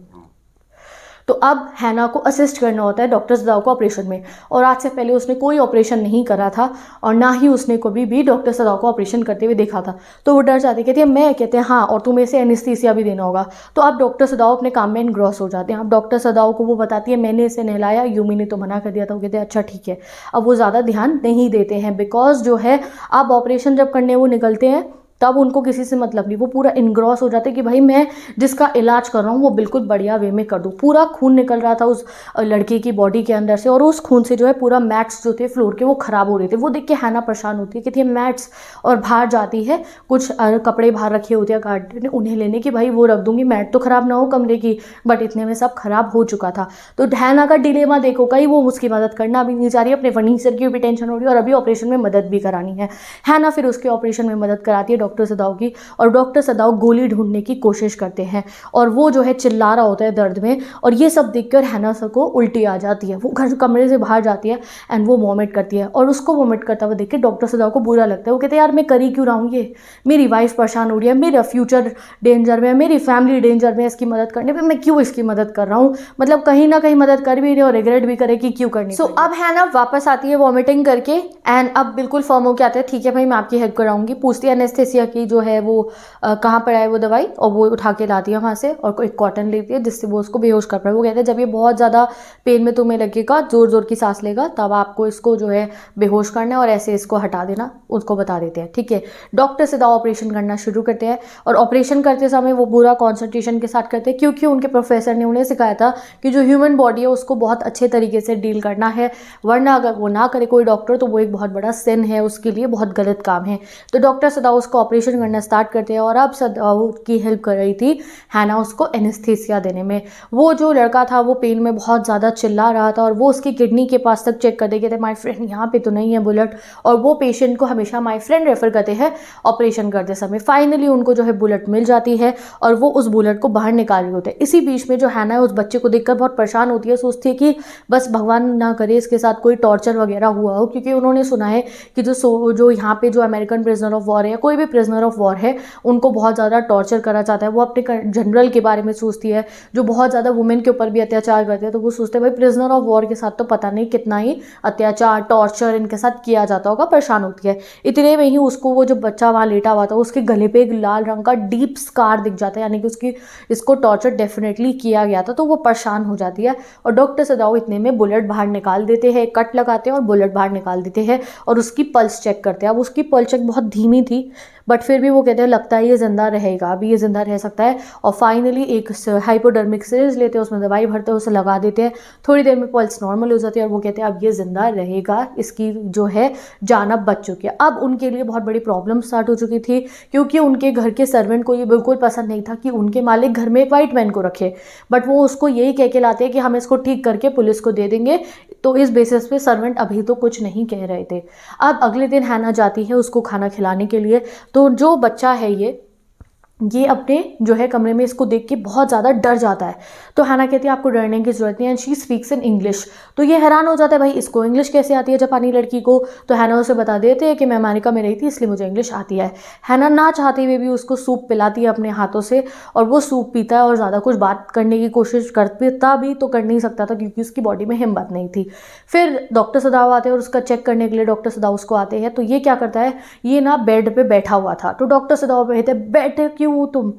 तो अब हैना को असिस्ट करना होता है डॉक्टर सदाओ को ऑपरेशन में। और आज से पहले उसने कोई ऑपरेशन नहीं करा था और ना ही उसने कभी भी डॉक्टर सदाओ को ऑपरेशन करते हुए देखा था। तो वो डर जाती है, कहती है मैं, कहते हैं हाँ और तुम्हें इसे एनेस्थीसिया भी देना होगा। तो अब डॉक्टर सदाओ अपने काम में इनग्रॉस हो जाते हैं। अब डॉक्टर सदाओ को वो बताती है मैंने इसे नहलाया, यूमी ने तो मना कर दिया था। वो कहते हैं अच्छा ठीक है। अब वो ज़्यादा ध्यान नहीं देते हैं बिकॉज जो है अब ऑपरेशन जब करने वो निकलते हैं तब उनको किसी से मतलब नहीं, वो पूरा इनग्रॉस हो जाते हैं कि भाई मैं जिसका इलाज कर रहा हूँ वो बिल्कुल बढ़िया वे में कर दूँ। पूरा खून निकल रहा था उस लड़के की बॉडी के अंदर से और उस खून से जो है पूरा मैट्स जो थे फ्लोर के वो ख़राब हो रहे थे। वो देख के हैना परेशान होती है, कहती है मैट्स, और बाहर जाती है, कुछ कपड़े बाहर रखे होते हैं गार्डन ने, उन्हें लेने की भाई वो रख दूँगी, मैट तो ख़राब ना हो कमरे की। बट इतने में सब ख़राब हो चुका था। तो हैना का डिलेमा देखो, कहीं वो उसकी मदद करना भी नहीं चाह रही, अपने फर्नीचर की भी टेंशन हो रही है और अभी ऑपरेशन में मदद भी करानी है। हैना फिर उसके ऑपरेशन में मदद कराती है डॉक्टर सदाओ की और डॉक्टर सदाओ गोली ढूंढने की कोशिश करते हैं और वो जो है चिल्ला रहा होता है दर्द में। और ये सब देखकर हैना को उल्टी आ जाती है, वो घर कमरे से बाहर जाती है एंड वो वॉमिट करती है। और उसको वॉमिट करता हुआ देख के डॉक्टर सदाओ को बुरा लगता है। वो कहते हैं यार मैं करी क्यों रहा हूँ, ये मेरी वाइफ परेशान हो रही है, मेरा फ्यूचर डेंजर में है, मेरी फैमिली डेंजर में, इसकी मदद करने पर मैं क्यों इसकी मदद कर रहा हूँ, मतलब कहीं ना कहीं मदद कर भी रही और रिग्रेट भी करे कि क्यों करनी। सो अब हैना वापस आती है वॉमिटिंग करके एंड अब बिल्कुल फर्म हो के आते हैं, ठीक है भाई मैं आपकी हेल्प कराऊंगी। पूछती है एनेस्थेसिया की जो है वो कहाँ पर आए वो दवाई, और वो उठा के लाती है वहाँ से और एक कॉटन लेती है जिससे वो उसको बेहोश कर पाए। वो कहते हैं जब ये बहुत ज़्यादा पेन में तुम्हें लगेगा, जोर जोर की सांस लेगा, तब आपको इसको जो है बेहोश करना है और ऐसे इसको हटा देना, उसको बता देते हैं, ठीक है। डॉक्टर से दवा ऑपरेशन करना शुरू करते हैं और ऑपरेशन करते समय वो पूरा कॉन्सेंट्रेशन के साथ करते हैं क्योंकि उनके प्रोफेसर ने उन्हें सिखाया था कि जो ह्यूमन बॉडी है उसको बहुत अच्छे तरीके से डील करना है, वरना अगर वो ना करे कोई डॉक्टर तो वो एक बहुत बड़ा सिन है उसके लिए, बहुत गलत काम है। तो डॉक्टर सदाओ उसको ऑपरेशन करना स्टार्ट करते हैं और अब सदाऊ की हेल्प कर रही थी हैना उसको एनेस्थीसिया देने में। वो जो लड़का था वो पेन में बहुत ज़्यादा चिल्ला रहा था और वो उसकी किडनी के पास तक चेक कर दे गए थे, माय फ्रेंड यहाँ पे तो नहीं है बुलेट, और वो पेशेंट को हमेशा माय फ्रेंड रेफर करते हैं ऑपरेशन करते समय। फाइनली उनको जो है बुलेट मिल जाती है और वो उस बुलेट को बाहर निकाल रहे होते हैं। इसी बीच में जो हैना है उस बच्चे को देखकर बहुत परेशान होती है, सोचती है कि बस भगवान ना करे इसके साथ कोई टॉर्चर वगैरह हुआ हो, क्योंकि उन्होंने सुना है कि जो यहाँ पे जो अमेरिकन प्रिजनर ऑफ वॉर है या कोई भी प्रिजनर ऑफ वॉर है उनको बहुत ज़्यादा टॉर्चर करा जाता है। वो अपने जनरल के बारे में सोचती है जो बहुत ज़्यादा वुमेन के ऊपर भी अत्याचार करते हैं, तो वो सोचते हैं भाई प्रिजनर ऑफ वॉर के साथ तो पता नहीं कितना ही अत्याचार टॉर्चर इनके साथ किया जाता होगा। परेशान होती है। इतने में ही उसको वो जो बच्चा वहाँ लेटा हुआ था उसके गले पे एक लाल रंग का डीप स्कार दिख जाता है, यानी कि इसको टॉर्चर डेफिनेटली किया गया था। तो वो परेशान हो जाती है और डॉक्टर सदाओ इतने में बुलेट बाहर निकाल देते हैं, कट लगाते हैं और बुलेट बाहर निकाल देते हैं और उसकी पल्स चेक करते हैं। अब उसकी पल्स चेक बहुत धीमी थी बट फिर भी वो कहते हैं लगता है ये ज़िंदा रहेगा, अभी ये ज़िंदा रह सकता है। और फाइनली एक हाइपोडर्मिक सिरिंज लेते हैं, उसमें दवाई भरते हैं, उसे लगा देते हैं। थोड़ी देर में पल्स नॉर्मल हो जाती है और वो कहते हैं अब ये ज़िंदा रहेगा, इसकी जो है जान अब बच चुकी है। अब उनके लिए बहुत बड़ी प्रॉब्लम स्टार्ट हो चुकी थी क्योंकि उनके घर के सर्वेंट को ये बिल्कुल पसंद नहीं था कि उनके मालिक घर में एक वाइट मैन को रखे, बट वो उसको यही कह के लाते हैं कि हम इसको ठीक करके पुलिस को दे देंगे। तो इस बेसिस पे सर्वेंट अभी तो कुछ नहीं कह रहे थे। अब अगले दिन हैना जाती है उसको खाना खिलाने के लिए, तो जो बच्चा है ये अपने जो है कमरे में इसको देख के बहुत ज़्यादा डर जाता है। तो हैना कहती है आपको डरने की ज़रूरत नहीं है, and she speaks in English. तो ये हैरान हो जाता है भाई इसको इंग्लिश कैसे आती है जापानी लड़की को। तो हैना उसे बता देते हैं कि मैं अमेरिका में रही थी इसलिए मुझे इंग्लिश आती है। हैना ना चाहते हुए भी उसको सूप पिलाती है अपने हाथों से और वो सूप पीता है और ज़्यादा कुछ बात करने की कोशिश करता भी तो कर नहीं सकता था क्योंकि उसकी बॉडी में हिम्मत नहीं थी। फिर डॉक्टर सदाव आते हैं और उसका चेक करने के लिए डॉक्टर सदाव उसको आते हैं। तो ये क्या करता है, ये ना बेड पे बैठा हुआ था। तो डॉक्टर सदाव कहते हैं बैठे क्यों तुम,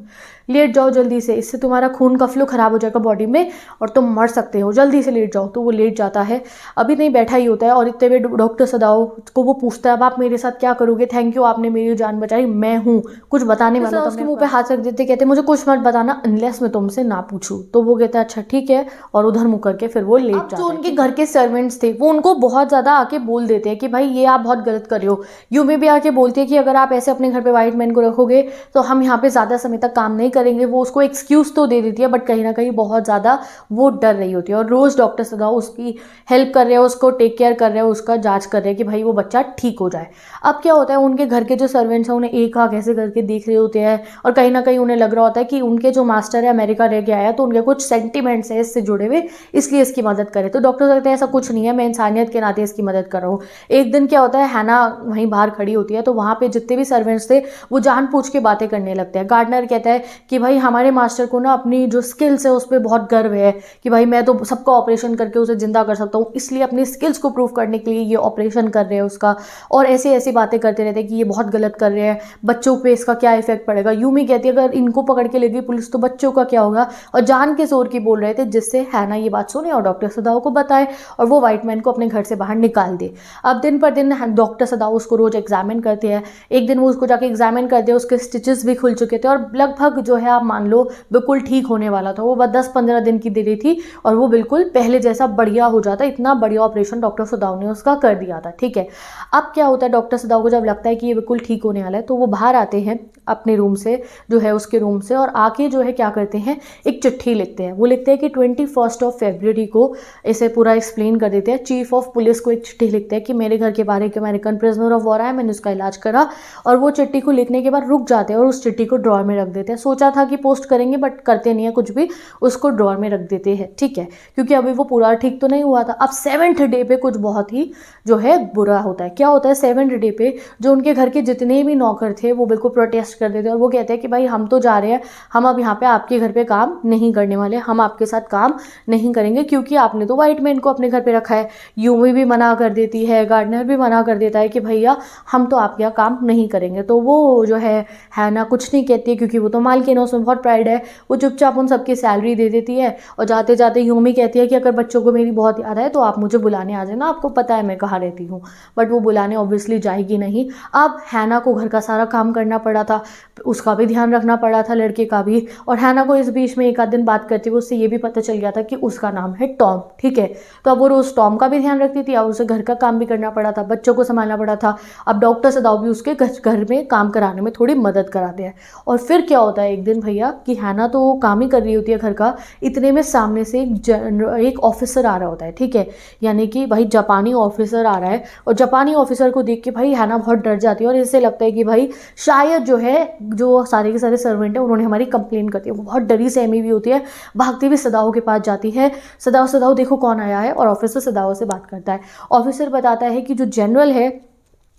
लेट जाओ जल्दी से, इससे तुम्हारा खून का फ्लो खराब हो जाएगा बॉडी में और तुम मर सकते हो, जल्दी से लेट जाओ। तो वो लेट जाता है, अभी नहीं बैठा ही होता है। और इतने में डॉक्टर सदाओ को वो पूछता है अब आप मेरे साथ क्या करोगे, थैंक यू आपने मेरी जान बचाई, मैं हूँ कुछ बताने वाला था। उसके मुंह पे हाथ रख देते, कहते मुझे कुछ मत बताना अनलेस मैं तुमसे ना पूछूं। तो वो कहता है अच्छा ठीक है और उधर मुँह करके फिर वो लेट जाता है। जो उनके घर के सर्वेंट्स थे वो उनको बहुत ज़्यादा आके बोल देते हैं कि भाई ये आप बहुत गलत कर रहे हो। यू में भी आके बोलती है कि अगर आप ऐसे अपने घर पे व्हाइट मैन को रखोगे तो हम यहाँ पे ज़्यादा समय तक काम नहीं करेंगे। वो उसको एक्सक्यूज़ तो दे देती है बट कहीं ना कहीं बहुत ज़्यादा वो डर रही होती है और रोज़ डॉक्टर सदाओ उसकी हेल्प कर रहे हैं, उसको टेक केयर कर रहे हैं, उसका जांच कर रहे हैं कि भाई वो बच्चा ठीक हो जाए। अब क्या होता है उनके घर के जो सर्वेंट्स हैं उन्हें एक आँख ऐसे करके देख रहे होते हैं और कहीं ना कहीं उन्हें लग रहा होता है कि उनके जो मास्टर है अमेरिका रह के आया तो उनके कुछ सेंटिमेंट्स है इससे जुड़े हुए, इसलिए इसकी मदद करे। तो डॉक्टर कहते हैं ऐसा कुछ नहीं है, मैं इंसानियत के नाते इसकी मदद कर रहा हूँ। एक दिन क्या होता है हैना वहीं बाहर खड़ी होती है तो वहाँ पे जितने भी सर्वेंट्स थे वो जान पूछ के बातें करने लगते हैं। गार्डनर कहता है कि भाई हमारे मास्टर को ना अपनी जो स्किल्स है उस पर बहुत गर्व है कि भाई मैं तो सबका ऑपरेशन करके उसे जिंदा कर सकता हूँ, इसलिए अपनी स्किल्स को प्रूव करने के लिए ये ऑपरेशन कर रहे हैं उसका। और ऐसी ऐसी बातें करते रहते हैं कि ये बहुत गलत कर रहे हैं, बच्चों पे इसका क्या इफेक्ट पड़ेगा। यूमी कहती है अगर इनको पकड़ के लेगी पुलिस तो बच्चों का क्या होगा, और जान के जोर की बोल रहे थे जिससे हैना ये बात सुने और डॉक्टर सदाओ को बताए और वो व्हाइट मैन को अपने घर से बाहर निकाल दे। अब दिन पर दिन डॉक्टर सदाओ उसको रोज एग्जामिन करते हैं। एक दिन वो उसको जाके एग्जामिन करते हैं, उसके स्टिचेस भी खुल चुके थे और लगभग जो है आप मान लो बिल्कुल ठीक होने वाला था। वो बस 10-15 दिन की देरी थी और वो बिल्कुल पहले जैसा बढ़िया हो जाता। इतना बढ़िया ऑपरेशन डॉक्टर सदाओ ने उसका कर दिया था। ठीक है, अब क्या होता है डॉक्टर सदाओ को जब लगता है कि ये बिल्कुल ठीक होने वाला है तो वो बाहर आते हैं अपने रूम से, जो है उसके रूम से, और आके जो है क्या करते हैं एक चिट्ठी लिखते हैं। वो लिखते हैं कि 21 फरवरी को इसे पूरा एक्सप्लेन कर देते हैं। चीफ ऑफ पुलिस को एक चिट्ठी लिखते हैं कि मेरे घर के बाहर एक अमेरिकन प्रिजनर ऑफ वॉर आया, मैंने उसका इलाज करा। और वो चिट्ठी को लिखने के बाद रुक जाते हैं और उस चिट्ठी को ड्रॉअर में रख देते हैं। सोचा था कि पोस्ट करेंगे बट करते नहीं है कुछ भी, उसको ड्रॉअर में रख देते हैं। ठीक है, क्योंकि अभी वो पूरा ठीक तो नहीं हुआ था। अब 7th डे पे कुछ बहुत ही जो है बुरा होता है। क्या होता है 7th डे पे जो उनके घर के जितने भी नौकर थे वो बिल्कुल प्रोटेस्ट कर देते हैं और वो कहते हैं कि भाई हम तो जा रहे हैं, हम अब यहाँ पे आपके घर पे काम नहीं करने वाले, हम आपके साथ काम नहीं करेंगे क्योंकि आपने तो व्हाइट मैन को अपने घर पे रखा है। यूमी भी मना कर देती है, गार्डनर भी मना कर देता है कि भैया हम तो आपके यहाँ काम नहीं करेंगे। तो वो जो है ना कुछ नहीं कहती है क्योंकि वो तो मालकिन ना उसमें बहुत प्राइड है, वो चुपचाप उन सबकी सैलरी दे देती है और जाते जाते यूँ ही कहती है कि अगर बच्चों को मेरी बहुत याद आए तो आप मुझे बुलाने आ जाना, आपको पता है मैं कहाँ रहती हूँ। बट वो बुलाने ऑब्वियसली जाएगी नहीं। अब हैना को घर का सारा काम करना पड़ा था, उसका भी ध्यान रखना पड़ा था, लड़के का भी। और हैना को इस बीच में एक आध दिन बात करते हुए उससे ये भी पता चल गया था कि उसका नाम है टॉम, ठीक है। तो अब वो रोज़ टॉम का भी ध्यान रखती थी, अब उसे घर का काम भी करना पड़ा था, बच्चों को संभालना पड़ा था। अब डॉक्टर सदाव भी उसके घर में काम कराने में थोड़ी मदद कराते हैं। और फिर क्या होता है एक दिन भैया कि हैना तो काम ही कर रही होती है घर का, इतने में सामने से एक ऑफिसर आ रहा होता है, ठीक है, यानी कि भाई जापानी ऑफिसर आ रहा है। और जापानी ऑफिसर को देख के भाई हैना बहुत डर जाती है और इससे लगता है कि भाई शायद जो है जो सारे के सारे सर्वेंट हैं उन्होंने हमारी कंप्लेन कर दी। वो बहुत डरी सहमी भी होती है, भागती हुई सदाओ के पास जाती है। सदाओ सदाओ देखो कौन आया है। और ऑफिसर सदाओ से बात करता है। ऑफिसर बताता है कि जो जनरल है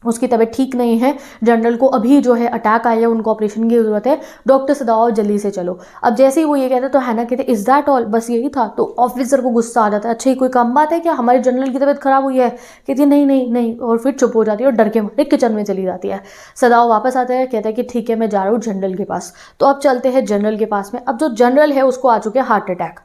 उसकी तबीयत ठीक नहीं है, जनरल को अभी जो है अटैक आया है, उनको ऑपरेशन की ज़रूरत है, डॉक्टर सदाओ जल्दी से चलो। अब जैसे ही वो ये कहते तो हैना कहते इज़ दैट ऑल, बस यही था। तो ऑफिसर को गुस्सा आ जाता है, अच्छा ये कोई कम बात है क्या, हमारे जनरल की तबीयत खराब हुई है। कहती है नहीं नहीं नहीं, और फिर चुप हो जाती है और डर के मारे किचन में चली जाती है। सदाओ वापस आता है, कहता है कि ठीक है मैं जा रहा हूँ जनरल के पास। तो अब चलते हैं जनरल के पास में। अब जो जनरल है उसको आ चुके हैं हार्ट अटैक।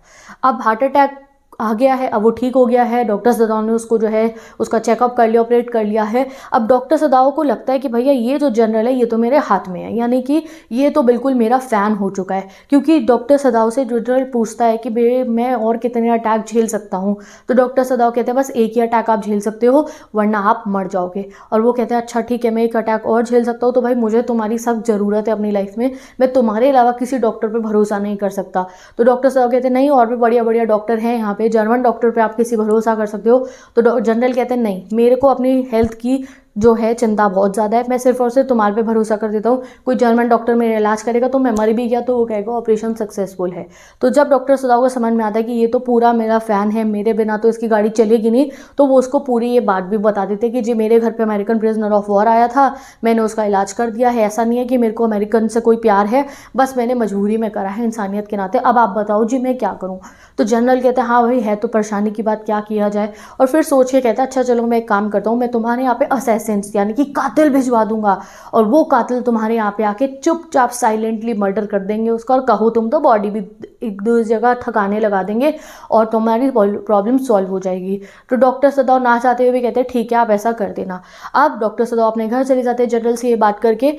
अब हार्ट अटैक आ गया है, अब वो ठीक हो गया है, डॉक्टर सदाओ ने उसको जो है उसका चेकअप कर लिया, ऑपरेट कर लिया है। अब डॉक्टर सदाओ को लगता है कि भैया ये जो जनरल है ये तो मेरे हाथ में है, यानी कि ये तो बिल्कुल मेरा फ़ैन हो चुका है। क्योंकि डॉक्टर सदाओ से जनरल पूछता है कि बे मैं और कितने अटैक झेल सकता हूँ। तो डॉक्टर सदाओ कहते हैं बस एक ही अटैक आप झेल सकते हो वरना आप मर जाओगे। और वो कहते हैं अच्छा ठीक है मैं एक अटैक और झेल सकता हूँ, तो भाई मुझे तुम्हारी सख्त ज़रूरत है अपनी लाइफ में, मैं तुम्हारे अलावा किसी डॉक्टर पर भरोसा नहीं कर सकता। तो डॉक्टर सदाओ कहते हैं नहीं और भी बढ़िया बढ़िया डॉक्टर हैं यहाँ पे, जर्मन डॉक्टर पे आप किसी भरोसा कर सकते हो। तो जनरल कहते हैं नहीं मेरे को अपनी हेल्थ की जो है चिंता बहुत ज़्यादा है, मैं सिर्फ और सिर्फ तुम्हारे पे भरोसा कर देता हूँ, कोई जर्मन डॉक्टर मेरा इलाज करेगा तो मैं मर भी गया तो वो कहेगा ऑपरेशन सक्सेसफुल है। तो जब डॉक्टर सदाओ को समझ में आता है कि ये तो पूरा मेरा फ़ैन है, मेरे बिना तो इसकी गाड़ी चलेगी नहीं, तो वो उसको पूरी ये बात भी बता देते कि जी मेरे घर पे अमेरिकन प्रिजनर ऑफ वॉर आया था, मैंने उसका इलाज कर दिया है, ऐसा नहीं है कि मेरे को अमेरिकन से कोई प्यार है, बस मैंने मजबूरी में करा है इंसानियत के नाते, अब आप बताओ जी मैं क्या करूँ। तो जनरल कहते हैं हाँ भाई है तो परेशानी की बात, क्या किया जाए। और फिर सोच के कहता है अच्छा चलो मैं एक काम करता हूँ, मैं तुम्हारे यहाँ पे असैसिन्स यानी कि कातिल भिजवा दूंगा और वो कातिल तुम्हारे यहाँ पे आके चुपचाप साइलेंटली मर्डर कर देंगे उसका, और कहो तुम तो बॉडी भी एक दो जगह ठिकाने लगा देंगे और तुम्हारी प्रॉब्लम सॉल्व हो जाएगी। तो डॉक्टर सदाओ ना चाहते हुए भी कहते हैं ठीक है आप ऐसा कर देना। अब डॉक्टर सदाओ अपने घर चले जाते हैं जनरल से ये बात करके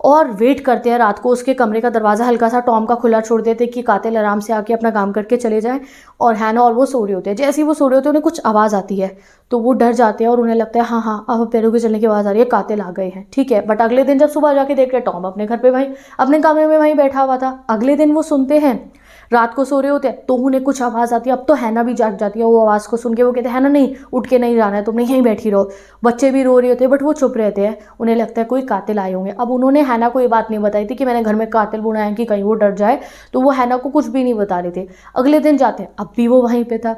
और वेट करते हैं रात को उसके कमरे का दरवाज़ा हल्का सा टॉम का खुला छोड़ देते कि कातिल आराम से आके अपना काम करके चले जाएं। और हैना और वो सो रहे होते हैं, जैसे ही वो सो रहे होते हैं उन्हें कुछ आवाज़ आती है तो वो डर जाते हैं और उन्हें लगता है हाँ हाँ अब पैरों के चलने की आवाज़ आ रही है, कातिल आ गए हैं, ठीक है। बट अगले दिन जब सुबह जाके देख रहे टॉम अपने घर पे भाई अपने कमरे में वहीं बैठा हुआ था। अगले दिन वो सुनते हैं रात को सो रहे होते हैं तो उन्हें कुछ आवाज़ आती है। अब तो हैना भी जाग जाती है वो आवाज़ को सुन के, वो कहते हैं हैना नहीं उठ के नहीं जाना है, तुमने यहीं बैठी रहो। बच्चे भी रो रहे होते हैं बट वो चुप रहते हैं, उन्हें लगता है कोई कातिल आए होंगे। अब उन्होंने हैना को ये बात नहीं बताई थी कि मैंने घर में कातिल बुलाया है कि कहीं वो डर जाए, तो वो हैना को कुछ भी नहीं बता रहे थे। अगले दिन जाते हैं अब भी वो वहीं पे था।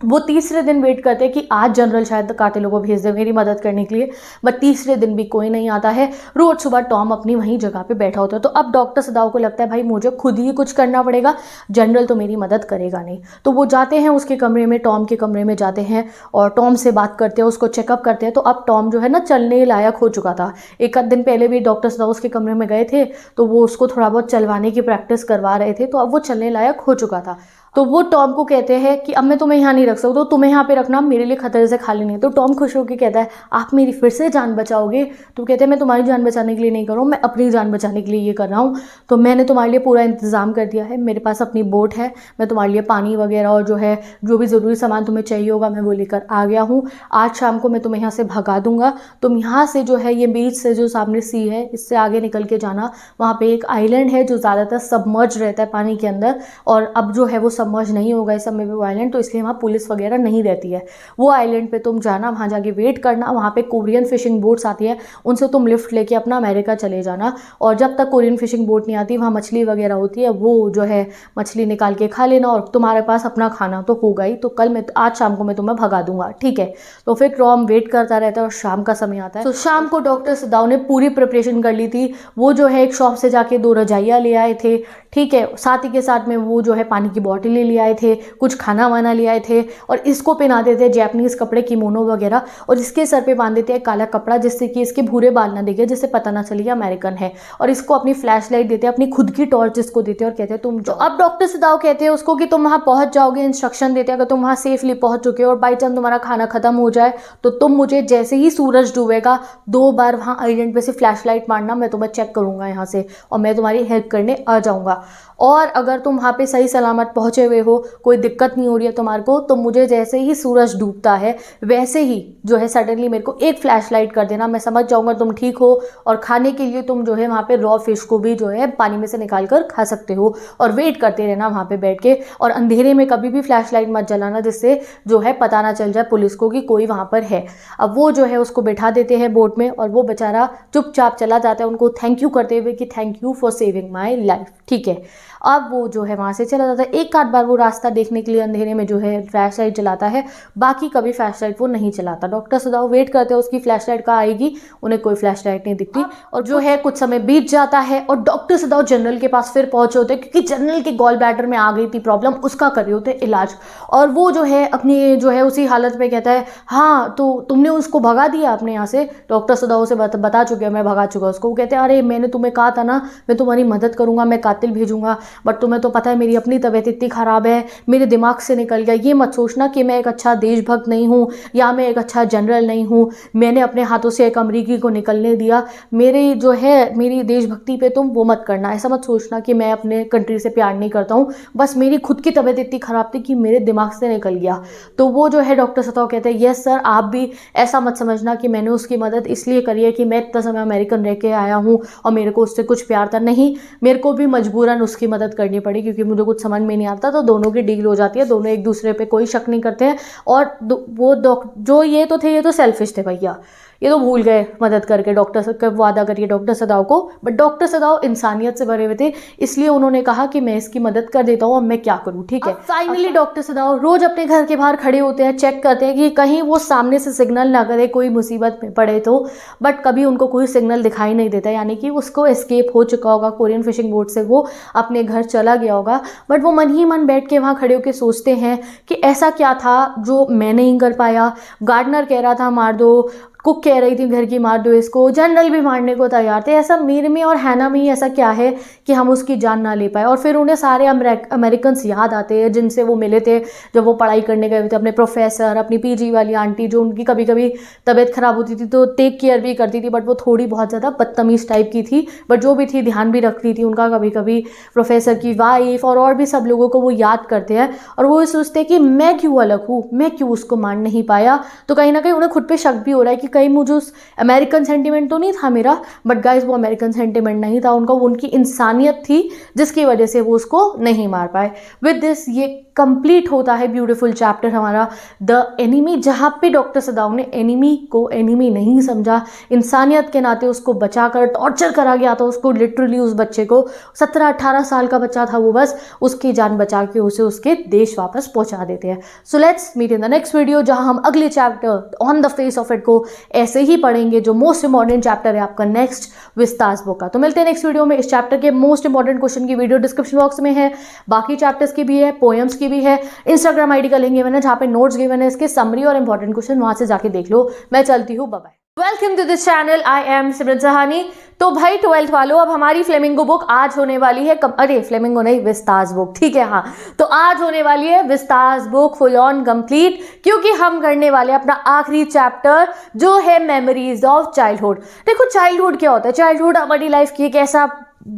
वो तीसरे दिन वेट करते हैं कि आज जनरल शायद कातिलों को भेज दे मेरी मदद करने के लिए, बट तीसरे दिन भी कोई नहीं आता है। रोज सुबह टॉम अपनी वहीं जगह पे बैठा होता है। तो अब डॉक्टर सदाओ को लगता है भाई मुझे खुद ही कुछ करना पड़ेगा, जनरल तो मेरी मदद करेगा नहीं। तो वो जाते हैं उसके कमरे में, टॉम के कमरे में जाते हैं और टॉम से बात करते हैं, उसको चेकअप करते हैं। तो अब टॉम जो है ना चलने लायक हो चुका था। एक आध दिन पहले भी डॉक्टर सदाओ उसके कमरे में गए थे तो वो उसको थोड़ा बहुत चलवाने की प्रैक्टिस करवा रहे थे, तो अब वो चलने लायक हो चुका था। तो वो टॉम को कहते हैं कि अब मैं तुम्हें यहाँ नहीं रख सकता, तो तुम्हें यहाँ पे रखना मेरे लिए खतरे से खाली नहीं है। तो टॉम खुश होकर कहता है आप मेरी फिर से जान बचाओगे। तो कहते हैं मैं तुम्हारी जान बचाने के लिए नहीं कर रहा हूँ, मैं अपनी जान बचाने के लिए ये कर रहा हूँ। तो मैंने तुम्हारे लिए पूरा इंतज़ाम कर दिया है, मेरे पास अपनी बोट है, मैं तुम्हारे लिए पानी वगैरह और जो है जो भी ज़रूरी सामान तुम्हें चाहिए होगा मैं वो लेकर आ गया हूँ। आज शाम को मैं तुम्हें यहाँ से भगा दूंगा, तुम यहाँ से जो है ये बीच से जो सामने सी है इससे आगे निकल के जाना, वहाँ पर एक आइलैंड है जो ज़्यादातर सबमर्ज रहता है पानी के अंदर, और अब जो है वो सबमर्ज नहीं होगा इस समय पे वो आइलैंड, तो इसलिए वहाँ पुलिस वगैरह नहीं रहती है। वो आइलैंड पे तुम जाना, वहाँ जाके वेट करना, वहाँ पे कोरियन फिशिंग बोट्स आती है, उनसे तुम लिफ्ट लेके अपना अमेरिका चले जाना। और जब तक कोरियन फिशिंग बोट नहीं आती वहाँ मछली वगैरह होती है, वो जो है मछली निकाल के खा लेना, और तुम्हारे पास अपना खाना तो होगा ही। तो कल मैं आज शाम को मैं तुम्हें भगा दूंगा, ठीक है। तो फिर टॉम वेट करता रहता है और शाम का समय आता है। तो शाम को डॉक्टर सदाओ ने पूरी प्रिपरेशन कर ली थी। वो जो है एक शॉप से जाके 2 रजाइयाँ ले आए थे, ठीक है। साथ ही के साथ में वो जो है पानी की बॉटलें ले आए थे, कुछ खाना वाना ले आए थे और इसको पहना देते हैं जैपनीज़ कपड़े, किमोनो वगैरह, और इसके सर पे बांध देते हैं काला कपड़ा जिससे कि इसके भूरे बाल ना दिखे, जिससे पता ना चले अमेरिकन है। और इसको अपनी फ्लैश लाइट देते हैं, अपनी खुद की टॉर्च इसको देते हैं और कहते हैं तुम जाओ। अब डॉक्टर सदाव कहते हैं उसको कि तुम वहाँ पहुँच जाओगे, इंस्ट्रक्शन देते हैं अगर तुम वहाँ सेफली पहुँच चुके हो और बाई चांस तुम्हारा खाना खत्म हो जाए तो तुम मुझे जैसे ही सूरज डूबेगा 2 बार वहाँ आइलैंड पे से फ्लैश लाइट मारना, मैं तुम्हें चेक करूँगा यहाँ से और मैं तुम्हारी हेल्प करने आ जाऊँगा। और अगर तुम वहाँ पे सही सलामत पहुँचे हुए हो, कोई दिक्कत नहीं हो रही है तुम्हारे को, तो मुझे जैसे ही सूरज डूबता है वैसे ही जो है सडनली मेरे को एक फ्लैश लाइट कर देना, मैं समझ जाऊँगा तुम ठीक हो। और खाने के लिए तुम जो है वहाँ पे रॉ फिश को भी जो है पानी में से निकाल कर खा सकते हो और वेट करते रहना वहाँ पे बैठ के। और अंधेरे में कभी भी फ्लैश लाइट मत जलाना जिससे जो है पता ना चल जाए पुलिस को कि कोई वहाँ पर है। अब वो जो है उसको बैठा देते हैं बोट में और वो बेचारा चुपचाप चला जाता है उनको थैंक यू करते हुए कि thank you for saving my life. ठीक है, अब वो जो है वहाँ से चला जाता है। एक आध बार वो रास्ता देखने के लिए अंधेरे में जो है फ्लैश लाइट जलाता है, बाकी कभी फ्लैश लाइट वो नहीं चलाता। डॉक्टर सदाव वेट करते हैं उसकी फ्लैश लाइट कहाँ आएगी, उन्हें कोई फ्लैश लाइट नहीं दिखती और जो है कुछ समय बीत जाता है और डॉक्टर सदाव जनरल के पास फिर पहुंचे होते हैं क्योंकि जनरल के गॉल ब्लैडर में आ गई थी प्रॉब्लम, उसका कर रहे होते इलाज। और वो जो है अपनी जो है उसी हालत में कहता है हाँ तो तुमने उसको भगा दिया अपने यहाँ से। डॉक्टर सदाव से बता चुके हैं मैं भगा चुका उसको। वो कहते हैं अरे मैंने तुम्हें कहा था ना मैं तुम्हारी मदद करूँगा, मैं कातिल भेजूंगा, बट तुम्हें तो पता है मेरी अपनी तबीयत इतनी ख़राब है, मेरे दिमाग से निकल गया। ये मत सोचना कि मैं एक अच्छा देशभक्त नहीं हूँ या मैं एक अच्छा जनरल नहीं हूँ, मैंने अपने हाथों से एक अमरीकी को निकलने दिया। मेरी जो है मेरी देशभक्ति पे तुम वो मत करना, ऐसा मत सोचना कि मैं अपने कंट्री से प्यार नहीं करता हूँ, बस मेरी खुद की तबीयत इतनी ख़राब थी कि मेरे दिमाग से निकल गया। तो वो जो है डॉक्टर सदाव कहते हैं यस सर, आप भी ऐसा मत समझना कि मैंने उसकी मदद इसलिए करी है कि मैं इतना समय अमेरिकन रह के आया हूँ और मेरे को उससे कुछ प्यार था, नहीं मेरे को भी मजबूरन उसकी मदद करनी पड़ी क्योंकि मुझे कुछ समझ में नहीं आता। तो दोनों की डील हो जाती है, दोनों एक दूसरे पे कोई शक नहीं करते हैं। और वो जो ये तो थे, ये तो सेल्फिश थे भैया, ये तो भूल गए मदद करके डॉक्टर का वादा करिए डॉक्टर सदाव को। बट डॉक्टर सदाव इंसानियत से भरे हुए थे, इसलिए उन्होंने कहा कि मैं इसकी मदद कर देता हूँ, अब मैं क्या करूँ। ठीक है, फाइनली डॉक्टर सदाव रोज अपने घर के बाहर खड़े होते हैं, चेक करते हैं कि कहीं वो सामने से सिग्नल ना करे कोई मुसीबत में पड़े तो, बट कभी उनको कोई सिग्नल दिखाई नहीं देता, यानी कि उसको एस्केप हो चुका होगा कोरियन फिशिंग बोट से, वो अपने घर चला गया होगा। बट वो मन ही मन बैठ के वहाँ खड़े होकर सोचते हैं कि ऐसा क्या था जो मैं नहीं कर पाया। गार्डनर कह रहा था मार दो, कुक कह रही थी घर की मार दो इसको, जनरल भी मारने को तैयार थे, ऐसा मीर में और हैना में ही ऐसा क्या है कि हम उसकी जान ना ले पाए। और फिर उन्हें सारे अमेरिकन्स याद आते हैं जिनसे वो मिले थे जब वो पढ़ाई करने गए थे, अपने प्रोफेसर, अपनी पीजी वाली आंटी जो उनकी कभी कभी तबीयत खराब होती थी तो टेक केयर भी करती थी, बट वो थोड़ी बहुत ज़्यादा बदतमीज़ टाइप की थी, बट जो भी थी ध्यान भी रखती थी उनका। कभी कभी प्रोफेसर की वाइफ और भी सब लोगों को वो याद करते हैं और वो सोचते हैं कि मैं क्यों अलग हूँ, मैं क्यों उसको मार नहीं पाया। तो कहीं ना कहीं उन्हें खुद पे शक भी हो रहा है कि कहीं मुझे उस अमेरिकन सेंटिमेंट तो नहीं था मेरा, बट गाइस वो अमेरिकन सेंटिमेंट नहीं था उनका, वो उनकी इंसानियत थी जिसकी वजह से वो उसको नहीं मार पाए। विद दिस ये कंप्लीट होता है ब्यूटीफुल चैप्टर हमारा द एनिमी, जहाँ पे डॉक्टर सदाव ने एनिमी को एनिमी नहीं समझा, इंसानियत के नाते उसको बचाकर टॉर्चर करा गया था उसको, लिटरली उस बच्चे को 17-18 साल का बच्चा था वो, बस उसकी जान बचा के उसे उसके देश वापस पहुंचा देते हैं। So let's meet in the next video जहाँ हम अगले chapter on the face of it को ऐसे ही पढ़ेंगे जो मोस्ट इंपॉर्टेंट चैप्टर है आपका नेक्स्ट विस्तास बुक का। तो मिलते हैं नेक्स्ट वीडियो में। इस चैप्टर के मोस्ट इंपॉर्टेंट क्वेश्चन की वीडियो डिस्क्रिप्शन बॉक्स में है, बाकी चैप्टर्स की भी है, पोएम्स की भी है, इंस्टाग्राम आईडी का लिंक गिवन है जहाँ पे नोट्स गिवन है, इसके समरी और इंपॉर्टेंट क्वेश्चन वहां से जाके देख लो। मैं चलती हूँ, bye bye. Welcome to this channel, I am Simran Sahani. तो भाई 12th वालों, अब हमारी फ्लेमिंगो बुक आज होने वाली है अरे फ्लेमिंगो नहीं, विस्तास बुक, ठीक है हाँ। तो आज होने वाली है Vistas book full on complete, क्योंकि हम करने वाले हैं अपना आखिरी चैप्टर जो है मेमोरीज ऑफ चाइल्डहुड। देखो चाइल्डहुड क्या होता है, चाइल्डहुड हमारी लाइफ की एक ऐसा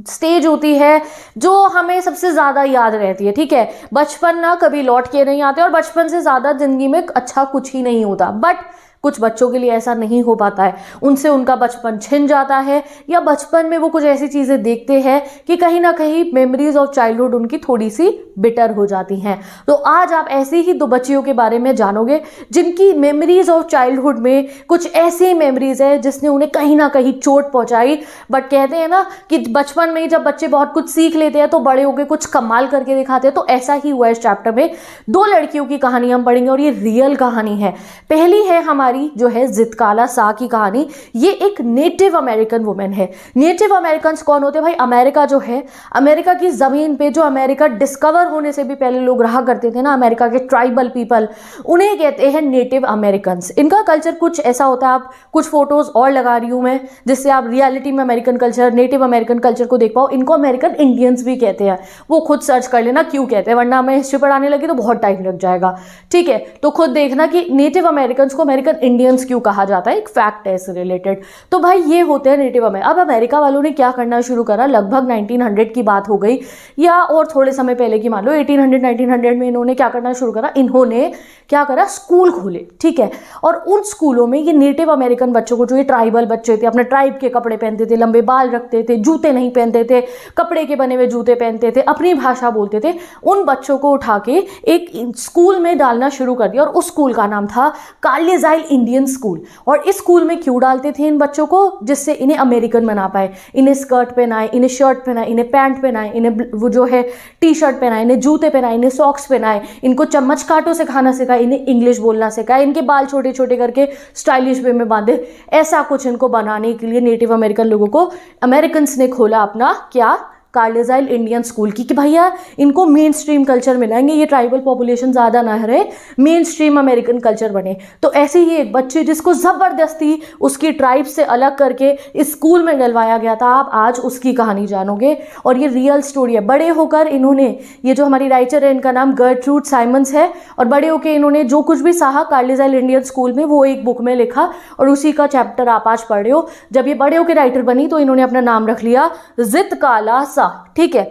स्टेज होती है जो हमें सबसे ज़्यादा याद रहती है। ठीक है, बचपन ना कभी लौट के नहीं आते और बचपन से ज़्यादा ज़िंदगी में अच्छा कुछ ही नहीं होता, बट कुछ बच्चों के लिए ऐसा नहीं हो पाता है, उनसे उनका बचपन छिन जाता है या बचपन में वो कुछ ऐसी चीज़ें देखते हैं कि कहीं ना कहीं मेमोरीज ऑफ चाइल्डहुड उनकी थोड़ी सी बिटर हो जाती हैं। तो आज आप ऐसी ही 2 बच्चियों के बारे में जानोगे जिनकी मेमोरीज ऑफ चाइल्डहुड में कुछ ऐसी मेमोरीज है जिसने उन्हें कहीं ना कहीं चोट पहुंचाई। बट कहते हैं ना कि बचपन में जब बच्चे बहुत कुछ सीख लेते हैं तो बड़े होकर कुछ कमाल करके दिखाते हैं, तो ऐसा ही हुआ इस चैप्टर में। 2 लड़कियों की कहानी हम पढ़ेंगे और ये रियल कहानी है। पहली है हमारी हमारी जो है ज़ितकाला सा की कहानी, ये एक नेटिव अमेरिकन वुमेन है। नेटिव अमेरिकन कौन होते हैं भाई? अमेरिका जो है, अमेरिका की ज़मीन पे जो अमेरिका डिस्कवर होने से भी पहले लोग रहा करते थे ना, अमेरिका के ट्राइबल पीपल, उन्हें कहते हैं नेटिव अमेरिकन। इनका कल्चर कुछ ऐसा होता है, आप कुछ फोटोज़ और लगा रही हूँ मैं, जिससे आप रियलिटी में American culture, native American culture को देख पाओ। इनको अमेरिकन इंडियंस भी कहते हैं, वो खुद सर्च कर लेना क्यों कहते हैं, वरना मैं हिस्ट्री पढ़ाने लगी तो बहुत टाइम लग जाएगा, ठीक है? तो खुद देखना कि नेटिव अमेरिकन को अमेरिकन इंडियंस क्यों कहा जाता है, एक फैक्ट है इससे रिलेटेड। तो भाई ये होते हैं नेटिव अमेरिकन। अब अमेरिका वालों ने क्या करना शुरू करा, लगभग 1900 की बात हो गई, या और थोड़े समय पहले की मान लो 1800 में इन्होंने क्या करना शुरू करा, इन्होंने क्या करा, स्कूल खोले, ठीक है? और उन स्कूलों में ये नेटिव अमेरिकन बच्चों को, जो ये ट्राइबल बच्चे थे, अपने ट्राइब के कपड़े पहनते थे, लंबे बाल रखते थे, जूते नहीं पहनते थे, कपड़े के बने हुए जूते पहनते थे, अपनी भाषा बोलते थे, उन बच्चों को उठा के एक स्कूल में डालना शुरू कर दिया। और उस स्कूल का नाम था कार्लेजाइल इंडियन स्कूल। और इस स्कूल में क्यों डालते थे इन बच्चों को? जिससे इन्हें अमेरिकन बना पाए, इन्हें स्कर्ट पहनाए, इन्हें शर्ट पहनाए, इन्हें पैंट पहनाए, इन्हें वो जो है टी शर्ट पहनाए, इन्हें जूते पहनाए, इन्हें सॉक्स पहनाए, इनको चम्मच कांटों से खाना सिखाए, इन्हें इंग्लिश बोलना सिखाए, इनके बाल छोटे छोटे करके स्टाइलिश वे में बांधे। ऐसा कुछ इनको बनाने के लिए नेटिव अमेरिकन लोगों को अमेरिकन ने खोला अपना क्या, कार्लेजाइल इंडियन स्कूल की, कि भैया इनको मेन स्ट्रीम कल्चर मिलाएंगे, ये ट्राइबल पॉपुलेशन ज़्यादा ना रहे, मेन स्ट्रीम अमेरिकन कल्चर बने। तो ऐसे ही एक बच्चे जिसको ज़बरदस्ती उसकी ट्राइब से अलग करके इस स्कूल में डलवाया गया था, आप आज उसकी कहानी जानोगे। और ये रियल स्टोरी है। बड़े होकर इन्होंने, ये जो हमारी राइटर है इनका नाम गर्ट्रूड साइमंस है, और बड़े होकर इन्होंने जो कुछ भी सहा कार्लेजाइल इंडियन स्कूल में, वो एक बुक में लिखा, और उसी का चैप्टर आप आज पढ़ रहे हो। जब ये बड़े होकर राइटर बनी तो इन्होंने अपना नाम रख लिया ज़ितकाला सा, ठीक है?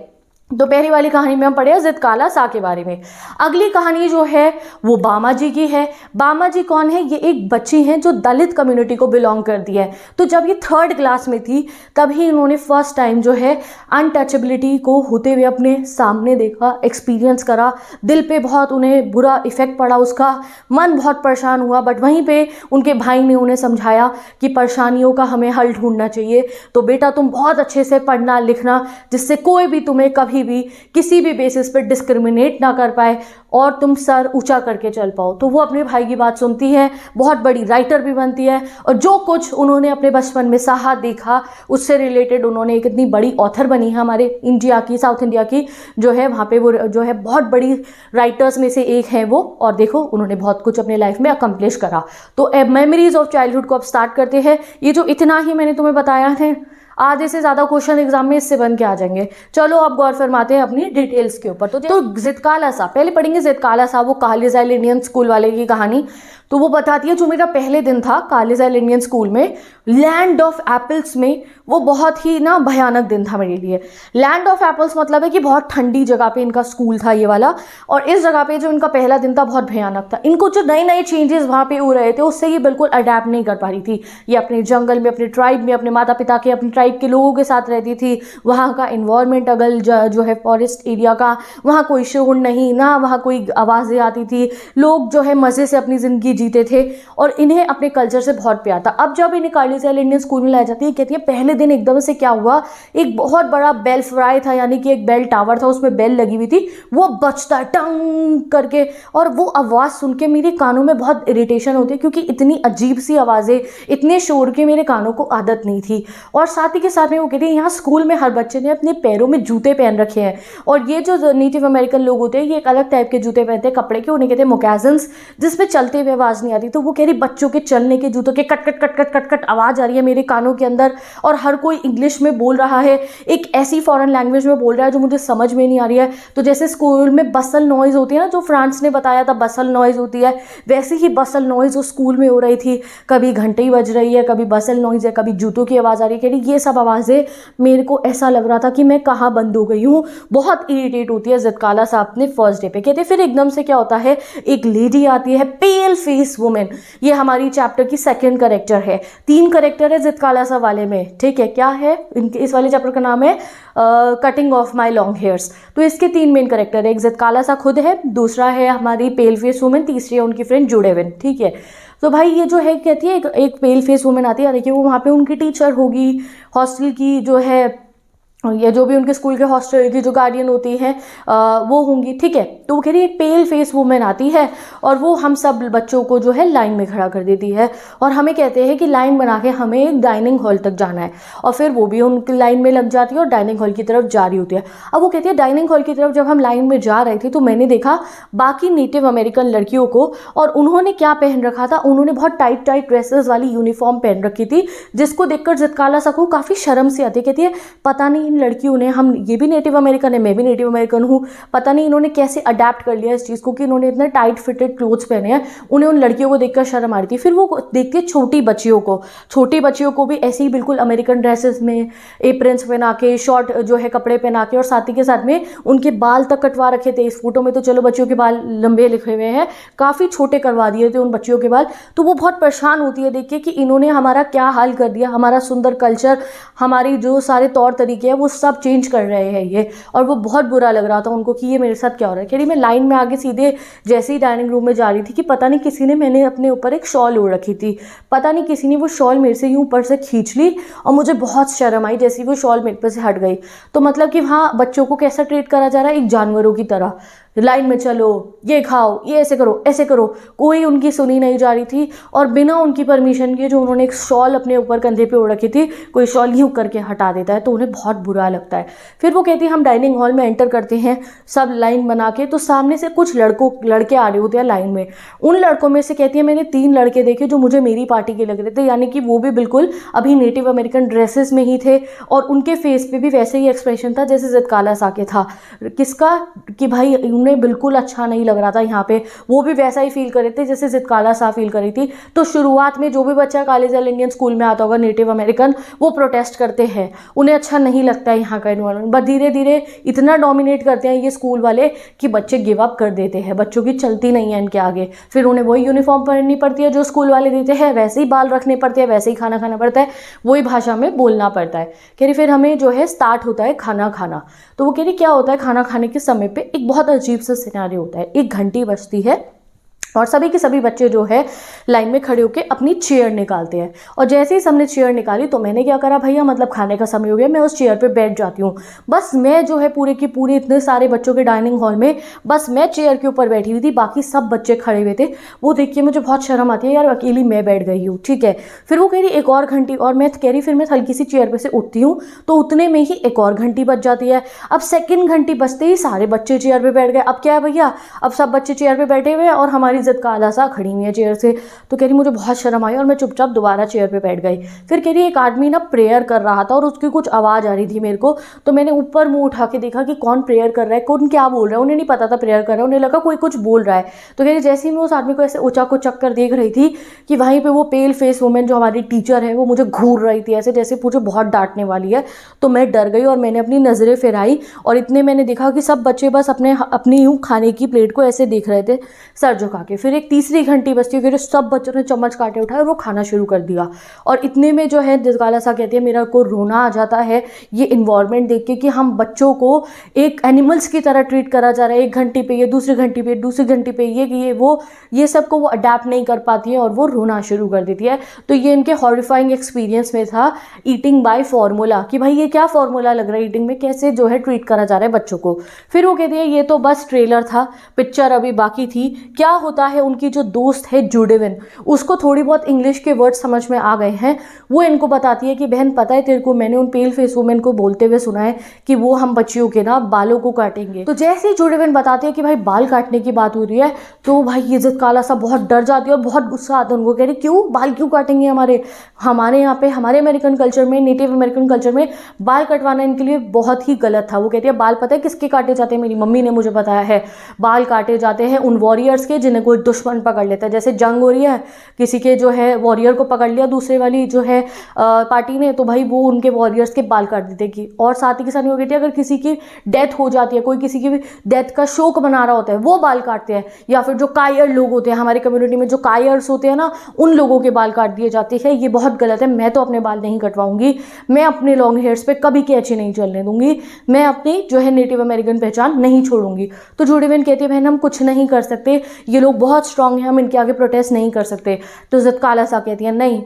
तो पहली वाली कहानी में हम पढ़े ज़ितकाला सा के बारे में। अगली कहानी जो है वो बामा जी की है। बामा जी कौन है? ये एक बच्ची हैं जो दलित कम्युनिटी को बिलोंग करती है। तो जब ये 3rd क्लास में थी तभी इन्होंने फर्स्ट टाइम जो है अनटचेबिलिटी को होते हुए अपने सामने देखा, एक्सपीरियंस करा। दिल पे बहुत उन्हें बुरा इफेक्ट पड़ा उसका, मन बहुत परेशान हुआ। बट वहीं पे उनके भाई ने उन्हें समझाया कि परेशानियों का हमें हल ढूंढना चाहिए, तो बेटा तुम बहुत अच्छे से पढ़ना लिखना, जिससे कोई भी तुम्हें कभी भी किसी भी बेसिस पे डिस्क्रिमिनेट ना कर पाए और तुम सर ऊंचा करके चल पाओ। तो वो अपने भाई की बात सुनती है, बहुत बड़ी राइटर भी बनती है, और जो कुछ उन्होंने अपने बचपन में सहा देखा उससे रिलेटेड उन्होंने एक इतनी बड़ी ऑथर बनी है हमारे इंडिया की, साउथ इंडिया की जो है, वहाँ पे वो जो है बहुत बड़ी राइटर्स में से एक है वो। और देखो उन्होंने बहुत कुछ अपने लाइफ में अकम्प्लिश करा। तो मेमोरीज ऑफ चाइल्डहुड को अब स्टार्ट करते हैं। ये जो इतना ही मैंने तुम्हें बताया है, आधे से ज़्यादा क्वेश्चन एग्जाम में इससे बन के आ जाएंगे। चलो अब गौर फरमाते हैं अपनी डिटेल्स के ऊपर। तो ज़ितकाला सा पहले पढ़ेंगे। ज़ितकाला सा वो कार्लेजाइल इंडियन स्कूल वाले की कहानी। तो वो बताती है जो मेरा पहले दिन था कार्लेजाइल इंडियन स्कूल में, लैंड ऑफ एप्पल्स में, वो बहुत ही ना भयानक दिन था मेरे लिए। लैंड ऑफ एप्पल्स मतलब है कि बहुत ठंडी जगह पे इनका स्कूल था ये वाला, और इस जगह पे जो इनका पहला दिन था बहुत भयानक था। इनको जो नए नए चेंजेस वहाँ पे हो रहे थे उससे ये बिल्कुल अडेप्ट नहीं कर पा रही थी। ये अपने जंगल में, अपने ट्राइब में, अपने माता पिता के, अपने ट्राइब के लोगों के साथ रहती थी। वहाँ का इन्वायरमेंट अगल जो है फॉरेस्ट एरिया का, वहाँ कोई शोर नहीं, ना वहाँ कोई आवाज़ें आती थी, लोग जो है मज़े से अपनी ज़िंदगी जीते थे, और इन्हें अपने कल्चर से बहुत प्यार था। अब जब इन्हें कार्लेजाइल इंडियन स्कूल में लाया जाती है, कहती है पहले दिन एकदम से क्या हुआ, एक बहुत बड़ा बेल फ्राई था, यानी कि एक बेल टावर था, उसमें बेल लगी हुई थी, वो बजता टंग करके, और वो आवाज़ सुन के मेरे कानों में बहुत इरिटेशन होती है, क्योंकि इतनी अजीब सी आवाज़ें, इतने शोर की मेरे कानों को आदत नहीं थी। और साथ ही के साथ में वो कहती है यहाँ स्कूल में हर बच्चे ने अपने पैरों में जूते पहन रखे हैं, और ये जो नेटिव अमेरिकन लोग होते हैं ये एक अलग टाइप के जूते पहनते हैं, कपड़े के, उन्हें कहते हैं मोकाज़न्स, जिसमें चलते हुए आवाज़ नहीं आती। तो वो कह रही बच्चों के चलने के जूतों के cut cut cut cut cut cut आवाज़ आ रही है मेरे कानों के अंदर, और हर कोई इंग्लिश में बोल रहा है, एक ऐसी फॉरेन लैंग्वेज में बोल रहा है जो मुझे समझ में नहीं आ रही है। तो जैसे स्कूल में बसल नॉइज़ होती है ना, जो फ्रांस ने बताया था बसल नॉइज़ होती है, वैसे ही बसल नॉइज़ उस स्कूल में हो रही थी। कभी घंटी बज रही है, कभी बसल नॉइज़ है, कभी जूतों की आवाज़ आ रही है। कह रही ये सब आवाज़ें मेरे को ऐसा लग रहा था कि मैं कहाँ बंद हो गई हूँ, बहुत इरिटेट होती है ज़ितकाला साहब ने फर्स्ट डे पे। कहते फिर एकदम से क्या होता है, एक लेडी आती है, पेल फेस वुमेन। ये हमारी चैप्टर की 2nd कैरेक्टर है। 3 कैरेक्टर है ज़ितकाला सा वाले में, ठीक है? क्या है इनके, इस वाले चैप्टर का नाम है cutting of my long hairs. तो इसके 3 मेन कैरेक्टर है, एक ज़ितकाला सा खुद है, दूसरा है हमारी पेल फेस वुमेन, तीसरी है उनकी फ्रेंड जुडेविन, ठीक है? तो भाई ये जो है कहती है एक पेल फेस वुमेन आती है, देखिए वो वहाँ पे उनकी टीचर होगी, हॉस्टल की जो है या जो भी उनके स्कूल के हॉस्टल की जो गार्डियन होती हैं वो होंगी, ठीक है। तो वो कह रही है एक पेल फेस वुमेन आती है और वो हम सब बच्चों को जो है लाइन में खड़ा कर देती है और हमें कहते हैं कि लाइन बना के हमें एक डाइनिंग हॉल तक जाना है, और फिर वो भी उनकी लाइन में लग जाती है और डाइनिंग हॉल की तरफ जा रही होती है। अब वो कहती है डाइनिंग हॉल की तरफ जब हम लाइन में जा रहे थे तो मैंने देखा बाकी नेटिव अमेरिकन लड़कियों को, और उन्होंने क्या पहन रखा था, उन्होंने बहुत टाइट टाइट ड्रेसेस वाली यूनिफॉर्म पहन रखी थी, जिसको देखकर ज़ितकाला सा को काफ़ी शर्म से आती है। कहती है पता नहीं इन लड़कियों ने, हम ये भी नेटिव अमेरिकन है, मैं भी नेटिव अमेरिकन हूँ, पता नहीं इन्होंने कैसे अडेप्ट कर लिया इस चीज़ को कि इन्होंने इतने टाइट फिटेड क्लोथ्स पहने हैं। उन्हें उन लड़कियों को देखकर शर्म आ रही थी। फिर वो देखती है छोटी बच्चियों को भी ऐसे ही बिल्कुल अमेरिकन ड्रेसेस में एप्रन्स पहना के, शॉर्ट जो है कपड़े पहना के, और साथ ही के साथ में उनके बाल तक कटवा रखे थे। इस फोटो में तो चलो बच्चियों के बाल लंबे लिखे हुए हैं, काफ़ी छोटे करवा दिए थे उन बच्चियों के बाल। तो वो बहुत परेशान होती है देख के कि इन्होंने हमारा क्या हाल कर दिया, हमारा सुंदर कल्चर, हमारी जो सारे तौर तरीके हैं वो सब चेंज कर रहे हैं ये। और वो बहुत बुरा लग रहा था उनको कि ये मेरे साथ क्या हो रहा है। कह रही मैं लाइन में आगे सीधे जैसे ही डाइनिंग रूम में जा रही थी कि पता नहीं किसी ने, मैंने अपने ऊपर एक शॉल ओढ़ रखी थी, पता नहीं किसी ने वो शॉल मेरे से यूं ऊपर से खींच ली और मुझे बहुत शर्म आई जैसे ही वो शॉल मेरे पे से हट गई। तो मतलब कि वहाँ बच्चों को कैसा ट्रीट करा जा रहा है, एक जानवरों की तरह, लाइन में चलो, ये खाओ, ये ऐसे करो, ऐसे करो। कोई उनकी सुनी नहीं जा रही थी और बिना उनकी परमिशन के जो उन्होंने एक शॉल अपने ऊपर कंधे पे ओढ़ रखी थी, कोई शॉल यूँ करके हटा देता है तो उन्हें बहुत बुरा लगता है। फिर वो कहती है हम डाइनिंग हॉल में एंटर करते हैं सब लाइन बना के, तो सामने से कुछ लड़के आ रहे होते हैं लाइन में। उन लड़कों में से कहती है मैंने 3 लड़के देखे जो मुझे मेरी पार्टी के लग रहे थे, यानी कि वो भी बिल्कुल अभी नेटिव अमेरिकन ड्रेसेस में ही थे और उनके फेस पे भी वैसे ही एक्सप्रेशन था जैसे ज़ितकाला सा के था। किसका, कि भाई उन्हें बिल्कुल अच्छा नहीं लग रहा था यहाँ पे, वो भी वैसा ही फील कर रहे थे जैसे ज़ितकाला सा फील कर रही थी। तो शुरुआत में जो भी बच्चा कॉलेजियल इंडियन स्कूल में आता होगा नेटिव अमेरिकन, वो प्रोटेस्ट करते हैं, उन्हें अच्छा नहीं लगता है यहाँ का एनवायरनमेंट। बट धीरे धीरे इतना डोमिनेट करते हैं ये स्कूल वाले कि बच्चे गिव अप कर देते हैं, बच्चों की चलती नहीं है इनके आगे। फिर उन्हें वही यूनिफॉर्म पहननी पड़ती है जो स्कूल वाले देते हैं, वैसे ही बाल रखने पड़ते हैं, वैसे ही खाना खाना पड़ता है, वही भाषा में बोलना पड़ता है। कह रही फिर हमें जो है स्टार्ट होता है खाना खाना। तो वो कह रही क्या होता है, खाना खाने के समय पे एक बहुत अजीब सा सिनेरियो होता है। एक घंटी बजती है और सभी के सभी बच्चे जो है लाइन में खड़े होकर अपनी चेयर निकालते हैं, और जैसे ही सबने चेयर निकाली तो मैंने क्या करा, भैया मतलब खाने का समय हो गया, मैं उस चेयर पे बैठ जाती हूँ। बस मैं जो है पूरे की पूरे इतने सारे बच्चों के डाइनिंग हॉल में बस मैं चेयर के ऊपर बैठी हुई थी, बाकी सब बच्चे खड़े हुए थे। वो देख के मुझे बहुत शर्म आती है यार, अकेली मैं बैठ गई हूँ, ठीक है। फिर वो कह रही एक और घंटी, और मैं कह रही फिर मैं हल्की सी चेयर पर से उठती हूँ तो उतने में ही एक और घंटी बज जाती है। अब सेकेंड घंटी बजते ही सारे बच्चे चेयर पर बैठ गए। अब क्या है भैया, अब सब बच्चे चेयर पर बैठे हुए हैं और हमारी ज़ितकाला सा खड़ी हुई है चेयर से। तो कह रही मुझे बहुत शर्म आई और मैं चुपचाप दोबारा चेयर पे बैठ गई। फिर कह रही एक आदमी ना प्रेयर कर रहा था और उसकी कुछ आवाज़ आ रही थी मेरे को, तो मैंने ऊपर मुंह उठा के देखा कि कौन प्रेयर कर रहा है, कौन क्या बोल रहा है। उन्हें नहीं पता था प्रेयर कर रहा है, उन्हें लगा कोई कुछ बोल रहा है। तो कह रही जैसे ही मैं उस आदमी को ऐसे ऊँचा को चक्कर देख रही थी कि वहीं पर वो पेल फेस वुमेन जो हमारी टीचर है वो मुझे घूर रही थी ऐसे जैसे मुझे बहुत डांटने वाली है। तो मैं डर गई और मैंने अपनी नज़रें फिराई और इतने मैंने देखा कि सब बच्चे बस अपनी यूँ खाने की प्लेट को ऐसे देख रहे थे सर झुका के। फिर एक तीसरी घंटी बजती है, सब बच्चों ने चम्मच काटे उठाए और वो खाना शुरू कर दिया। और इतने में जो है ज़ितकाला सा कहती है मेरा को रोना आ जाता है ये इन्वायरमेंट देख के कि हम बच्चों को एक एनिमल्स की तरह ट्रीट करा जा रहा है। एक घंटी पे ये, दूसरी घंटी पे, दूसरी घंटी पे ये सब को वो अडेप्ट नहीं कर पाती है और वो रोना शुरू कर देती है। तो ये इनके हॉरिफाइंग एक्सपीरियंस में था ईटिंग बाय फार्मूला, कि भाई ये क्या फार्मूला लग रहा है ईटिंग में, कैसे जो है ट्रीट करा जा रहा है बच्चों को। फिर वो कहती है ये तो बस ट्रेलर था, पिक्चर अभी बाकी थी। क्या होता है, उनकी जो दोस्त है जुडेविन, उसको थोड़ी बहुत इंग्लिश के वर्ड समझ में आ गए हैं। वो इनको बताती है कि बहन पता है तेरे को, मैंने उन पेल फेस वुमेन को बोलते हुए सुना है कि वो हम बच्चियों के ना बालों को काटेंगे। तो जैसे ही जुडेविन बताते हैं कि भाई बाल काटने की बात हो रही है तो भाई ये ज़ितकाला सा बहुत डर जाती है और बहुत गुस्सा आता है उनको। कह रही क्यों, बाल क्यों काटेंगे हमारे यहाँ पे, हमारे अमेरिकन कल्चर में, नेटिव अमेरिकन कल्चर में बाल कटवाना इनके लिए बहुत ही गलत था। वो कहती है बाल पता है किसके काटे जाते हैं, मेरी मम्मी ने मुझे बताया है, बाल काटे जाते हैं उन वॉरियर्स के जिन्हें कोई दुश्मन पकड़ लेता है। जैसे जंग हो रही है, किसी के जो है वॉरियर को पकड़ लिया दूसरे वाली जो है पार्टी ने, तो भाई वो उनके वॉरियर्स के बाल काट देगी। और साथ ही के साथ वो कहती है अगर किसी की डेथ हो जाती है, कोई किसी की डेथ का शोक मना रहा होता है, वो बाल काटते हैं। या फिर जो कायर लोग होते हैं हमारी कम्युनिटी में, जो कायर्स होते हैं ना, उन लोगों के बाल काट दिए जाते हैं। ये बहुत गलत है। मैं तो अपने बाल नहीं कटवाऊंगी, मैं अपने लॉन्ग हेयर्स पे कभी कैंची नहीं चलने दूंगी, मैं अपनी जो है नेटिव अमेरिकन पहचान नहीं छोड़ूंगी। तो जुडेविन कहती है बहन हम कुछ नहीं कर सकते, ये लोग बहुत स्ट्रांग हैं, हम इनके आगे प्रोटेस्ट नहीं कर सकते। तो ज़ितकाला सा कहती है नहीं,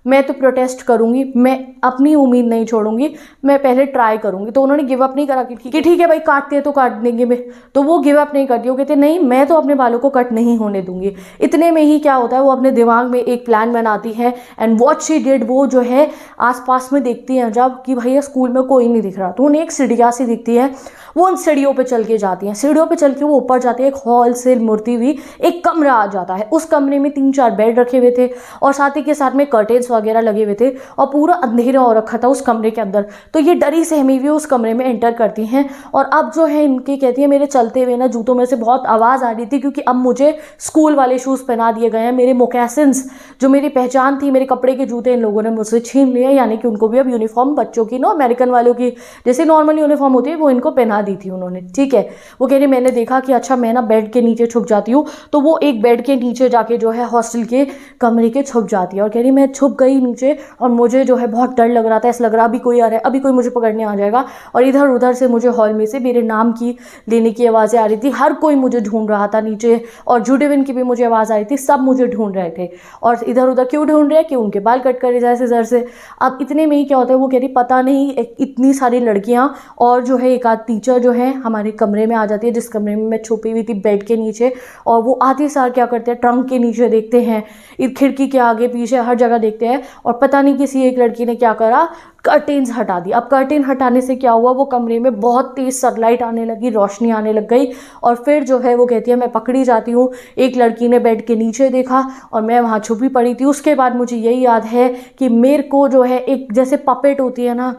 मैं तो प्रोटेस्ट करूँगी, मैं अपनी उम्मीद नहीं छोड़ूंगी, मैं पहले ट्राई करूँगी। तो उन्होंने गिव अप नहीं करा कि ठीक है भाई काटते हैं तो काट देंगे मैं, तो वो गिव अप नहीं करती, वो कहते नहीं मैं तो अपने बालों को कट नहीं होने दूंगी। इतने में ही क्या होता है, वो अपने दिमाग में एक प्लान बनाती है एंड व्हाट शी डिड, वो जो है आसपास में देखती है जब कि भैया स्कूल में कोई नहीं दिख रहा, तो उन्हें एक सीढ़ियाँ सी दिखती है, वो उन सीढ़ियों पे चल के जाती हैं। सीढ़ियों पे चल के वो ऊपर जाती है, एक हॉल से मुड़ती हुई एक कमरा आ जाता है। उस कमरे में 3-4 बेड रखे हुए थे और साथ ही के साथ में कर्टेन्स वगैरह लगे हुए थे और पूरा अंधेरा हो रखा था उस कमरे के अंदर। तो ये डरी सहमी हुई उस कमरे में एंटर करती हैं और अब जो है इनकी कहती है मेरे चलते हुए ना जूतों में से बहुत आवाज़ आ रही थी, क्योंकि अब मुझे स्कूल वाले शूज़ पहना दिए गए हैं। मेरे मोकैसिन्स जो मेरी पहचान थी, मेरे कपड़े के जूते इन लोगों ने मुझसे छीन लिए, यानी कि उनको भी अब यूनिफॉर्म बच्चों की ना अमेरिकन वालों की जैसे नॉर्मल यूनिफॉर्म होती है वो इनको पहना दी थी उन्होंने। ठीक है, वो कह रही मैंने देखा कि अच्छा मैं ना बेड के नीचे छुप जाती हूँ, तो वो एक बेड के नीचे जाके जो है हॉस्टल के कमरे के छुप जाती है और कह रही मैं छुप गई नीचे और मुझे जो है बहुत डर लग रहा था, ऐसा लग रहा अभी कोई आ रहा है, अभी कोई मुझे पकड़ने आ जाएगा। और इधर उधर से मुझे हॉल में से मेरे नाम की लेने की आवाज़ें आ रही थी, हर कोई मुझे ढूंढ रहा था नीचे, और जुडेविन की भी मुझे आवाज़ आ रही थी, सब मुझे ढूंढ रहे थे। और इधर उधर क्यों ढूंढ रहे हैं कि उनके बाल कट करे जाए इधर से। अब इतने में ही क्या होता है, वो कह रही पता नहीं इतनी सारी लड़कियाँ और जो है एक आध टीचर जो है हमारे कमरे में आ जाती है, जिस कमरे में मैं छुपी हुई थी बेड के नीचे, और वो आते सार क्या करते हैं ट्रंक के नीचे देखते हैं, खिड़की के आगे पीछे हर जगह देखते हैं, और पता नहीं किसी एक लड़की ने क्या करा, कर्टेन्स हटा दी। अब कर्टेन हटाने से क्या हुआ, वो कमरे में बहुत तेज सनलाइट आने लगी, रोशनी आने लग गई, और फिर जो है वो कहती है मैं पकड़ी जाती हूँ। एक लड़की ने बेड के नीचे देखा और मैं वहाँ छुपी पड़ी थी। उसके बाद मुझे यही याद है कि मेरे को जो है एक जैसे पपेट होती है ना,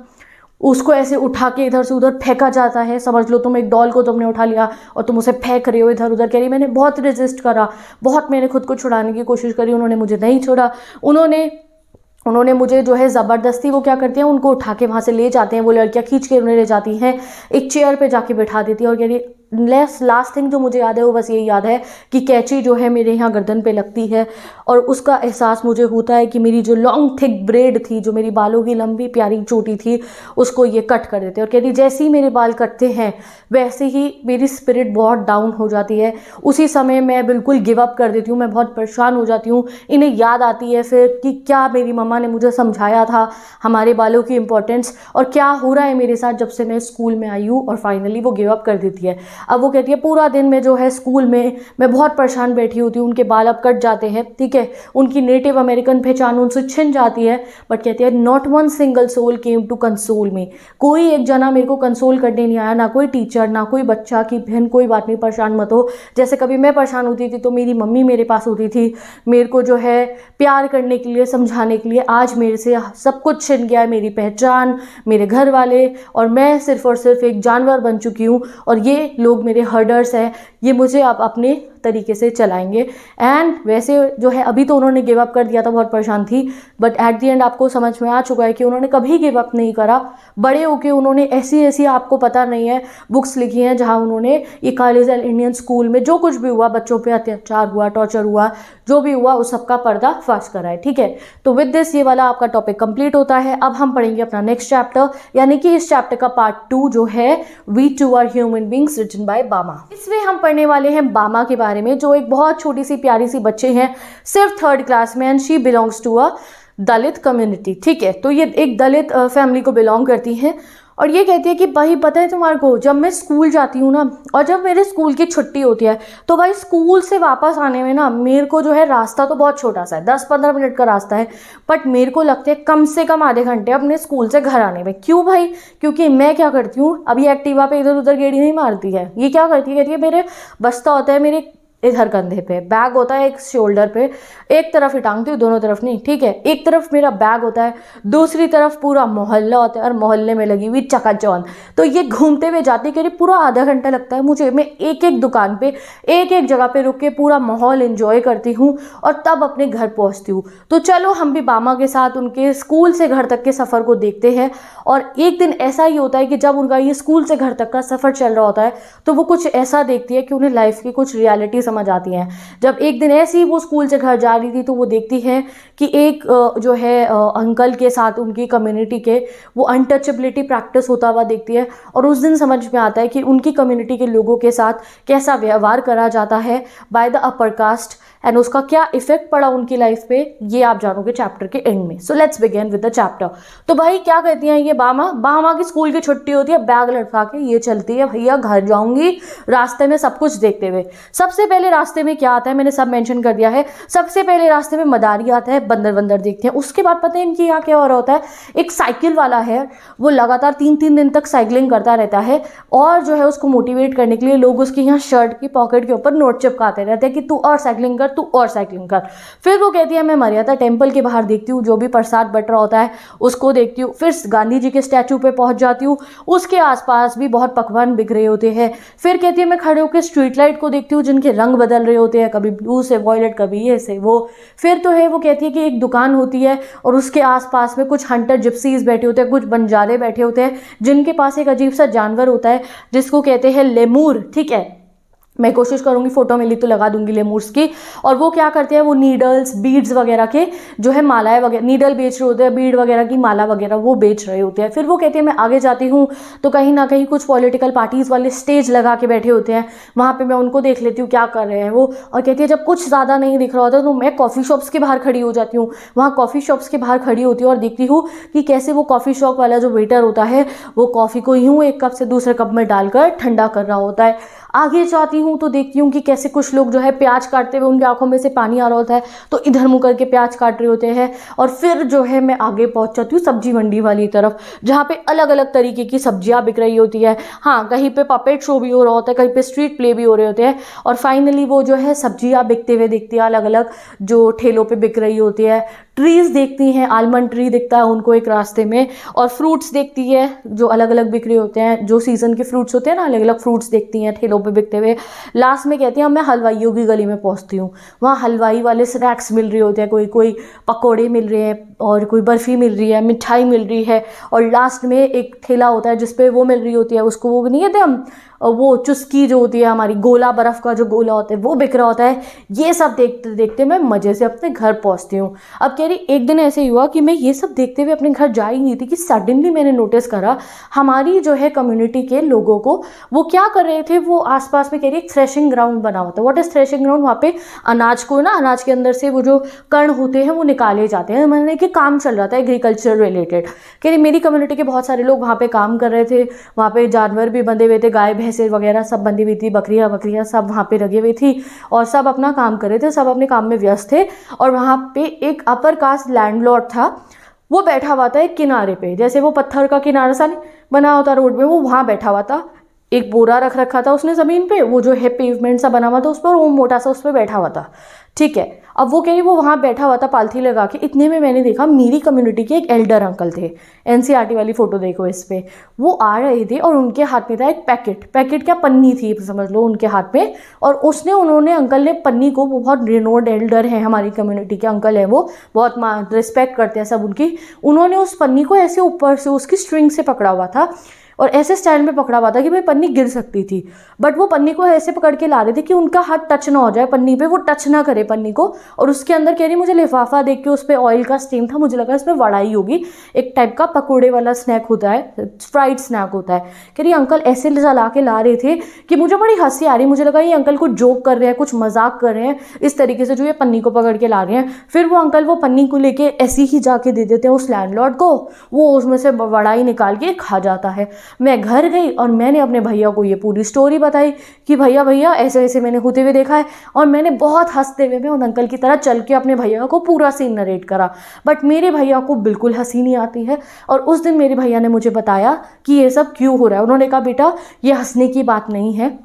उसको ऐसे उठा के इधर से उधर फेंका जाता है, समझ लो तुम एक डॉल को तुमने उठा लिया और तुम उसे फेंक रहे हो इधर उधर। कह रही मैंने बहुत रेजिस्ट करा, बहुत मैंने खुद को छुड़ाने की कोशिश करी, उन्होंने मुझे नहीं छोड़ा। उन्होंने मुझे जो है ज़बरदस्ती वो क्या करती हैं, उनको उठा के वहाँ से ले जाते हैं, वो लड़कियाँ खींच के उन्हें ले जाती हैं, एक चेयर पे जाके बैठा देती है। और कह रही लास्ट थिंग जो मुझे याद है वो बस यही याद है कि कैंची जो है मेरे यहाँ गर्दन पे लगती है और उसका एहसास मुझे होता है कि मेरी जो लॉन्ग थिक ब्रेड थी, जो मेरी बालों की लंबी प्यारी चोटी थी, उसको ये कट कर देते हैं। और कह रही जैसे ही मेरे बाल कटते हैं वैसे ही मेरी स्पिरिट बहुत डाउन हो जाती है, उसी समय मैं बिल्कुल गिव अप कर देती हूँ, मैं बहुत परेशान हो जाती हूँ। इन्हें याद आती है फिर कि क्या मेरी मम्मा ने मुझे समझाया था हमारे बालों की इंपॉर्टेंस, और क्या हो रहा है मेरे साथ जब से मैं स्कूल में आई हूँ। और फाइनली वो गिव अप कर देती है। अब वो कहती है पूरा दिन में जो है स्कूल में मैं बहुत परेशान बैठी होती हूँ, उनके बाल अब कट जाते हैं, ठीक है, उनकी नेटिव अमेरिकन पहचान उनसे छिन जाती है, बट कहती है not one single soul came to console me, कोई एक जना मेरे को कंसोल करने नहीं आया, ना कोई टीचर, ना कोई बच्चा कि बहन कोई बात नहीं परेशान मत हो। जैसे कभी मैं परेशान होती थी तो मेरी मम्मी मेरे पास होती थी मेरे को जो है प्यार करने के लिए, समझाने के लिए। आज मेरे से सब कुछ छिन गया है, मेरी पहचान, मेरे घर वाले, और मैं सिर्फ और सिर्फ एक जानवर बन चुकी हूँ, और ये लोग मेरे हर्डर्स हैं, ये मुझे अब अपने तरीके से चलाएंगे। एंड वैसे जो है अभी तो उन्होंने गिव अप कर दिया था, बहुत परेशान थी, बट एट द एंड आपको समझ में आ चुका है कि उन्होंने कभी गिव अप नहीं करा। बड़े होके उन्होंने ऐसी आपको पता नहीं है बुक्स लिखी हैं जहां उन्होंने ये कार्लिसल इंडियन स्कूल में जो कुछ भी हुआ, बच्चों पे अत्याचार हुआ, टॉर्चर हुआ, जो भी हुआ उस सबका पर्दा फाश करा है। ठीक है, तो विद दिस ये वाला आपका टॉपिक कंप्लीट होता है। अब हम पढ़ेंगे अपना नेक्स्ट चैप्टर, यानी कि इस चैप्टर का पार्ट 2 जो है we too are human beings written by Bama. इसमें हम पढ़ने वाले हैं बामा के बारे में, जो एक बहुत छोटी सी प्यारी सी बच्चे हैं, सिर्फ 3rd क्लास में, and she belongs to a Dalit community. ठीक है, तो ये एक दलित फैमिली को बिलोंग करती हैं, और ये कहती है कि भाई पता है तुम्हारे को, जब मैं स्कूल जाती हूँ ना, और जब मेरे स्कूल की छुट्टी होती है, तो भाई स्कूल से वापस आने में ना मेरे को जो है रास्ता तो बहुत छोटा सा है, 10-15 मिनट का रास्ता है, बट मेरे को लगता है कम से कम आधे घंटे अपने स्कूल से घर आने में। क्यों भाई? क्योंकि मैं क्या करती हूँ, अभी एक्टिवा पे इधर उधर गेड़ी नहीं मारती है, ये क्या करती है, कहती है मेरे बस्ता होता है मेरे इधर कंधे पे, बैग होता है एक शोल्डर पे, एक तरफ ही टांगती हूँ, दोनों तरफ नहीं, ठीक है, एक तरफ मेरा बैग होता है, दूसरी तरफ पूरा मोहल्ला होता है, और मोहल्ले में लगी हुई चकाचौंध। तो ये घूमते हुए जाती है, पूरा आधा घंटा लगता है मुझे, मैं एक एक दुकान पे, एक एक जगह पे रुक के पूरा माहौल एंजॉय करती हूँ और तब अपने घर पहुँचती हूँ। तो चलो हम भी बामा के साथ उनके स्कूल से घर तक के सफ़र को देखते हैं। और एक दिन ऐसा ही होता है कि जब उनका ये स्कूल से घर तक का सफ़र चल रहा होता है, तो वो कुछ ऐसा देखती है कि उन्हें लाइफ की कुछ रियलिटी समझ आती हैं। जब एक दिन ऐसे ही वो स्कूल से घर जा रही थी, तो वो देखती है कि एक जो है अंकल के साथ उनकी कम्युनिटी के वो अनटचेबिलिटी प्रैक्टिस होता हुआ देखती है, और उस दिन समझ में आता है कि उनकी कम्युनिटी के लोगों के साथ कैसा व्यवहार करा जाता है by the upper caste. And उसका क्या इफेक्ट पड़ा उनकी लाइफ पे, ये आप जानोगे चैप्टर के एंड में। So let's begin with the chapter. तो भाई क्या कहती हैं ये बामा की स्कूल की छुट्टी होती है, बैग लटका के ये चलती है, भैया घर जाऊंगी, रास्ते में सब कुछ देखते हुए। सबसे पहले रास्ते में क्या आता है, मैंने सब मेंशन कर दिया है। सबसे पहले रास्ते में मदारी आता है, बंदर बंदर देखते हैं। उसके बाद पता है इनकी यहाँ क्या हो रहा होता है, एक साइकिल वाला है, वो लगातार 3-3 दिन तक साइकिलिंग करता रहता है, और जो है उसको मोटिवेट करने के लिए लोग उसकी यहाँ शर्ट की पॉकेट के ऊपर नोट चिपकाते रहते हैं कि तू और साइकिलिंग कर, तू और साइकिलिंग कर। फिर वो कहती है मैं मर्यादा टेम्पल के बाहर देखती हूँ, जो भी प्रसाद बट रहा होता है उसको देखती हूँ। फिर गांधी जी के स्टैचू पे पहुंच जाती हूँ, उसके आसपास भी बहुत पकवान बिक रहे होते हैं। फिर कहती है मैं खड़े होकर स्ट्रीट लाइट को देखती हूँ, जिनके रंग बदल रहे होते हैं, कभी ब्लू से वॉयलेट, कभी ये से वो। फिर तो है वो कहती है कि एक दुकान होती है और उसके आसपास में कुछ हंटर जिप्सीज बैठे होते हैं, कुछ बंजारे बैठे होते हैं, जिनके पास एक अजीब सा जानवर होता है जिसको कहते हैं लेमूर। ठीक है, मैं कोशिश करूंगी फोटो मिली तो लगा दूंगी लेमूर्स की। और वो क्या करते हैं, वो नीडल्स बीड्स वगैरह के जो है मालाएं वगैरह, नीडल बेच रहे होते हैं, बीड वगैरह की माला वगैरह वो बेच रहे होते हैं। फिर वो कहती है मैं आगे जाती हूँ तो कहीं ना कहीं कुछ पॉलिटिकल पार्टीज वाले स्टेज लगा के बैठे होते हैं, वहाँ पे मैं उनको देख लेती हूँ क्या कर रहे हैं वो। और कहती है जब कुछ ज़्यादा नहीं दिख रहा होता तो मैं कॉफ़ी शॉप्स के बाहर खड़ी हो जाती हूँ, वहाँ कॉफ़ी शॉप्स के बाहर खड़ी होती हूँ और देखती हूँ कि कैसे वो कॉफ़ी शॉप वाला जो वेटर होता है वो कॉफ़ी को यूँ एक कप से दूसरे कप में डालकर ठंडा कर रहा होता है। आगे जाती हूँ तो देखती हूँ कि कैसे कुछ लोग जो है प्याज काटते हुए उनकी आंखों में से पानी आ रहा होता है, तो इधर मुँह करके प्याज काट रहे होते हैं। और फिर जो है मैं आगे पहुँच जाती हूँ सब्जी मंडी वाली तरफ, जहाँ पे अलग अलग तरीके की सब्जियाँ बिक रही होती है। हाँ, कहीं पे पपेट शो भी हो रहा होता है, कहीं पे स्ट्रीट प्ले भी हो रहे होते हैं। और फाइनली वो जो है सब्जियाँ बिकते हुए दिखती है, अलग अलग जो ठेलों पे बिक रही होती है। ट्रीज देखती हैं, आलमंड ट्री दिखता है उनको एक रास्ते में, और फ्रूट्स देखती है जो अलग अलग बिक रहे होते हैं, जो सीजन के फ्रूट्स होते हैं ना, अलग अलग फ्रूट्स देखती हैं ठेलों पे बिकते हुए। लास्ट में कहती हैं मैं हलवाइयों की गली में पहुंचती हूँ, वहाँ हलवाई वाले स्नैक्स मिल रहे होते हैं, कोई पकौड़े मिल रहे हैं और कोई बर्फ़ी मिल रही है, मिठाई मिल रही है। और लास्ट में एक ठेला होता है जिसपे वो मिल रही होती है, उसको वो नहीं कहते हम, वो चुस्की जो होती है हमारी, गोला, बर्फ़ का जो गोला होता है वो बिक रहा होता है। ये सब देखते देखते मैं मज़े से अपने घर पहुंचती हूँ। अब कह रही एक दिन ऐसे ही हुआ कि मैं ये सब देखते हुए अपने घर जा ही नहीं थी कि सडनली मैंने नोटिस करा हमारी जो है कम्युनिटी के लोगों को वो क्या कर रहे थे, वो आसपास में कह रही एक थ्रेशिंग ग्राउंड बना होता है। What is threshing ground? वहाँ पे अनाज को ना, अनाज के अंदर से वो जो कण होते हैं वो निकाले जाते हैं, मैंने कि काम चल रहा था एग्रीकल्चर रिलेटेड। कह रही मेरी कम्युनिटी के बहुत सारे लोग वहाँ पे काम कर रहे थे, वहाँ पे जानवर भी बंधे हुए थे, गाय भैंसे वगैरह सब बंधी हुई थी, बकरियां सब वहाँ पे लगी हुई थी और सब अपना काम कर रहे थे, सब अपने काम में व्यस्त थे। और वहाँ पे एक अपर कास्ट लैंडलॉर्ड था, वो बैठा हुआ था एक किनारे पे, जैसे वो पत्थर का किनारा सा बना होता रोड पे, वो वहाँ बैठा हुआ था। एक बोरा रख रखा था उसने ज़मीन पे, वो जो है पेवमेंट सा बना हुआ था उस पर, वो मोटा सा उस पर बैठा हुआ था। ठीक है, अब वो कह रही वो वहाँ बैठा हुआ था पालथी लगा के। इतने में मैंने देखा मेरी कम्युनिटी के एक एल्डर अंकल थे, एनसीईआरटी वाली फ़ोटो देखो इस पे, वो आ रहे थे और उनके हाथ में था एक पैकेट क्या पन्नी थी समझ लो उनके हाथ में। और उन्होंने अंकल ने पन्नी को, वो बहुत रिनोड एल्डर हैं हमारी कम्युनिटी के अंकल हैं, वो बहुत रिस्पेक्ट करते हैं सब उनकी, उन्होंने उस पन्नी को ऐसे ऊपर से उसकी स्ट्रिंग से पकड़ा हुआ था और ऐसे स्टैंड में पकड़ा हुआ था कि भाई पन्नी गिर सकती थी, बट वो पन्नी को ऐसे पकड़ के ला रहे थे कि उनका हाथ टच ना हो जाए पन्नी पे, वो टच ना करे पन्नी को। और उसके अंदर कह रही मुझे लिफाफा देख के उस पर ऑयल का स्टीम था, मुझे लगा इसमें वड़ाई होगी, एक टाइप का पकौड़े वाला स्नैक होता है, फ्राइड स्नैक होता है। कह रही अंकल ऐसे जला के ला रहे थे कि मुझे बड़ी हंसी आ रही, मुझे लगा ये अंकल कुछ जोक कर रहे हैं, कुछ मजाक कर रहे हैं इस तरीके से जो ये पन्नी को पकड़ के ला रहे हैं। फिर वो अंकल वो पन्नी को लेके ऐसे ही जाके दे देते हैं उस लैंडलॉर्ड को, वो उसमें से वड़ाई निकाल के खा जाता है। मैं घर गई और मैंने अपने भैया को ये पूरी स्टोरी बताई कि भैया ऐसे ऐसे मैंने होते हुए देखा है, और मैंने बहुत हंसते हुए मैं उन अंकल की तरह चल के अपने भैया को पूरा सीन नरेट करा। बट मेरे भैया को बिल्कुल हंसी नहीं आती है, और उस दिन मेरे भैया ने मुझे बताया कि ये सब क्यों हो रहा है। उन्होंने कहा बेटा ये हंसने की बात नहीं है,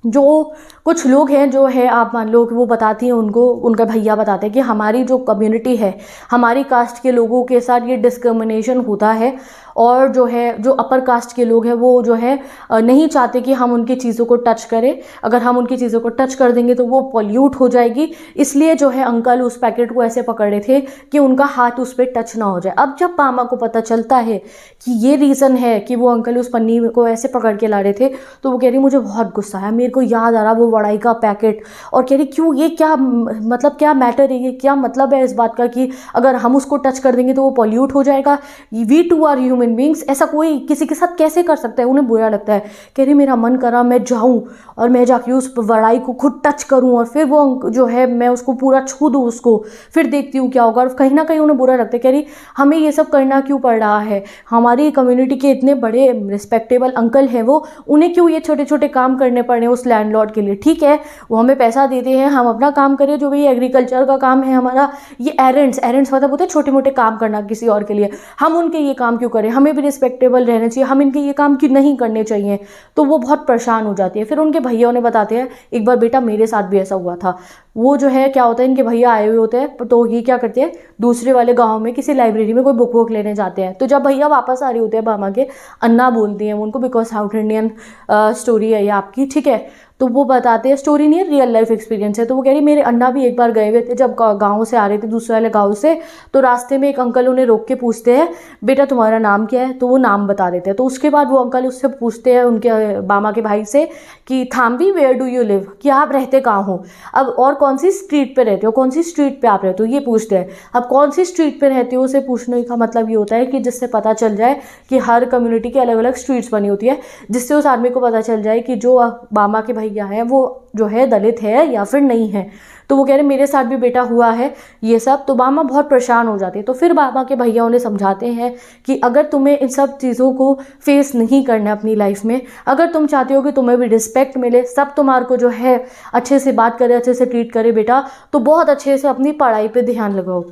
जो कुछ लोग हैं जो है आप मान लो कि वो बताती हैं उनको, उनका भैया बताते हैं कि हमारी जो कम्युनिटी है, हमारी कास्ट के लोगों के साथ ये डिस्क्रिमिनेशन होता है, और जो है जो अपर कास्ट के लोग हैं वो जो है नहीं चाहते कि हम उनकी चीज़ों को टच करें, अगर हम उनकी चीज़ों को टच कर देंगे तो वो पॉल्यूट हो जाएगी, इसलिए जो है अंकल उस पैकेट को ऐसे पकड़े थे कि उनका हाथ उस पर टच ना हो जाए। अब जब पामा को पता चलता है कि ये रीज़न है कि वो अंकल उस पन्नी को ऐसे पकड़ के ला रहे थे, तो वो कह रही मुझे बहुत गुस्सा आया, मेरे को याद आ रहा वो वड़ाई का पैकेट, और कह रही क्यों, ये क्या मतलब क्या मैटर है, ये क्या मतलब है इस बात का कि अगर हम उसको टच कर देंगे तो वो पॉल्यूट हो जाएगा, we too are human beings, ऐसा कोई किसी के साथ कैसे कर सकता है। उन्हें बुरा लगता है। कह रही मेरा मन करा मैं जाऊँ और मैं जाके उस वड़ाई को खुद टच करूँ और फिर वो जो है मैं उसको पूरा छू दूँ उसको, फिर देखती हूँ क्या होगा। और कहीं ना कहीं उन्हें बुरा लगता है। कह रही हमें ये सब करना क्यों पड़ रहा है, हमारी कम्युनिटी के इतने बड़े रिस्पेक्टेबल अंकल हैं वो, उन्हें क्यों ये छोटे छोटे काम करने पड़े उस लैंडलॉर्ड के लिए। ठीक है वो हमें पैसा देते हैं, हम अपना काम करें जो भी एग्रीकल्चर का काम है हमारा, ये एरेंट्स मतलब होते हैं छोटे मोटे काम करना किसी और के लिए, हम उनके ये काम क्यों करें, हमें भी रिस्पेक्टेबल रहना चाहिए, हम इनके ये काम क्यों नहीं करने चाहिए। तो वो बहुत परेशान हो जाती है। फिर उनके भैया उन्हें बताते हैं एक बार बेटा मेरे साथ भी ऐसा हुआ था। वो जो है क्या होता है, इनके भैया आए हुए होते हैं तो ये क्या करते हैं दूसरे वाले गांव में किसी लाइब्रेरी में कोई बुक वुक लेने जाते हैं। तो जब भैया वापस आ रहे होते हैं बामा के, अन्ना बोलती हैं उनको, बिकॉज साउथ इंडियन स्टोरी है ये आपकी, ठीक है। तो वो बताते हैं, स्टोरी नहीं है रियल लाइफ एक्सपीरियंस है। तो वो कह रही मेरे अन्ना भी एक बार गए हुए थे, जब गाँव से आ रहे थे दूसरे वाले गाँव से, तो रास्ते में एक अंकल उन्हें रोक के पूछते हैं बेटा तुम्हारा नाम क्या है, तो वो नाम बता देते हैं। तो उसके बाद वो अंकल उससे पूछते हैं उनके बामा के भाई से कि थाम्बी वेयर डू यू लिव, कि आप रहते कहाँ हो, अब और कौन सी स्ट्रीट पे रहते हो, कौन सी स्ट्रीट पे आप रहते हो, ये पूछते हैं। अब कौन सी स्ट्रीट पे रहते हो उसे पूछने का मतलब ये होता है कि जिससे पता चल जाए कि हर कम्युनिटी की अलग अलग स्ट्रीट्स बनी होती है, जिससे उस आदमी को पता चल जाए कि जो बामा के भैया हैं वो जो है दलित है या फिर नहीं है। तो वो कह रहे मेरे साथ भी बेटा हुआ है ये सब। तो बामा बहुत परेशान हो जाते हैं। तो फिर बामा के भैया उन्हें समझाते हैं कि अगर तुम्हें इन सब चीज़ों को फेस नहीं करना है अपनी लाइफ में, अगर तुम चाहते हो कि तुम्हें भी रिस्पेक्ट मिले, सब तुम्हारे को जो है अच्छे से बात करे, अच्छे से ट्रीट करे बेटा, तो बहुत अच्छे से अपनी पढ़ाई पे ध्यान लगाओ,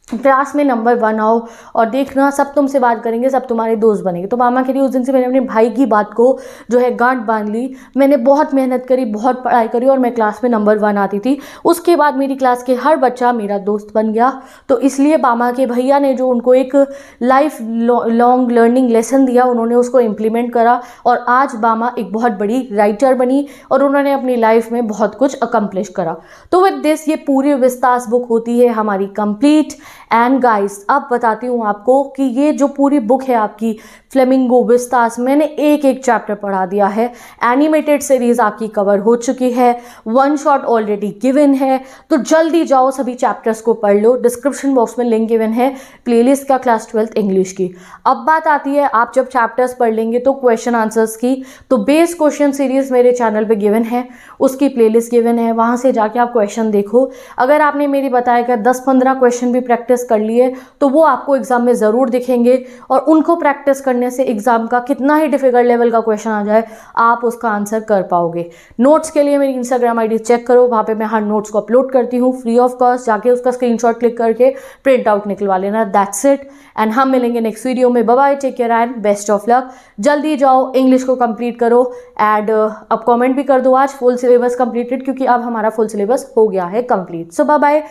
क्लास में नंबर 1 आओ, और देखना सब तुमसे बात करेंगे, सब तुम्हारे दोस्त बनेंगे। तो मामा कह रही उस दिन से मैंने अपने भाई की बात को जो है गांठ बांध ली, मैंने बहुत मेहनत करी, बहुत पढ़ाई करी और मैं क्लास में नंबर 1 आती थी। उसके बाद मेरी क्लास के हर बच्चा मेरा दोस्त बन गया। तो इसलिए मामा के भैया ने जो उनको एक लाइफ लॉन्ग लर्निंग लेसन दिया, उन्होंने उसको इम्प्लीमेंट करा और आज बामा एक बहुत बड़ी राइटर बनी और उन्होंने अपनी लाइफ में बहुत कुछ अकम्प्लिश करा। तो विद दिस ये पूरी विस्तास बुक होती है हमारी कंप्लीट। एंड गाइस अब बताती हूँ आपको कि ये जो पूरी बुक है आपकी फ्लेमिंगो विस्तास, मैंने एक एक चैप्टर पढ़ा दिया है। एनिमेटेड सीरीज आपकी कवर हो चुकी है, 1 शॉट ऑलरेडी गिवन है, तो जल्दी जाओ सभी चैप्टर्स को पढ़ लो। डिस्क्रिप्शन बॉक्स में लिंक गिवन है प्लेलिस्ट का क्लास 12th इंग्लिश की। अब बात आती है आप जब चैप्टर्स पढ़ लेंगे तो क्वेश्चन आंसर्स की, तो बेस क्वेश्चन सीरीज मेरे चैनल पे गिवन है, उसकी प्लेलिस्ट गिवन है, वहाँ से जाके आप क्वेश्चन देखो। अगर आपने मेरी बताया कि 10-15 क्वेश्चन भी प्रैक्टिस कर लिए तो वो आपको एग्जाम में ज़रूर दिखेंगे, और उनको प्रैक्टिस करने से एग्जाम का कितना ही डिफिकल्ट लेवल का क्वेश्चन आ जाए आप उसका आंसर कर पाओगे। नोट्स के लिए मेरी इंस्टाग्राम आईडी चेक करो, वहाँ पे मैं हर नोट्स को अपलोड करती हूँ फ्री ऑफ कॉस्ट, जाके उसका स्क्रीनशॉट क्लिक करके प्रिंट आउट निकलवा लेना। दैट्स इट, एंड हम मिलेंगे नेक्स्ट वीडियो में। Bye bye, take care and best of luck. जल्दी जाओ इंग्लिश को कंप्लीट करो, एंड अब कमेंट भी कर दो आज फुल सिलेबस कंप्लीटेड, क्योंकि अब हमारा फुल सिलेबस हो गया है complete. So bye bye,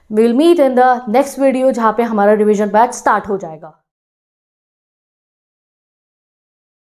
will meet in the next video जहाँ पे हमारा रिवीजन बैच स्टार्ट हो जाएगा।